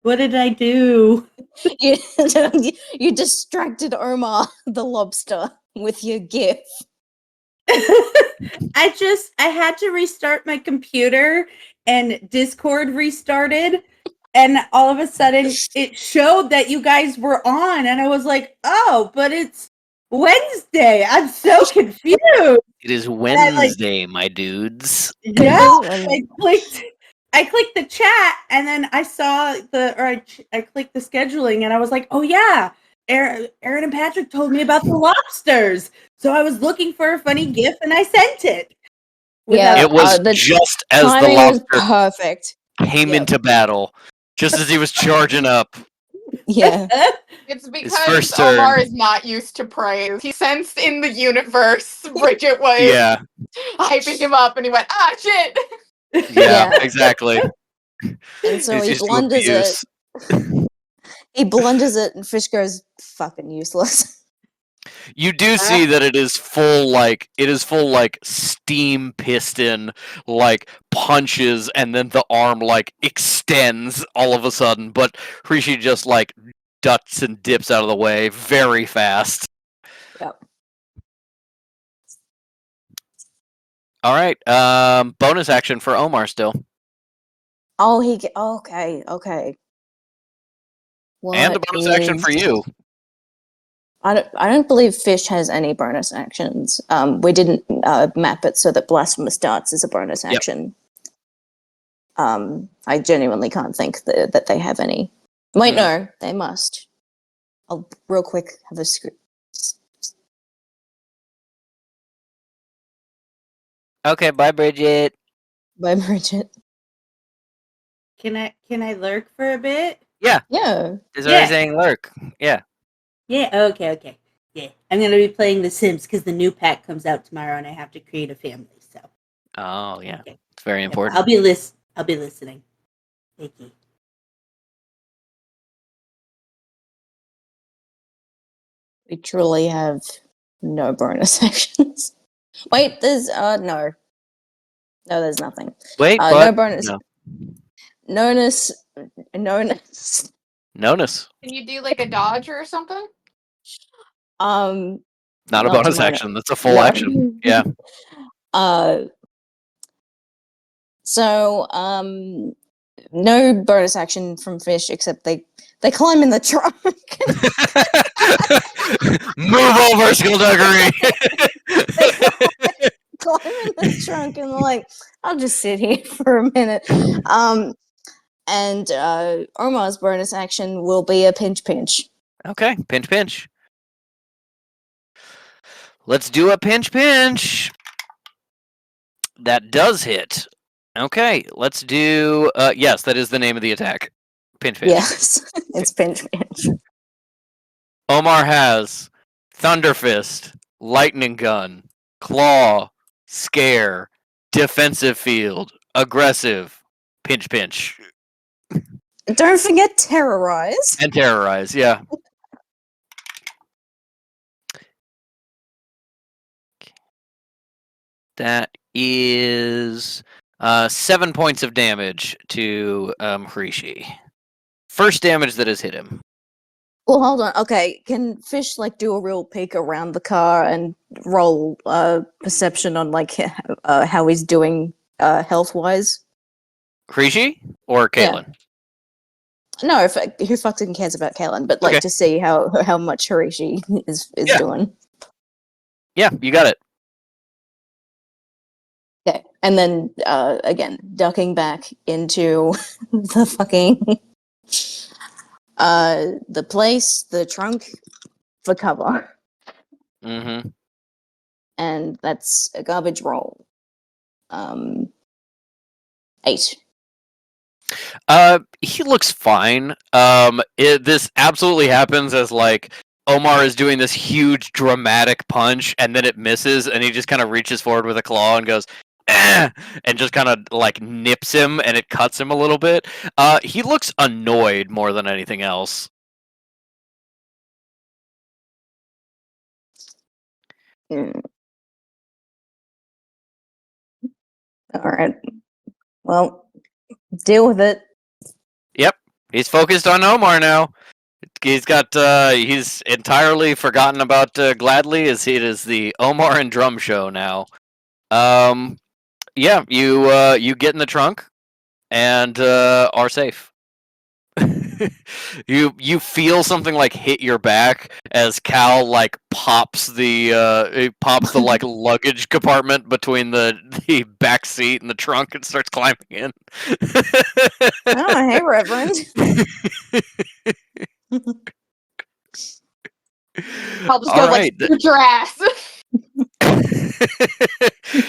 What did I do? You, you distracted Omar, the lobster, with your gif. I had to restart my computer and Discord restarted. And all of a sudden it showed that you guys were on. And I was like, oh, but it's Wednesday. I'm so confused. It is Wednesday, my dudes. Yeah. I clicked the chat and then I saw I clicked the scheduling and I was like, oh yeah, Aaron and Patrick told me about the lobsters. So I was looking for a funny GIF and I sent it. Yeah, It was the just as the timing was lobster perfect. came Yep. into battle, just as he was charging up. Yeah. It's first because turn. Omar is not used to praise. He sensed in the universe Bridget was Yeah, hyping him up, and he went, "Ah, shit!" yeah, Yeah. exactly. And so He's he used to blunders it. abuse. He blunders it, and Fish goes fucking useless. You do see that it is full like steam piston like punches, and then the arm like extends all of a sudden, but Rishi just like ducks and dips out of the way very fast. Yep. All right, bonus action for Omar still, Oh, okay. and a What bonus action for is- you. I don't believe Fish has any bonus actions. We didn't map it so that Blasphemous Darts is a bonus Yep. action. I genuinely can't think that they have any. Wait, no, they must. I'll real quick have a script. Okay, bye, Bridget. By Bridget. Can I lurk for a bit? Yeah. Is there anything lurk? Yeah. Yeah, okay. Yeah. I'm gonna be playing The Sims because the new pack comes out tomorrow and I have to create a family, so Oh yeah, okay. it's very Yep, important. I'll be listening. Thank you. We truly have no bonus actions. Wait, there's no, there's nothing. Wait, No what? bonus. No. Nonus. Nonus. Can you do like a dodge or something? Not a Not to bonus my action. That's a full No. action. Yeah. So no bonus action from Fish except they climb in the trunk. Move over, Skullduggery. Climb in the trunk and they're like, I'll just sit here for a minute. And Omar's bonus action will be a pinch. Okay, pinch. Let's do a pinch. That does hit. Okay, let's do. Yes, that is the name of the attack. Pinch. Yes, it's pinch. Omar has Thunderfist, Lightning Gun, Claw, Scare, Defensive Field, Aggressive, Pinch, Don't forget terrorize. and Terrorize. Yeah. That is 7 points of damage to Hrishi. First damage that has hit him. Well, hold on. Okay, can Fish like do a real peek around the car and roll perception on like how he's doing health wise? Hrishi or Caitlin? No, who fucking cares about Kalen? But like Okay. to see how much Harishi is Yeah. doing. Yeah, you got it. Okay, and then again, ducking back into the fucking the place, the trunk for cover, Mm-hmm. and that's a garbage roll. 8. He looks fine. This absolutely happens as like Omar is doing this huge dramatic punch, and then it misses, and he just kind of reaches forward with a claw and goes, "Eh," and just kind of like nips him, and it cuts him a little bit. He looks annoyed more than anything else. Mm. All right. Well, deal with it. Yep, he's focused on Omar now. He's entirely forgotten about Gladly, as it is the Omar and Drum show now. Yeah, you get in the trunk and are safe. you feel something like hit your back as Cal like pops the like luggage compartment between the back seat and the trunk and starts climbing in. Oh, hey, Reverend. I'll just All go like, right. scoot your ass.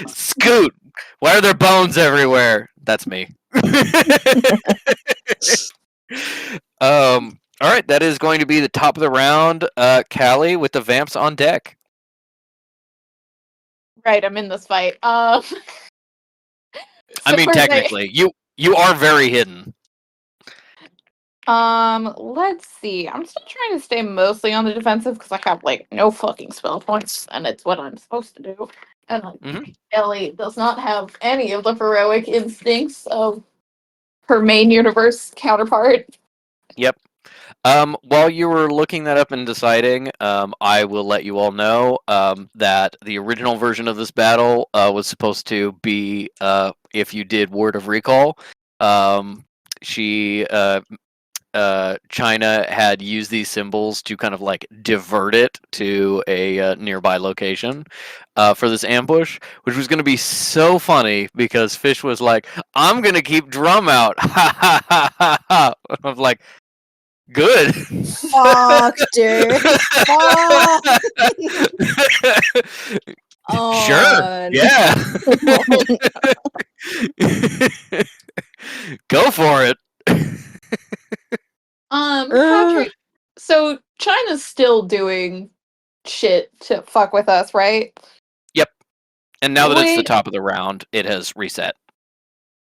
Scoot. Why are there bones everywhere? That's me. All right, that is going to be the top of the round. Callie with the vamps on deck. Right, I'm in this fight. I So mean, are they- technically, you are very hidden. let's see. I'm still trying to stay mostly on the defensive because I have like no fucking spell points, and it's what I'm supposed to do. And like, Mhm. Ellie does not have any of the heroic instincts of her main universe counterpart. Yep. While you were looking that up and deciding, I will let you all know that the original version of this battle was supposed to be if you did Word of Recall. She China had used these symbols to kind of like divert it to a nearby location for this ambush, which was going to be so funny because Fish was like, "I'm going to keep Drum out." Ha ha ha ha ha. I'm like, good. Fuck, dude. Fuck. Sure. Yeah. Go for it. Patrick, so China's still doing shit to fuck with us, right? Yep. And now that it's the Wait. top of the round, it has reset.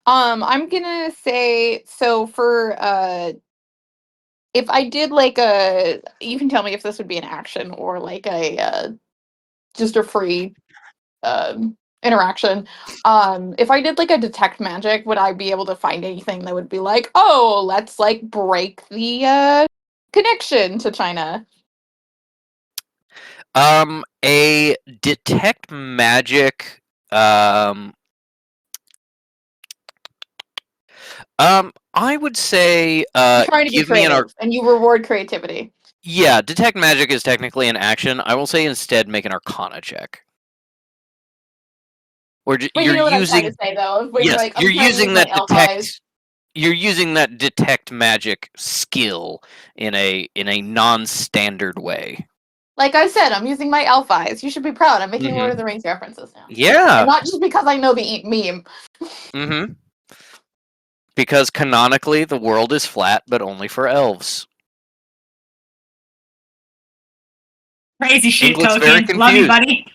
I'm gonna say so for if I did like a, you can tell me if this would be an action or like a just a free interaction. If I did like a detect magic, would I be able to find anything that would be like, oh, let's like break the connection to China? A detect magic. I would say I'm trying to be give me an creative, and you reward creativity. Yeah, detect magic is technically an action. I will say instead make an Arcana check. Or But you're you know what I'm trying using to say, though. When yes, like, I'm you're trying to using use my that elf detect. eyes. You're using that detect magic skill in a non-standard way. Like I said, I'm using my elf eyes. You should be proud. I'm making Lord Mhm. of the Rings references now. Yeah. And not just because I know the meme. Mm-hmm. Because canonically, the world is flat, but only for elves. Crazy shit, Ink looks very Tolkien. Love you, confused. buddy.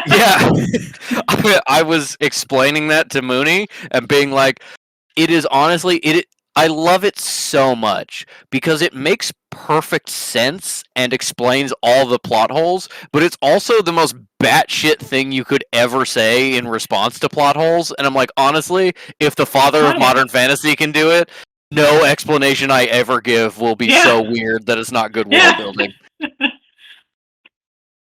Yeah. I was explaining that to Mooney and being like, it is honestly I love it so much because it makes perfect sense and explains all the plot holes, but it's also the most batshit thing you could ever say in response to plot holes. And I'm like, honestly, if the father of modern fantasy can do it, no explanation I ever give will be so weird that it's not good world building.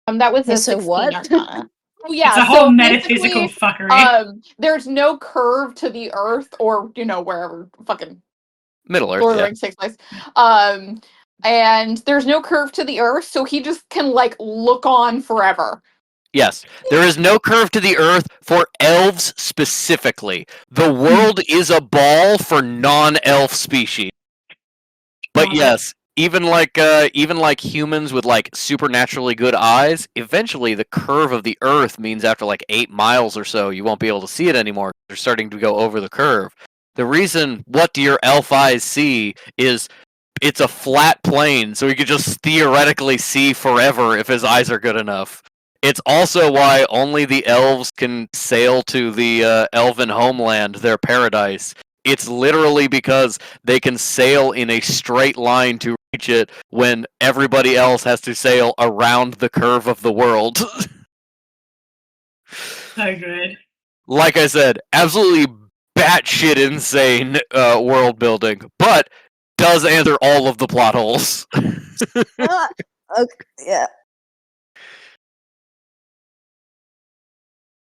That was Hey, a so 16 what? Arcana. Oh, It's yeah, a whole so metaphysical basically, fuckery. there's no curve to the earth or, wherever fucking Middle Earth, Lord of the yeah. Rings takes place. And there's no curve to the Earth, so he just can like look on forever. Yes, there is no curve to the Earth for elves specifically. The world is a ball for non-elf species. But Love it. yes, even like humans with like supernaturally good eyes, eventually the curve of the Earth means after like 8 miles or so, you won't be able to see it anymore. They're starting to go over the curve. The reason what do your elf eyes see is it's a flat plane, so he could just theoretically see forever if his eyes are good enough. It's also why only the elves can sail to the elven homeland, their paradise. It's literally because they can sail in a straight line to reach it when everybody else has to sail around the curve of the world. So good. Like I said, absolutely batshit insane world building, but does answer all of the plot holes. Okay, yeah.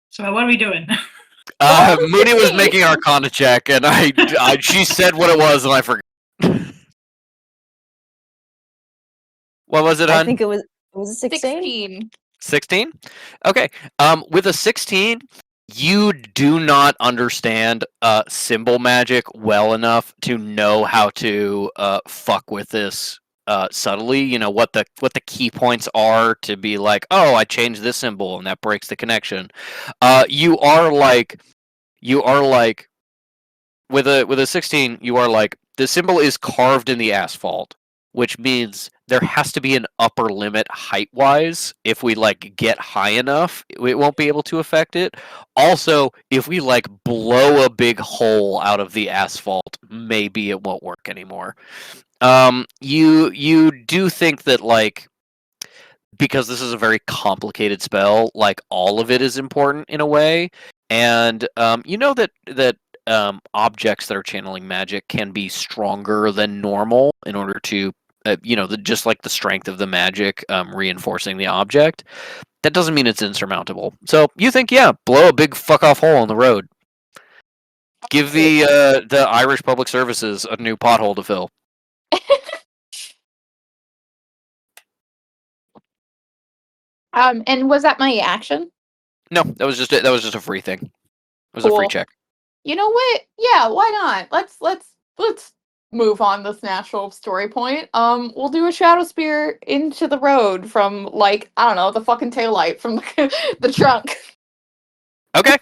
So what are we doing? Mooney was making Arcana check, and she said what it was, and I forgot. What was it, I hon? think it was a 16? 16? Okay. With a 16, you do not understand symbol magic well enough to know how to fuck with this subtly. You know what the key points are to be like, oh, I changed this symbol and that breaks the connection. You are like with a 16, you are like the symbol is carved in the asphalt, which means there has to be an upper limit height wise. If we like get high enough, it won't be able to affect it. Also, if we like blow a big hole out of the asphalt, maybe it won't work anymore. You do think that like because this is a very complicated spell, like all of it is important in a way, and you know that objects that are channeling magic can be stronger than normal in order to, just like the strength of the magic reinforcing the object. That doesn't mean it's insurmountable. So you think, yeah, blow a big fuck off hole in the road. Give the Irish Public Services a new pothole to fill. And was that my action? No, that was just a free thing. It was a free Cool. check. You know what? Yeah, why not? Let's move on this natural story point. We'll do a shadow spear into the road from like, I don't know, the fucking taillight from the trunk. Okay.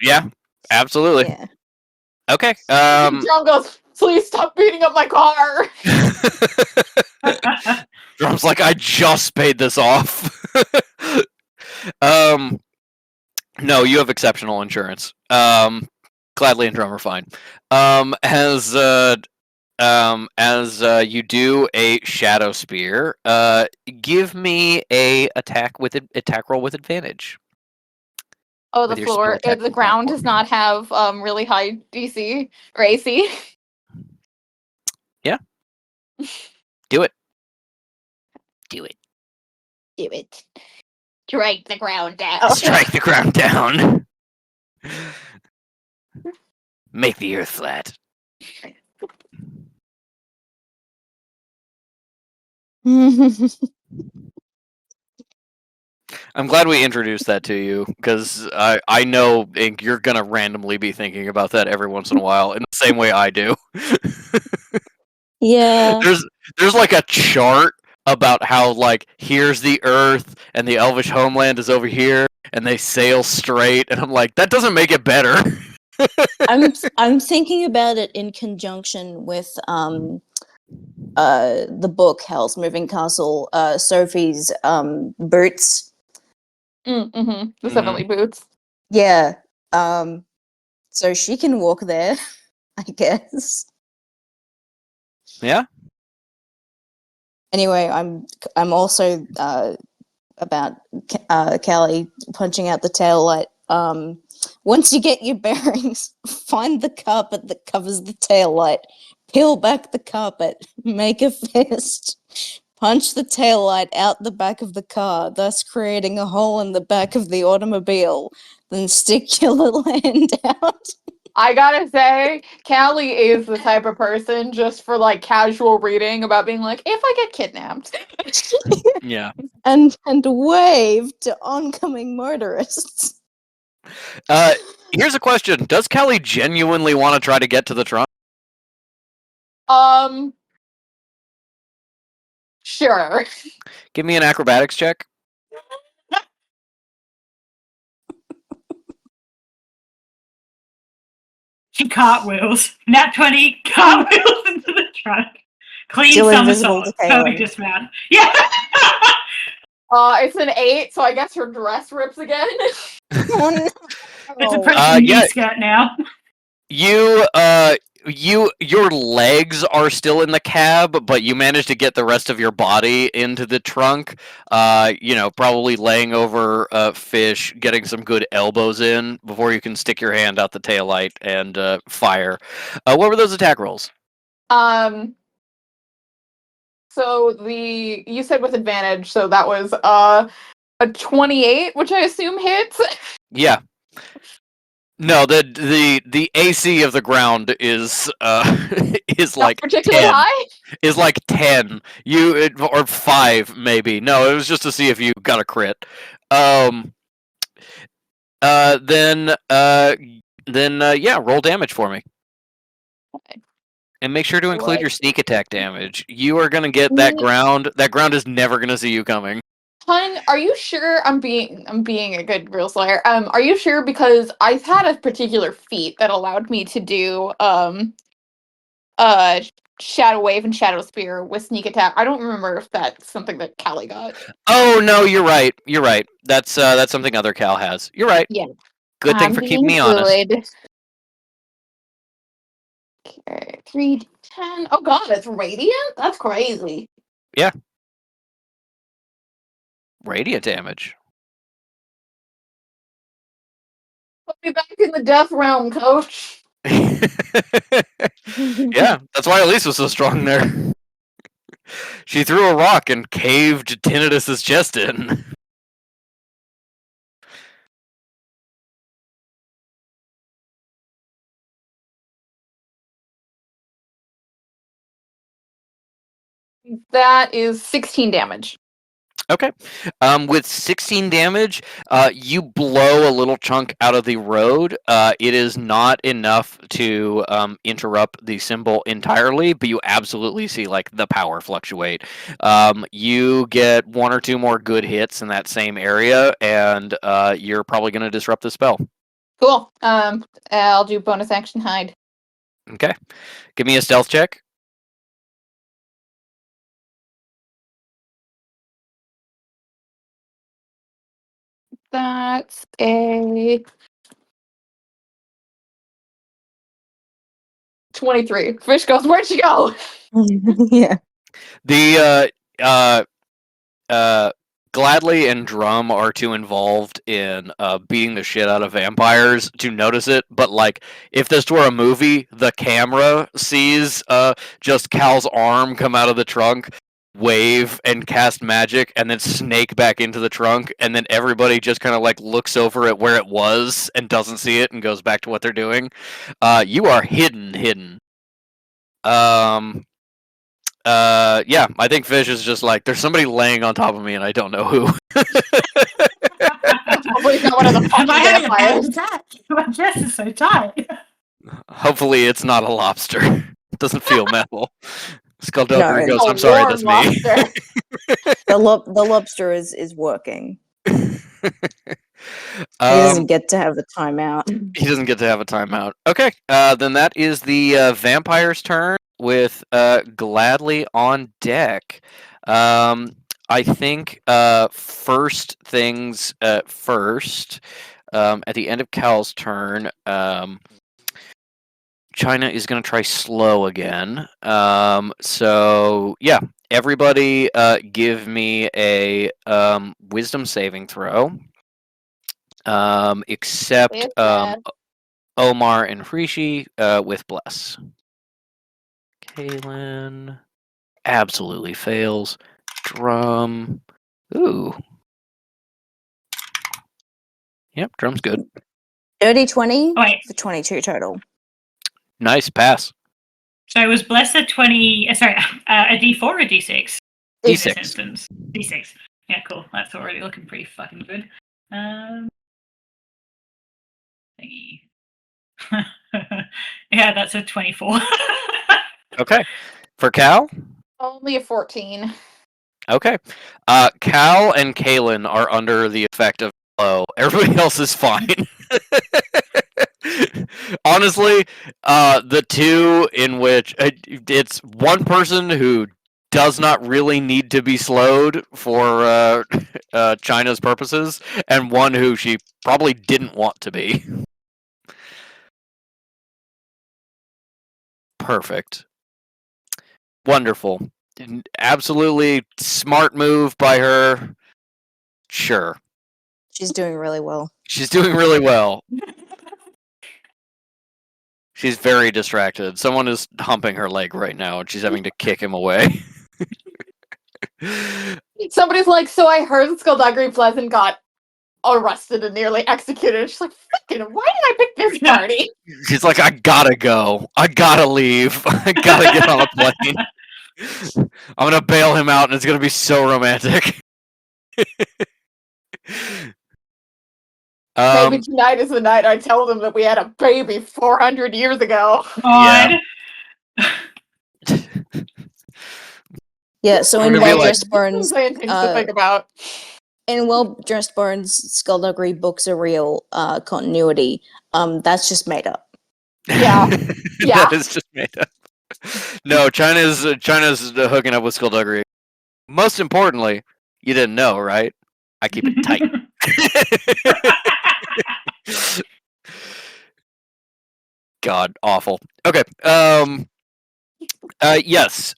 Yeah, absolutely. Yeah. Okay. Drum goes, please stop beating up my car. Drum's like, I just paid this off. No, you have exceptional insurance. Gladly and Drum are fine. As you do a shadow spear, give me a attack roll with advantage. Oh, the With your spear floor, attack the ground does platform. not have really high DC or AC. Yeah. Do it. Do it. Do it. Strike the ground down. Strike the ground down. Make the earth flat. I'm glad we introduced that to you because I know Ink, you're gonna randomly be thinking about that every once in a while in the same way I do. Yeah. There's like a chart about how like here's the Earth and the Elvish homeland is over here and they sail straight and I'm like that doesn't make it better. I'm thinking about it in conjunction with the book Hell's Moving Castle, Sophie's boots. Mm-hmm. The 7 boots. Yeah. So she can walk there, I guess. Yeah. Anyway, I'm also about Callie punching out the tail light. Once you get your bearings, find the carpet that covers the tail light, peel back the carpet, make a fist, punch the tail light out the back of the car, thus creating a hole in the back of the automobile, then stick your little hand out. I gotta say, Callie is the type of person just for like casual reading about being like, if I get kidnapped. Yeah. And wave to oncoming motorists. Here's a question: does Kelly genuinely want to try to get to the trunk? Sure. Give me an acrobatics check. She cartwheels. Nat 20 cartwheels into the trunk. Clean Still invisible somersault. to Perfect Kaylin. dismount. Yeah. It's an 8, so I guess her dress rips again. Oh, no. It's a pretty Yeah. skirt now. Your legs are still in the cab, but you managed to get the rest of your body into the trunk. Probably laying over Fish, getting some good elbows in before you can stick your hand out the taillight and fire. What were those attack rolls? So you said with advantage, so that was a 28, which I assume hits. Yeah. No, the AC of the ground is is Not like particularly 10. high. Is like 10. Or 5 maybe. No, it was just to see if you got a crit. Then yeah, roll damage for me. Okay. And make sure to include What? your sneak attack damage. You are gonna get that ground. That ground is never gonna see you coming. Hun, are you sure I'm being a good real slayer? Are you sure? Because I had a particular feat that allowed me to do Shadow Wave and Shadow Spear with sneak attack. I don't remember if that's something that Callie got. Oh no, you're right. You're right. That's something other Cal has. You're right. Yeah. Good thing I'm for keeping being me honest. good. Okay, 3d10. Oh god, it's radiant? That's crazy. Yeah. Radiant damage. Put me back in the death realm, coach. Yeah, that's why Elise was so strong there. She threw a rock and caved Tinnitus's chest in. That is 16 damage. Okay. With 16 damage, you blow a little chunk out of the road. It is not enough to interrupt the symbol entirely, but you absolutely see like the power fluctuate. You get 1 or 2 more good hits in that same area, and you're probably going to disrupt the spell. Cool. I'll do bonus action hide. Okay. Give me a stealth check. That's a 23. Fish goes, where'd she go? Yeah. The Gladly and Drum are too involved in beating the shit out of vampires to notice it, but like if this were a movie, the camera sees just Cal's arm come out of the trunk, wave and cast magic, and then snake back into the trunk, and then everybody just kind of like looks over at where it was and doesn't see it and goes back to what they're doing. You are hidden. Yeah, I think Fish is just like, there's somebody laying on top of me and I don't know who. Hopefully it's not one of the fucking Am I having a panic vampires. attack? My chest is so tight. Hopefully it's not a lobster. It doesn't feel metal. Skullduggery No. goes, A I'm sorry, warm that's me. lobster. The lobster is working. He Um, doesn't get to have the timeout. he doesn't get to have a timeout. Okay, then that is the vampire's turn with Gladly on deck. I think first things first, at the end of Cal's turn, China is going to try slow again. So, yeah, everybody give me a wisdom saving throw. Except It's bad. Omar and Frishi with Bless. Kaylin absolutely fails. Drum. Ooh. Yep, Drum's good. Dirty 20 Oh, wait. for 22 total. Nice pass. So it was blessed a 20. Sorry, a D4 or a D6? In this D6. instance, D6. Yeah, cool. That's already looking pretty fucking good. Thingy. Yeah, that's a 24. Okay. For Cal? Only a 14. Okay. Cal and Kalen are under the effect of blow. Everybody else is fine. Honestly, the two in which it's one person who does not really need to be slowed for China's purposes, and one who she probably didn't want to be. Perfect. Wonderful. Absolutely smart move by her. Sure. She's doing really well. She's doing really well. She's very distracted. Someone is humping her leg right now, and she's having to kick him away. Somebody's like, so I heard Skullduggery Pleasant got arrested and nearly executed. She's like, fucking, why did I pick this party? She's like, I gotta go. I gotta leave. I gotta get on a plane. I'm gonna bail him out, and it's gonna be so romantic. Maybe tonight is the night I tell them that we had a baby 400 years ago. God. Yeah, so I'm in gonna be like- well-dressed Bones, Insane things to think about. in well-dressed Bones, Skullduggery books are real continuity. That's just made up. Yeah. Yeah. That is just made up. No, China's hooking up with Skullduggery. Most importantly, you didn't know, right? I keep it tight. God, awful. Okay. Yes.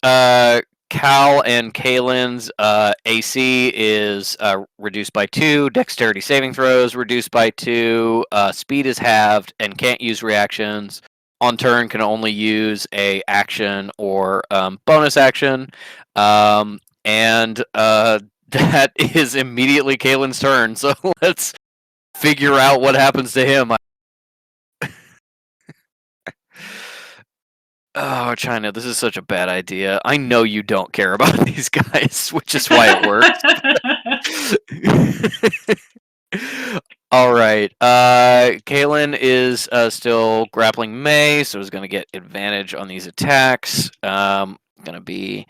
Cal and Kalen's AC is reduced by 2. Dexterity saving throws reduced by 2. Speed is halved and can't use reactions. On turn, can only use a action or bonus action. And that is immediately Kalen's turn. So let's figure out what happens to him. Oh, China, this is such a bad idea. I know you don't care about these guys, which is why it works. All right. Kalen is still grappling May, so is going to get advantage on these attacks. Going to be...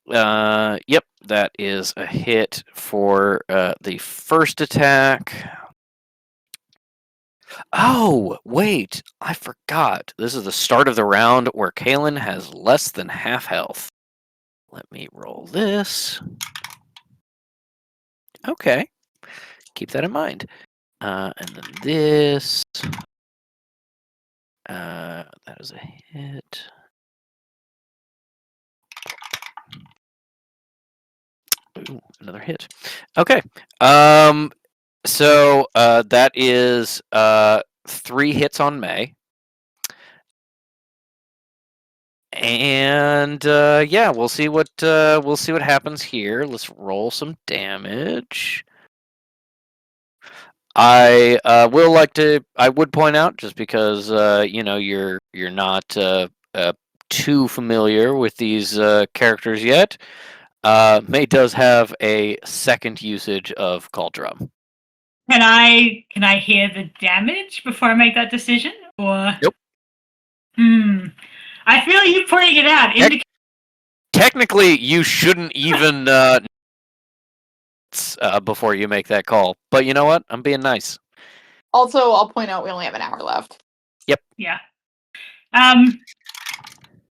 yep, that is a hit for the first attack. Oh, wait, I forgot. This is the start of the round where Kalen has less than half health. Let me roll this. Okay, keep that in mind. And then this. That is a hit. Ooh, another hit. Okay. So that is 3 hits on May. And yeah, we'll see what happens here. Let's roll some damage. I would point out, just because you're not too familiar with these characters yet. May does have a second usage of Call Drum. Can I hear the damage before I make that decision? Or Nope. I feel you pointing it out. Technically, you shouldn't even before you make that call. But you know what? I'm being nice. Also, I'll point out we only have an hour left. Yeah. And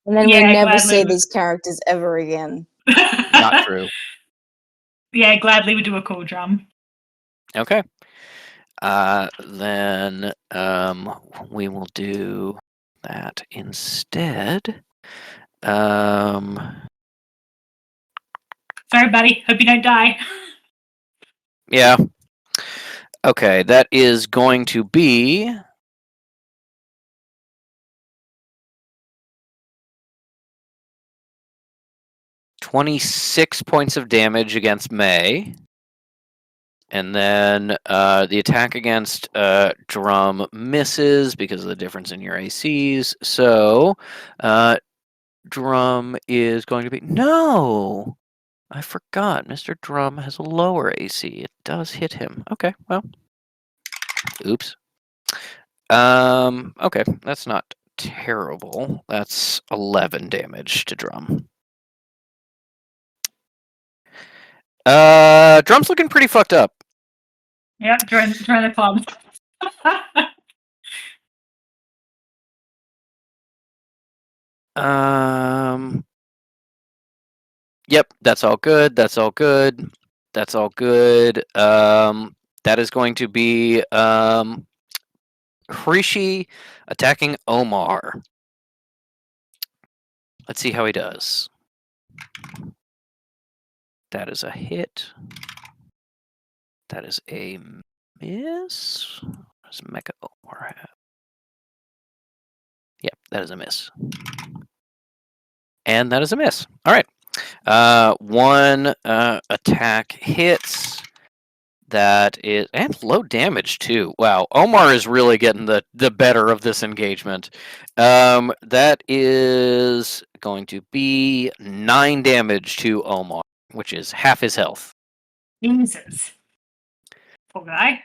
then Yeah, we never gladly. see these characters ever again. Not true. Yeah, gladly would do a cool drum. Okay. Then we will do that instead. Sorry, buddy. Hope you don't die. Yeah. Okay, that is going to be 26 points of damage against May. And then the attack against Drum misses because of the difference in your ACs. So Drum is going to be... No! I forgot. Mr. Drum has a lower AC. It does hit him. Okay, well. Oops. Okay, that's not terrible. That's 11 damage to Drum. Drum's looking pretty fucked up. Yep, join the club. Yep, that's all good. That's all good. That's all good. That is going to be Hrishi attacking Omar. Let's see how he does. That is a hit. That is a miss. What does Mecha Omar have? Yep, that is a miss. And that is a miss. All right. One attack hits. That is, and low damage too. Wow, Omar is really getting the better of this engagement. That is going to be 9 damage to Omar, which is half his health. Jesus. Poor guy.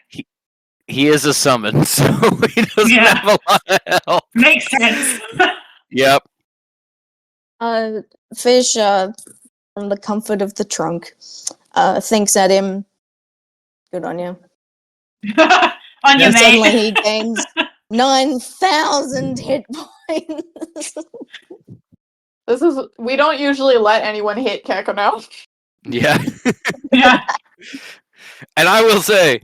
He is a summon, so he doesn't have a lot of health. Makes sense. Yep. Fish, from the comfort of the trunk, thinks at him. Good on you. On your And mate. suddenly he gains 9,000 hit points. We don't usually let anyone hit Kekano. Yeah. Yeah. And I will say,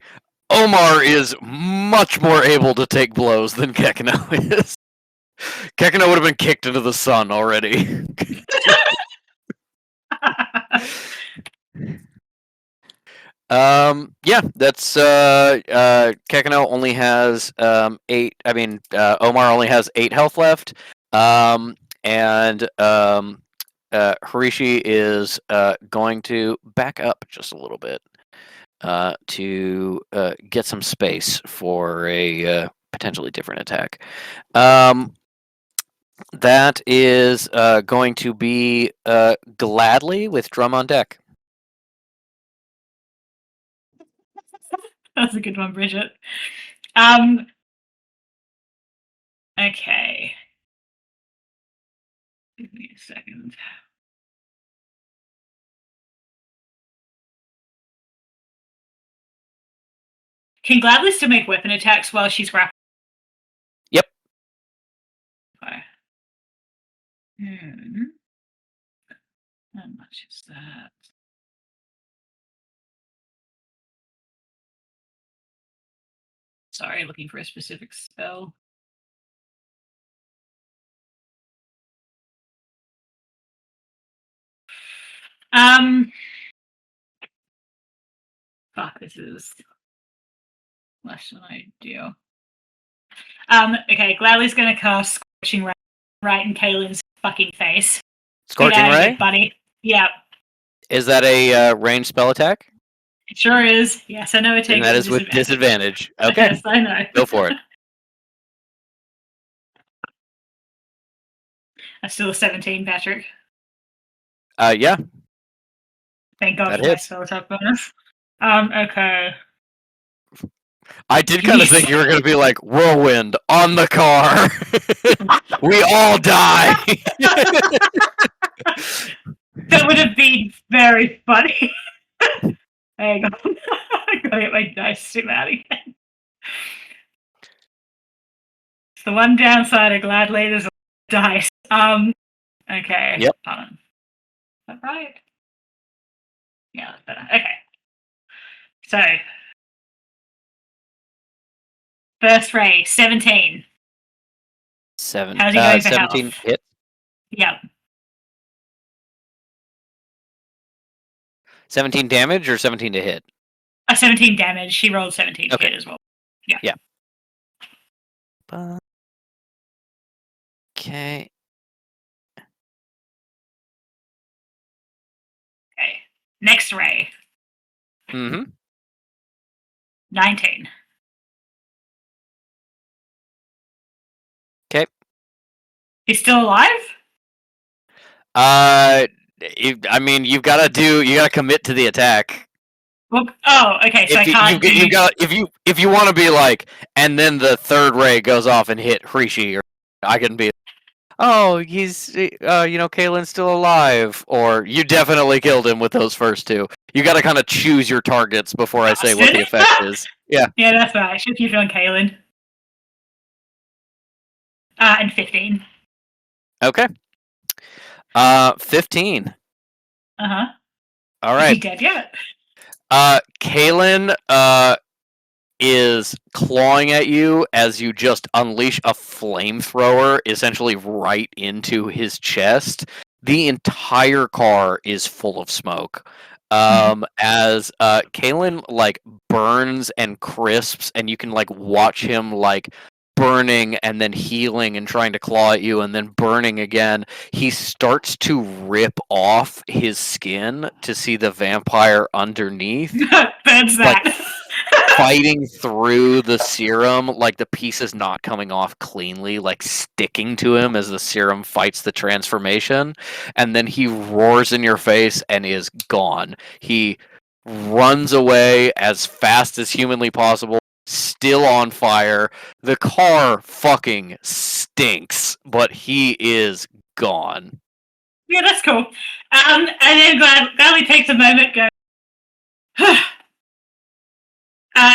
Omar is much more able to take blows than Kekano is. Kekano would have been kicked into the sun already. Yeah, that's Kekano only has 8. I mean, Omar only has 8 health left. And Harishi is going to back up just a little bit to get some space for a potentially different attack. That is going to be Gladly with Drum on deck. That's a good one, Bridget. Okay. Give me a second. Can Gladly still make weapon attacks while she's grappled? Yep. Okay. How much is that? Sorry, looking for a specific spell. Fuck, this is less than ideal. Okay, Gladly's gonna cast Scorching Ray right in Kaylin's fucking face. Scorching Get out of here, Ray? buddy. Yeah, Is that a ranged spell attack? it sure is. Yes, I know it And takes that is with disadvantage. Okay, Yes, I know. go for it. That's still a 17, Patrick. Yeah, Thank God that for my hits. spell attack bonus. Okay. I did kind of Jeez. think you were going to be like, whirlwind on the car. We all die. That would have been very funny. Hang on. I gotta get my dice sim out again. It's the one downside of Gladly, there's a dice. Okay. Yep. Hold on. Is that right? Yeah, that's better. Okay. So, first ray, 17. How's he going for 17 health? hit. Yep. 17 damage or 17 to hit? 17 damage. She rolled 17 to Okay. hit as well. Yeah. Okay. Okay. Next ray. Mm-hmm. 19. Okay. He's still alive? I mean, you gotta commit to the attack. Well, okay, so I can't do... If you want to be like, and then the third ray goes off and hit Hrishi, or I can be, oh, he's, Kalen's still alive, or you definitely killed him with those first two. You got to kind of choose your targets before I say what the effect is. Yeah. Yeah, that's right. I should keep it on Kalen. And 15. Okay. 15. Uh-huh. All Is he right. dead yet? Kalen, is clawing at you as you just unleash a flamethrower essentially right into his chest. The entire car is full of smoke. As Kalen like burns and crisps, and you can like watch him like burning and then healing and trying to claw at you and then burning again. He starts to rip off his skin to see the vampire underneath. That's that. Like, fighting through the serum, like the piece is not coming off cleanly, like sticking to him as the serum fights the transformation, and then he roars in your face and is gone. He runs away as fast as humanly possible, still on fire. The car fucking stinks, but he is gone. Yeah, that's cool. And then gladly takes a moment, go.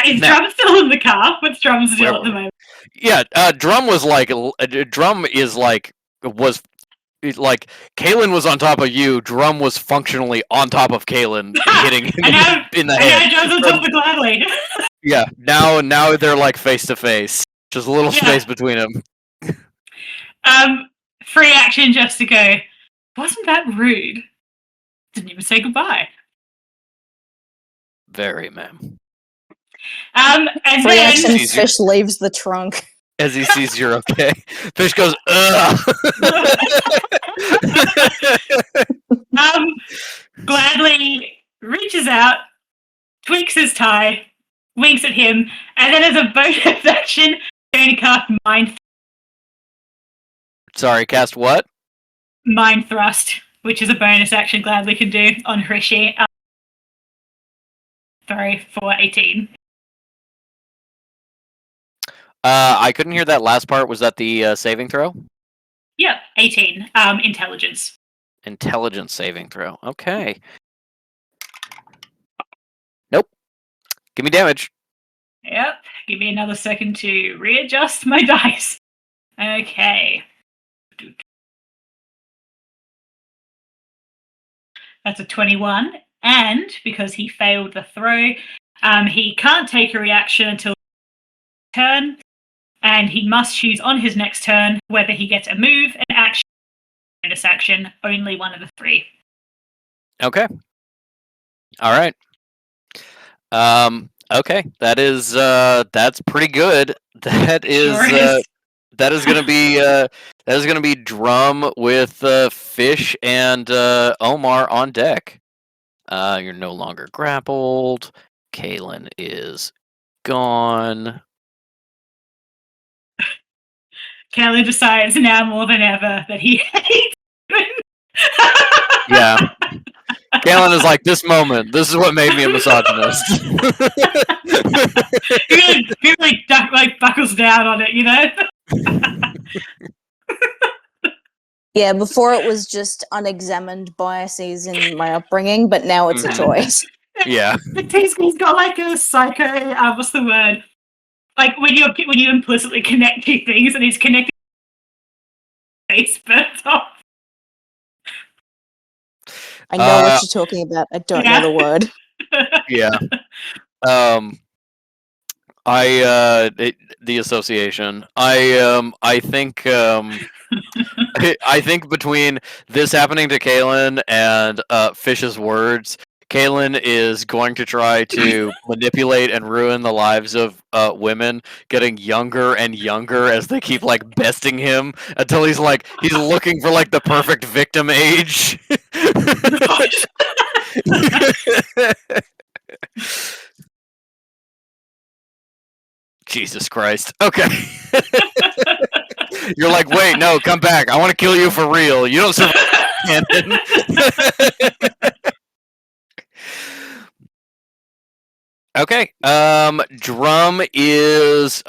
Is Now- Drum still in the car? What's Drum still at the moment? Yeah, Drum was like, Drum is like, was like, Kalen was on top of you, Drum was functionally on top of Kalen, hitting him in the head. And now Drum's on top of Gladly. Yeah, now they're like face to face. Just a little space between them. Free action just to go, wasn't that rude? Didn't even say goodbye. Very, ma'am. And Free then... action Fish leaves the trunk. As he sees you're okay. Fish goes, ugh! Gladly reaches out, tweaks his tie, winks at him, and then as a bonus action, going to cast Sorry, cast what? Mind Thrust, which is a bonus action Gladly can do on Hrishi. Sorry, for 18. I couldn't hear that last part. Was that the saving throw? Yep, 18. Intelligence. Intelligence saving throw. Okay. Nope. Give me damage. Yep, give me another second to readjust my dice. Okay. That's a 21, and because he failed the throw, he can't take a reaction until turn, and he must choose on his next turn whether he gets a move, an action, bonus action, only one of the three. Okay. All right. Okay. That is that's pretty good. That is that is gonna be Drum with Fish and Omar on deck. You're no longer grappled. Kalen is gone. Kelly decides now more than ever that he hates women. Yeah. Kalen is like, this is what made me a misogynist. he really buckles down on it, you know? Yeah, before it was just unexamined biases in my upbringing, but now it's a choice. Yeah. But he's got like a psycho, what's the word? Like when you implicitly connect two things and he's connected face burns off. I know what you're talking about. I don't know the word. Yeah. The association. I think I think between this happening to Kalen and Fish's words, Kalen is going to try to manipulate and ruin the lives of women, getting younger and younger as they keep like besting him until he's looking for like the perfect victim age. Jesus Christ. Okay. You're like, wait, no, come back. I want to kill you for real. You don't survive. Cannon. Okay. Drum is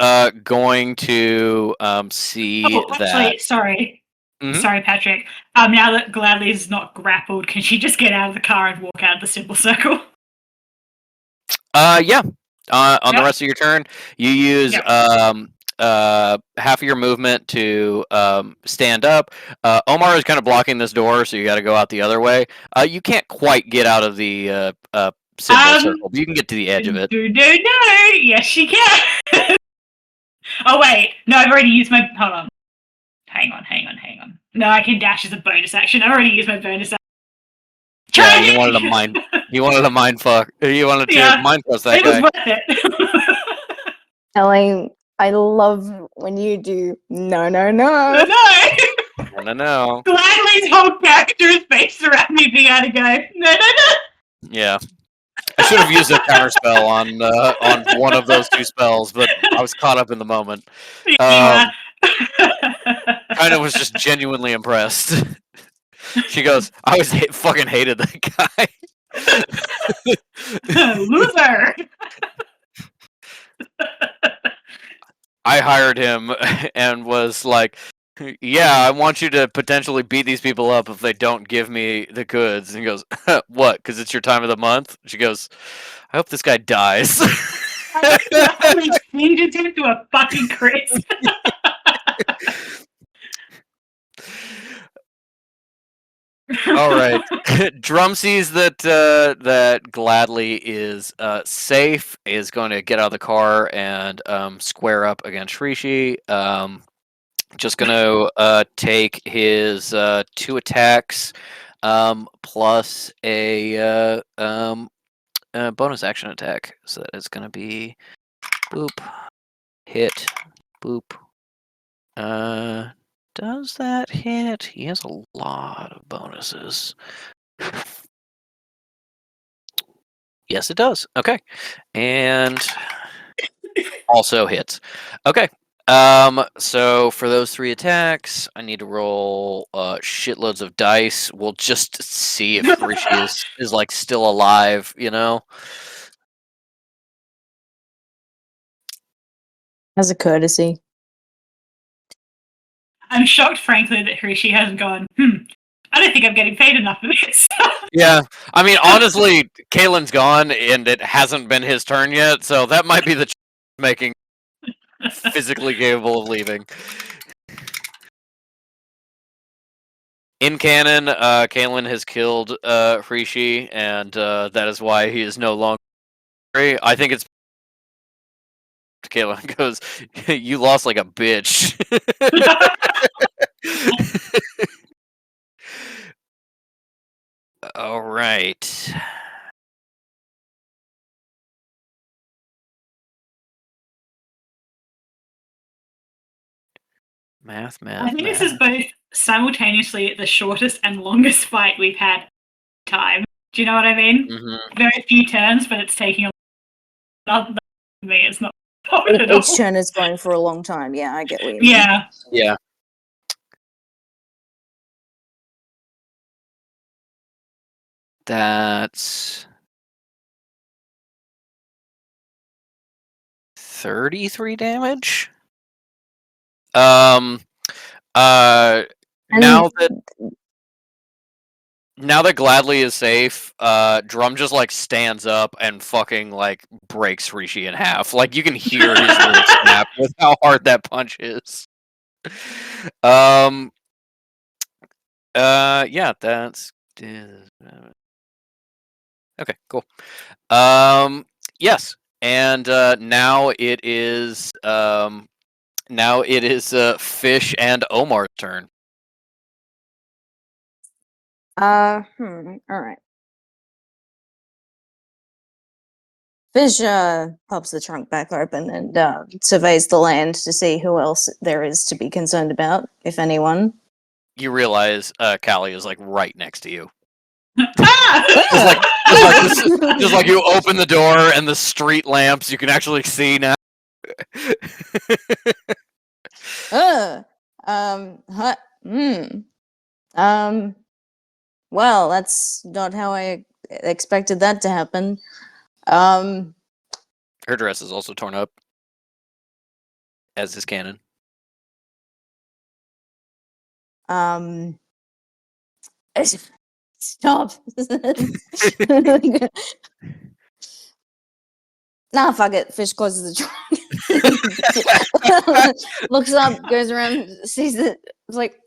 going to see Oh, that. actually, sorry. Mhm. Sorry, Patrick. Now that Gladly is not grappled, can she just get out of the car and walk out of the symbol circle? Yeah. On the Yep. rest of your turn, you use Yep. half of your movement to stand up. Omar is kind of blocking this door, so you got to go out the other way. You can't quite get out of the symbol circle, but you can get to the edge of it. No. Yes, she can. Oh, wait. No, I've already used my... Hold on. Hang on. No, I can dash as a bonus action. I've already used my bonus action. Yeah, you wanted to mind. You wanted to mind fuck. You wanted to mind fuck that It guy. was worth it. Ellie, I love when you do no. No. No. Gladly's whole character is based around me being able to go, no. Yeah. I should have used a counter spell on one of those two spells, but I was caught up in the moment. Yeah. Kind of was just genuinely impressed. She goes, I always fucking hated that guy. Loser. I hired him and was like, yeah, I want you to potentially beat these people up if they don't give me the goods. And he goes, what? Because it's your time of the month? She goes, I hope this guy dies. Gladly changes him to a fucking crisp. All right. Drum sees that Gladly is safe, is going to get out of the car and square up against Rishi. Just going to take his 2 attacks plus a bonus action attack. So that is going to be boop, hit, boop. Does that hit? He has a lot of bonuses. Yes, it does. Okay. And also hits. Okay. So for those 3 attacks, I need to roll shitloads of dice. We'll just see if Rishi is like still alive, you know? As a courtesy. I'm shocked, frankly, that Rishi hasn't gone, I don't think I'm getting paid enough for this. Yeah. I mean, honestly, Kalen's gone and it hasn't been his turn yet, so that might be the making physically capable of leaving. In canon, Kalen has killed Rishi, and that is why he is no longer. I think it's. Kalen goes, "You lost like a bitch." All right. Math. I think this is both simultaneously the shortest and longest fight we've had time. Do you know what I mean? Mm-hmm. Very few turns, but it's taking a lot of me. It's not hard at all. Each turn is going for a long time. Yeah, I get what you mean. Yeah. Yeah. That's 33 damage. Now that Gladly is safe, Drum just like stands up and fucking like breaks Rishi in half. Like you can hear his ribs snap with how hard that punch is. Yeah, that's okay, cool. Yes, and now it is Fish and Omar's turn. All right. Fish pops the trunk back open and surveys the land to see who else there is to be concerned about, if anyone. You realize Callie is like right next to you. Ah! Just like you open the door and the street lamps, you can actually see now. Huh, well, that's not how I expected that to happen. Her dress is also torn up, as is canon. Stop. Nah, fuck it. Fish closes the trunk. Looks up, goes around, sees it. It's like,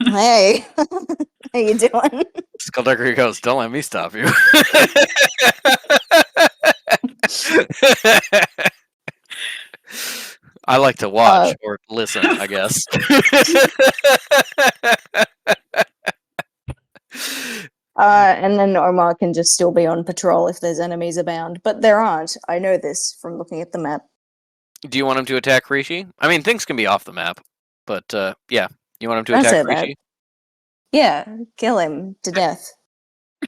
hey, how you doing? Skullduggery goes, don't let me stop you. I like to watch or listen, I guess. And then Omar can just still be on patrol if there's enemies abound. But there aren't. I know this from looking at the map. Do you want him to attack Rishi? I mean, things can be off the map, but yeah. You want him to I attack said that. Rishi? Yeah, kill him to death.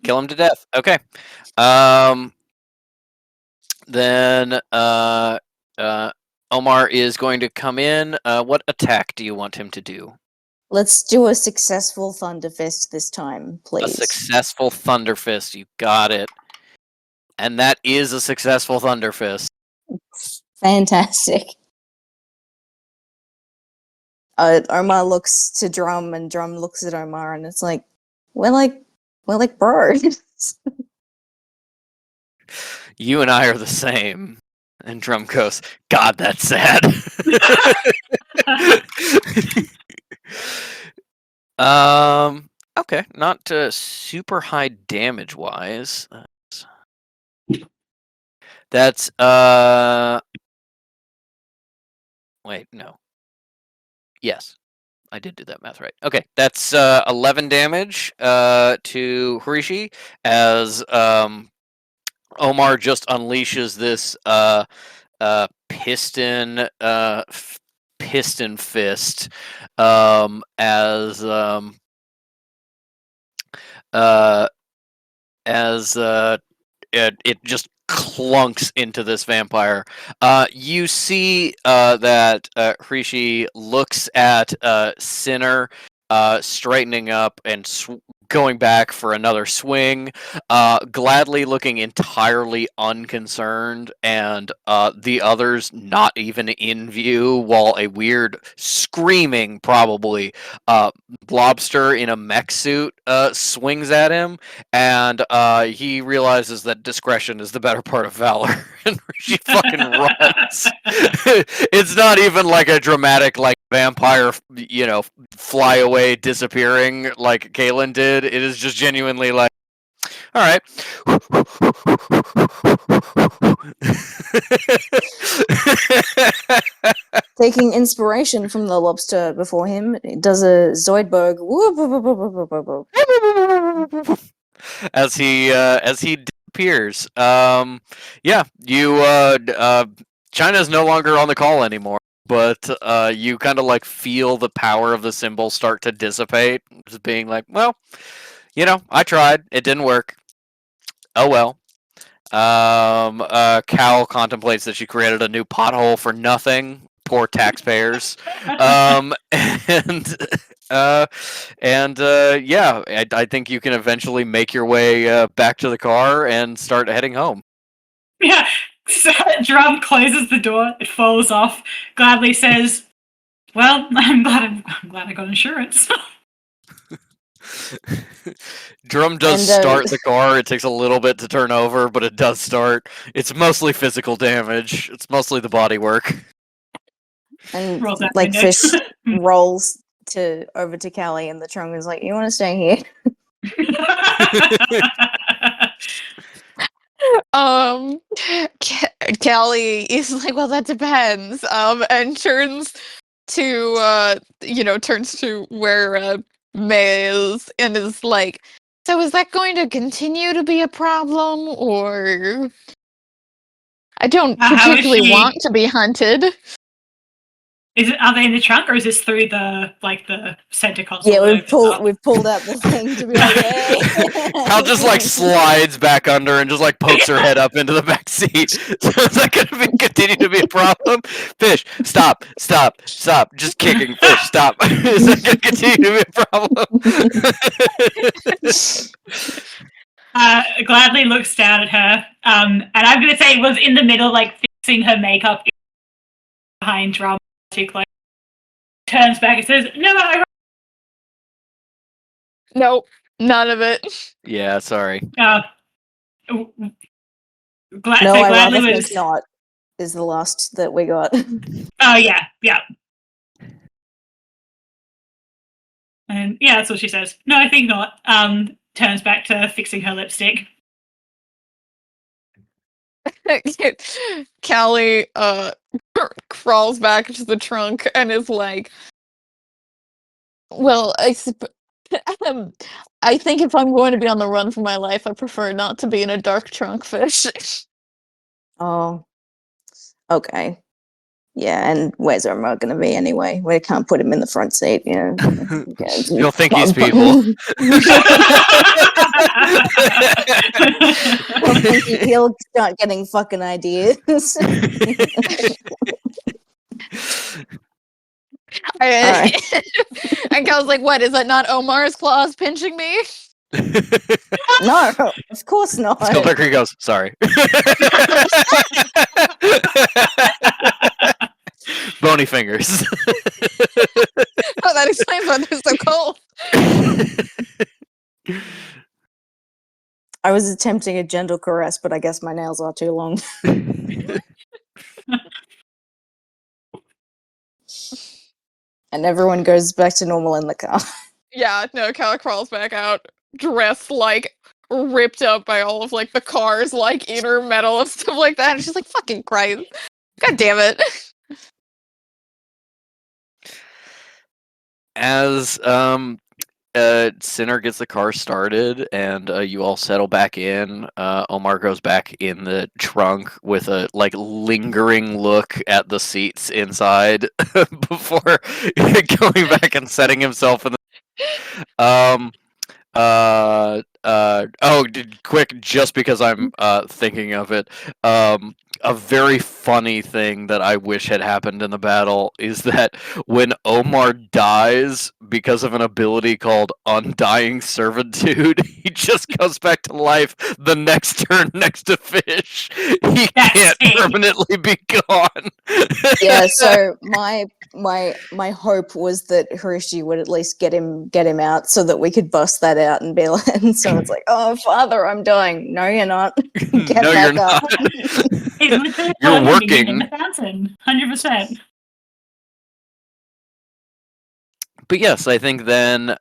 Kill him to death. Okay. Then Omar is going to come in. What attack do you want him to do? Let's do a successful Thunder Fist this time, A please. successful Thunder Fist. You got it. And that is a successful Thunder Fist. Fantastic. Omar looks to Drum, and Drum looks at Omar, and it's like, we're like birds. You and I are the same. And Drum goes, God, that's sad. Okay, not super high damage wise. That's wait, no. Yes. I did do that math right. Okay, that's 11 damage to Harishi as Omar just unleashes this piston piston fist as it just clunks into this vampire. You see that Hrishi looks at Sinner straightening up and going back for another swing, gladly looking entirely unconcerned, and the others not even in view, while a weird screaming, probably, lobster in a mech suit swings at him, and he realizes that discretion is the better part of valor, and she fucking runs. It's not even like a dramatic, like, vampire, fly away, disappearing like Kaylin did. It is just genuinely like, all right. Taking inspiration from the lobster before him, it does a Zoidberg. As he disappears. Yeah, you China's no longer on the call anymore, but you kind of like feel the power of the symbol start to dissipate, just being like, well, I tried, it didn't work. Oh well. Cal contemplates that she created a new pothole for nothing. Poor taxpayers. And yeah, I think you can eventually make your way back to the car and start heading home. Yeah. So Drum closes the door. It falls off. Gladly says, "Well, I'm glad I got insurance." Drum does start the car. It takes a little bit to turn over, but it does start. It's mostly physical damage. It's mostly the body work. And like Fish rolls over to Callie, and the trunk is like, "You want to stay here?" Callie is like, well, that depends. And turns to where May is and is like, so is that going to continue to be a problem, or I don't particularly want to be hunted. Are they in the trunk, or is this through the center console? Yeah, that opens up? we've pulled out the thing to be like, hey. Cal just like slides back under and just like pokes her head up into the back seat. So is that going to continue to be a problem? Fish, stop. Just kicking. Fish, stop. Is that going to continue to be a problem? Gladly looks down at her, and I'm going to say was in the middle, like fixing her makeup behind dramatic, like turns back and says, "No, Nope, none of it. Yeah, sorry. No, I rather think not. Is the last that we got. Oh yeah. And yeah, that's what she says. No, I think not. Turns back to fixing her lipstick. Callie crawls back into the trunk and is like, well, I think if I'm going to be on the run for my life, I prefer not to be in a dark trunk, Fish. Oh. Okay. Yeah, and where's Omar going to be anyway? We can't put him in the front seat, you know. You'll think he's people. He'll start getting fucking ideas. And Cal's like, what, is that not Omar's claws pinching me? No, of course not. Skullbaker goes, sorry. Bony fingers. Oh, that explains why they're so cold. I was attempting a gentle caress, but I guess my nails are too long. And everyone goes back to normal in the car. Yeah, no, Cal crawls back out, dressed like ripped up by all of like the car's like inner metal and stuff like that. And she's like, fucking Christ. God damn it. As Sinner gets the car started and you all settle back in, Omar goes back in the trunk with a like lingering look at the seats inside before going back and setting himself in the quick, just because I'm thinking of it, a very funny thing that I wish had happened in the battle is that when Omar dies because of an ability called Undying Servitude, he just comes back to life the next turn next to Fish. He can't permanently be gone. Yeah, so my hope was that Harishi would at least get him out so that we could bust that out and be like, and so it's like, oh father, I'm dying. No, you're not. Get No, back you're up. not. You're working. In the fountain, 100%. But yes, I think then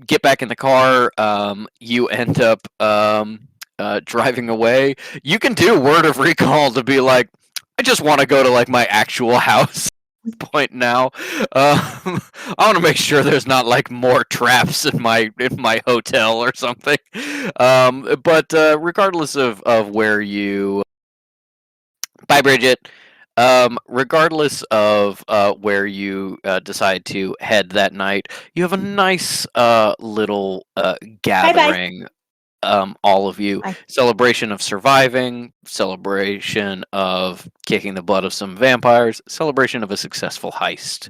get back in the car. You end up driving away. You can do word of recall to be like, I just want to go to like my actual house point now. I want to make sure there's not like more traps in my hotel or something. But regardless of where you, bye Bridget. Regardless of where you decide to head that night, you have a nice little gathering. All of you. Bye. Celebration of surviving, celebration of kicking the butt of some vampires, celebration of a successful heist.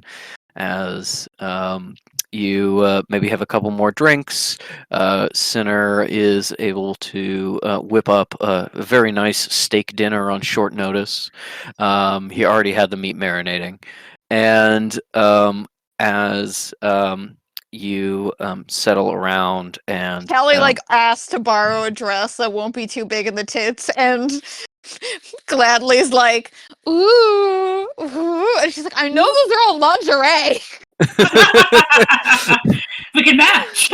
As you maybe have a couple more drinks, Sinner is able to whip up a very nice steak dinner on short notice. He already had the meat marinating. And as you settle around and Callie like asked to borrow a dress that won't be too big in the tits, and Gladly's like, ooh, and she's like, I know those are all lingerie. We can match.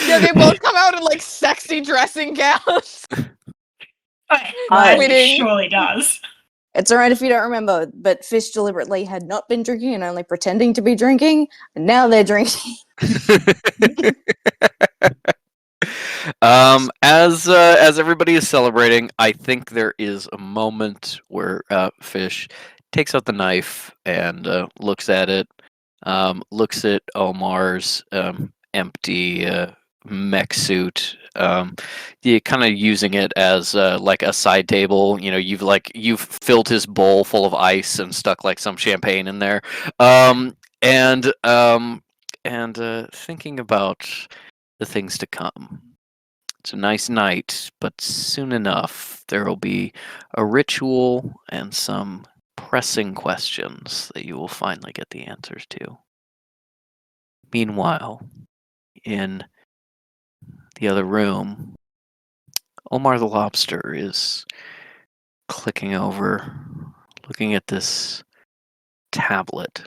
Yeah, they both come out in like sexy dressing gowns. It surely does. It's alright if you don't remember, but Fish deliberately had not been drinking and only pretending to be drinking, and now they're drinking. As everybody is celebrating, I think there is a moment where Fish takes out the knife and looks at it. Looks at Omar's empty mech suit. You kind of using it as like a side table. You know, you've filled his bowl full of ice and stuck like some champagne in there. And thinking about the things to come. It's a nice night, but soon enough there will be a ritual and some pressing questions that you will finally get the answers to. Meanwhile, in the other room, Omar the Lobster is clicking over, looking at this tablet.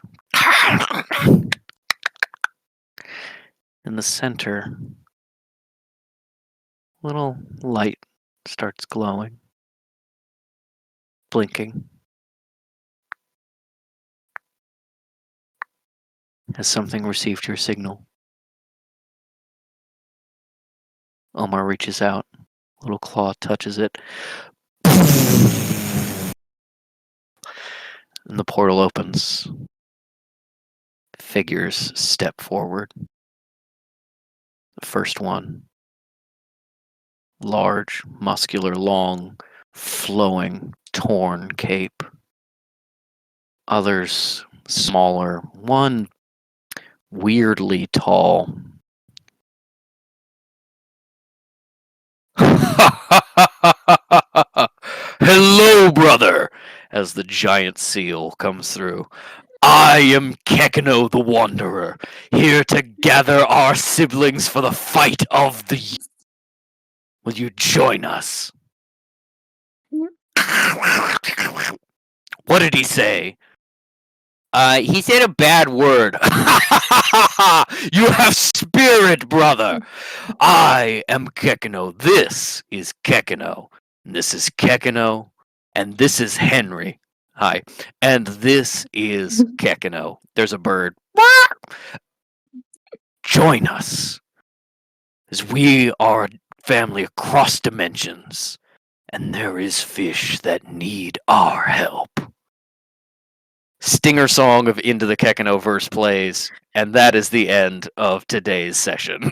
In the center, little light starts glowing, blinking. Has something received your signal? Omar reaches out. Little claw touches it. And the portal opens. Figures step forward. The first one. Large, muscular, long, flowing, torn cape. Others smaller. One weirdly tall. Hello, brother, as the giant seal comes through. I am Kekino the Wanderer, here to gather our siblings for the fight of the year. Will you join us? What did he say? He said a bad word. You have spirit, brother. I am Kekino. This is Kekino. This is Kekino. And this is Henry. Hi. And this is Kekino. There's a bird. Join us. As we are a family across dimensions. And there is fish that need our help. Stinger song of Into the Kekinoverse plays, and that is the end of today's session.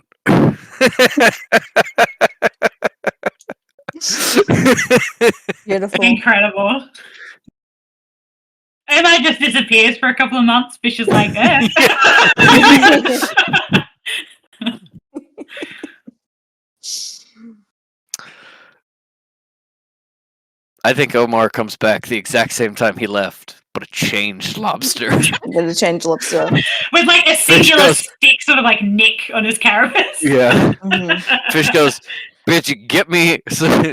Beautiful. Incredible. Emma just disappears for a couple of months. Fish is like, eh. I think Omar comes back the exact same time he left, but a changed lobster. With a changed lobster. With like a singular goes- stick sort of like nick on his carapace. Yeah. Mhm. Fish goes, bitch, get me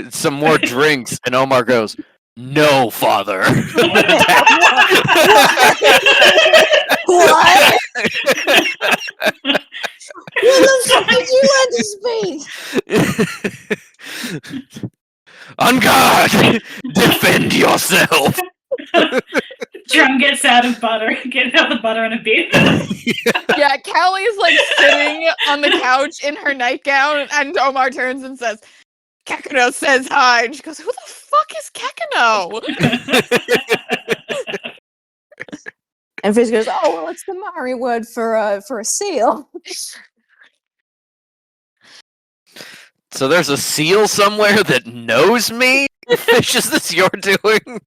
some more drinks. And Omar goes, no, father. What? When the fuck did you learn to speak? On guard! Defend yourself! Drum gets out of butter, gets out the butter in a bit. Yeah, Callie's like sitting on the couch in her nightgown, and Omar turns and says, Kekino says hi. And she goes, who the fuck is Kekino? And Fish goes, oh, well, it's the Maori word for a seal. So there's a seal somewhere that knows me? Fish, is this you're doing?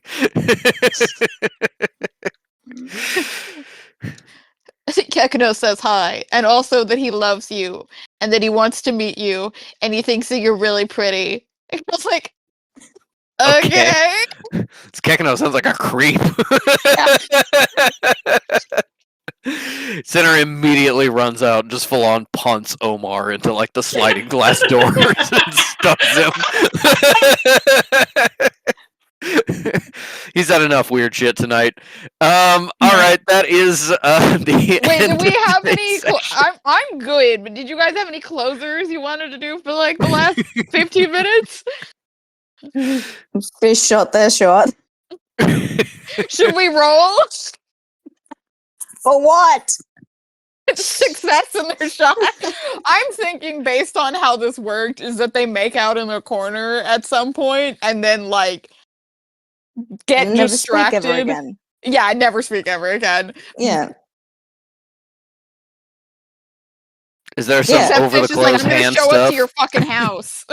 Kekino says hi, and also that he loves you, and that he wants to meet you, and he thinks that you're really pretty. And I was like, okay. This Kekino sounds like a creep. Sinner immediately runs out and just full on punts Omar into like the sliding glass doors and stuns him. He's had enough weird shit tonight. All right, that is the Wait, end did we of have today's any? session. I'm good, but did you guys have any closers you wanted to do for like the last 15 minutes? Fish shot their shot. Should we roll? For what? Success in their shot. I'm thinking, based on how this worked, is that they make out in a corner at some point and then like get Never speak ever distracted. again. Yeah, never speak ever again. Yeah. Is there some Yeah. Except over the Fish is like, clothes I'm gonna hand show up stuff? to your fucking house.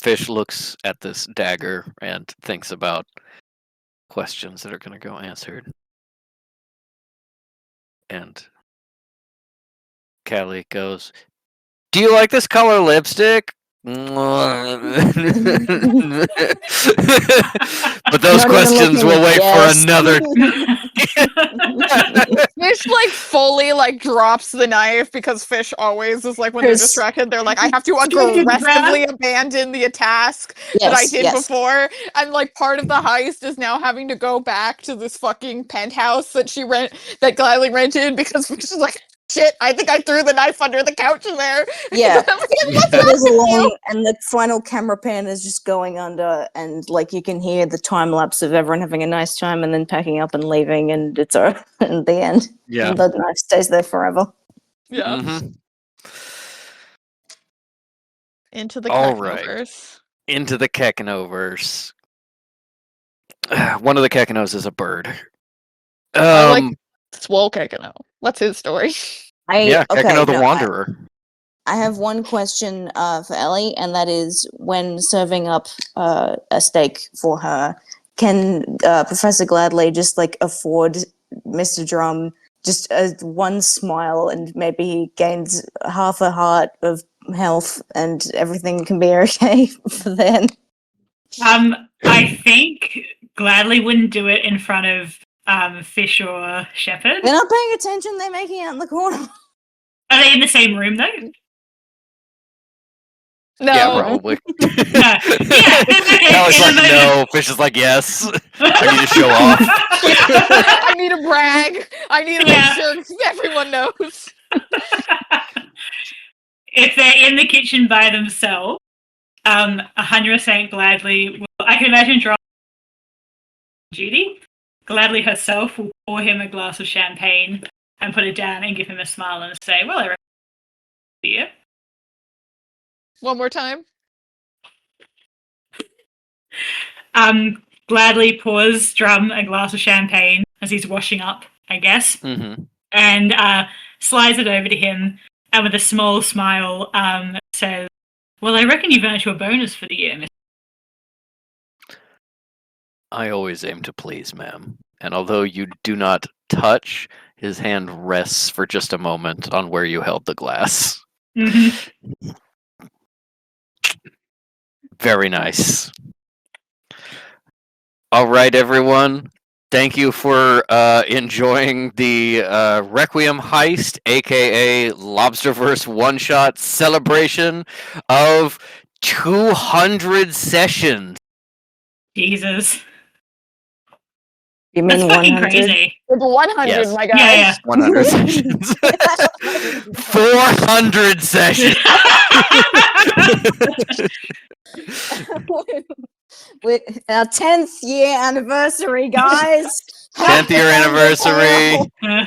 Fish looks at this dagger and thinks about questions that are going to go answered. And Callie goes, "Do you like this color lipstick?" But those Not even questions looking, will wait yes. for another. Fish like fully like drops the knife because Fish always is like when they're Chris- distracted, they're like, I have to Stupid aggressively abandon the task that I Yes, did yes. before. And like part of the heist is now having to go back to this fucking penthouse that that Gladly rented because Fish is like, shit, I think I threw the knife under the couch in there. Yeah. I'm like, It what's goes wrong with you? along, and the final camera pan is just going under, and like you can hear the time lapse of everyone having a nice time and then packing up and leaving, and it's over at the end. Yeah. And the knife stays there forever. Yeah. Mm-hmm. Into the All right. Keknoverse. Into the Keknoverse. One of the Keknos is a bird. I like Swole Kekno. What's his story? Yeah, Kekno the no, Wanderer. I have one question for Ellie, and that is when serving up a steak for her, can Professor Gladly just like afford Mr. Drum just one smile, and maybe he gains half a heart of health, and everything can be okay for then? I think Gladly wouldn't do it in front of Fish or Shepherd. They're not paying attention. They're making out in the corner. Are they in the same room though? No. Yeah, probably. Yeah, Callie's like, no. Fish is like, yes. I need to show off. I need to brag. I need to make sure everyone knows. If they're in the kitchen by themselves, 100% Gladly will, I can imagine Drum Judy. Gladly herself will pour him a glass of champagne and put it down and give him a smile and say, well, I reckon beer. One more time. Gladly pours Drum a glass of champagne as he's washing up, I guess, and slides it over to him, and with a small smile says, well, I reckon you've earned your bonus for the year, Miss. I always aim to please, ma'am. And although you do not touch, his hand rests for just a moment on where you held the glass. Mm-hmm. Very nice. All right, everyone. Thank you for enjoying the Requiem Heist, aka Lobsterverse one-shot celebration of 200 sessions. Jesus. You That's mean fucking 100? crazy. It's 100, Yes. my guy. Yeah, 100 sessions. 400 sessions. With our 10th year anniversary, guys. 10th year anniversary. yeah.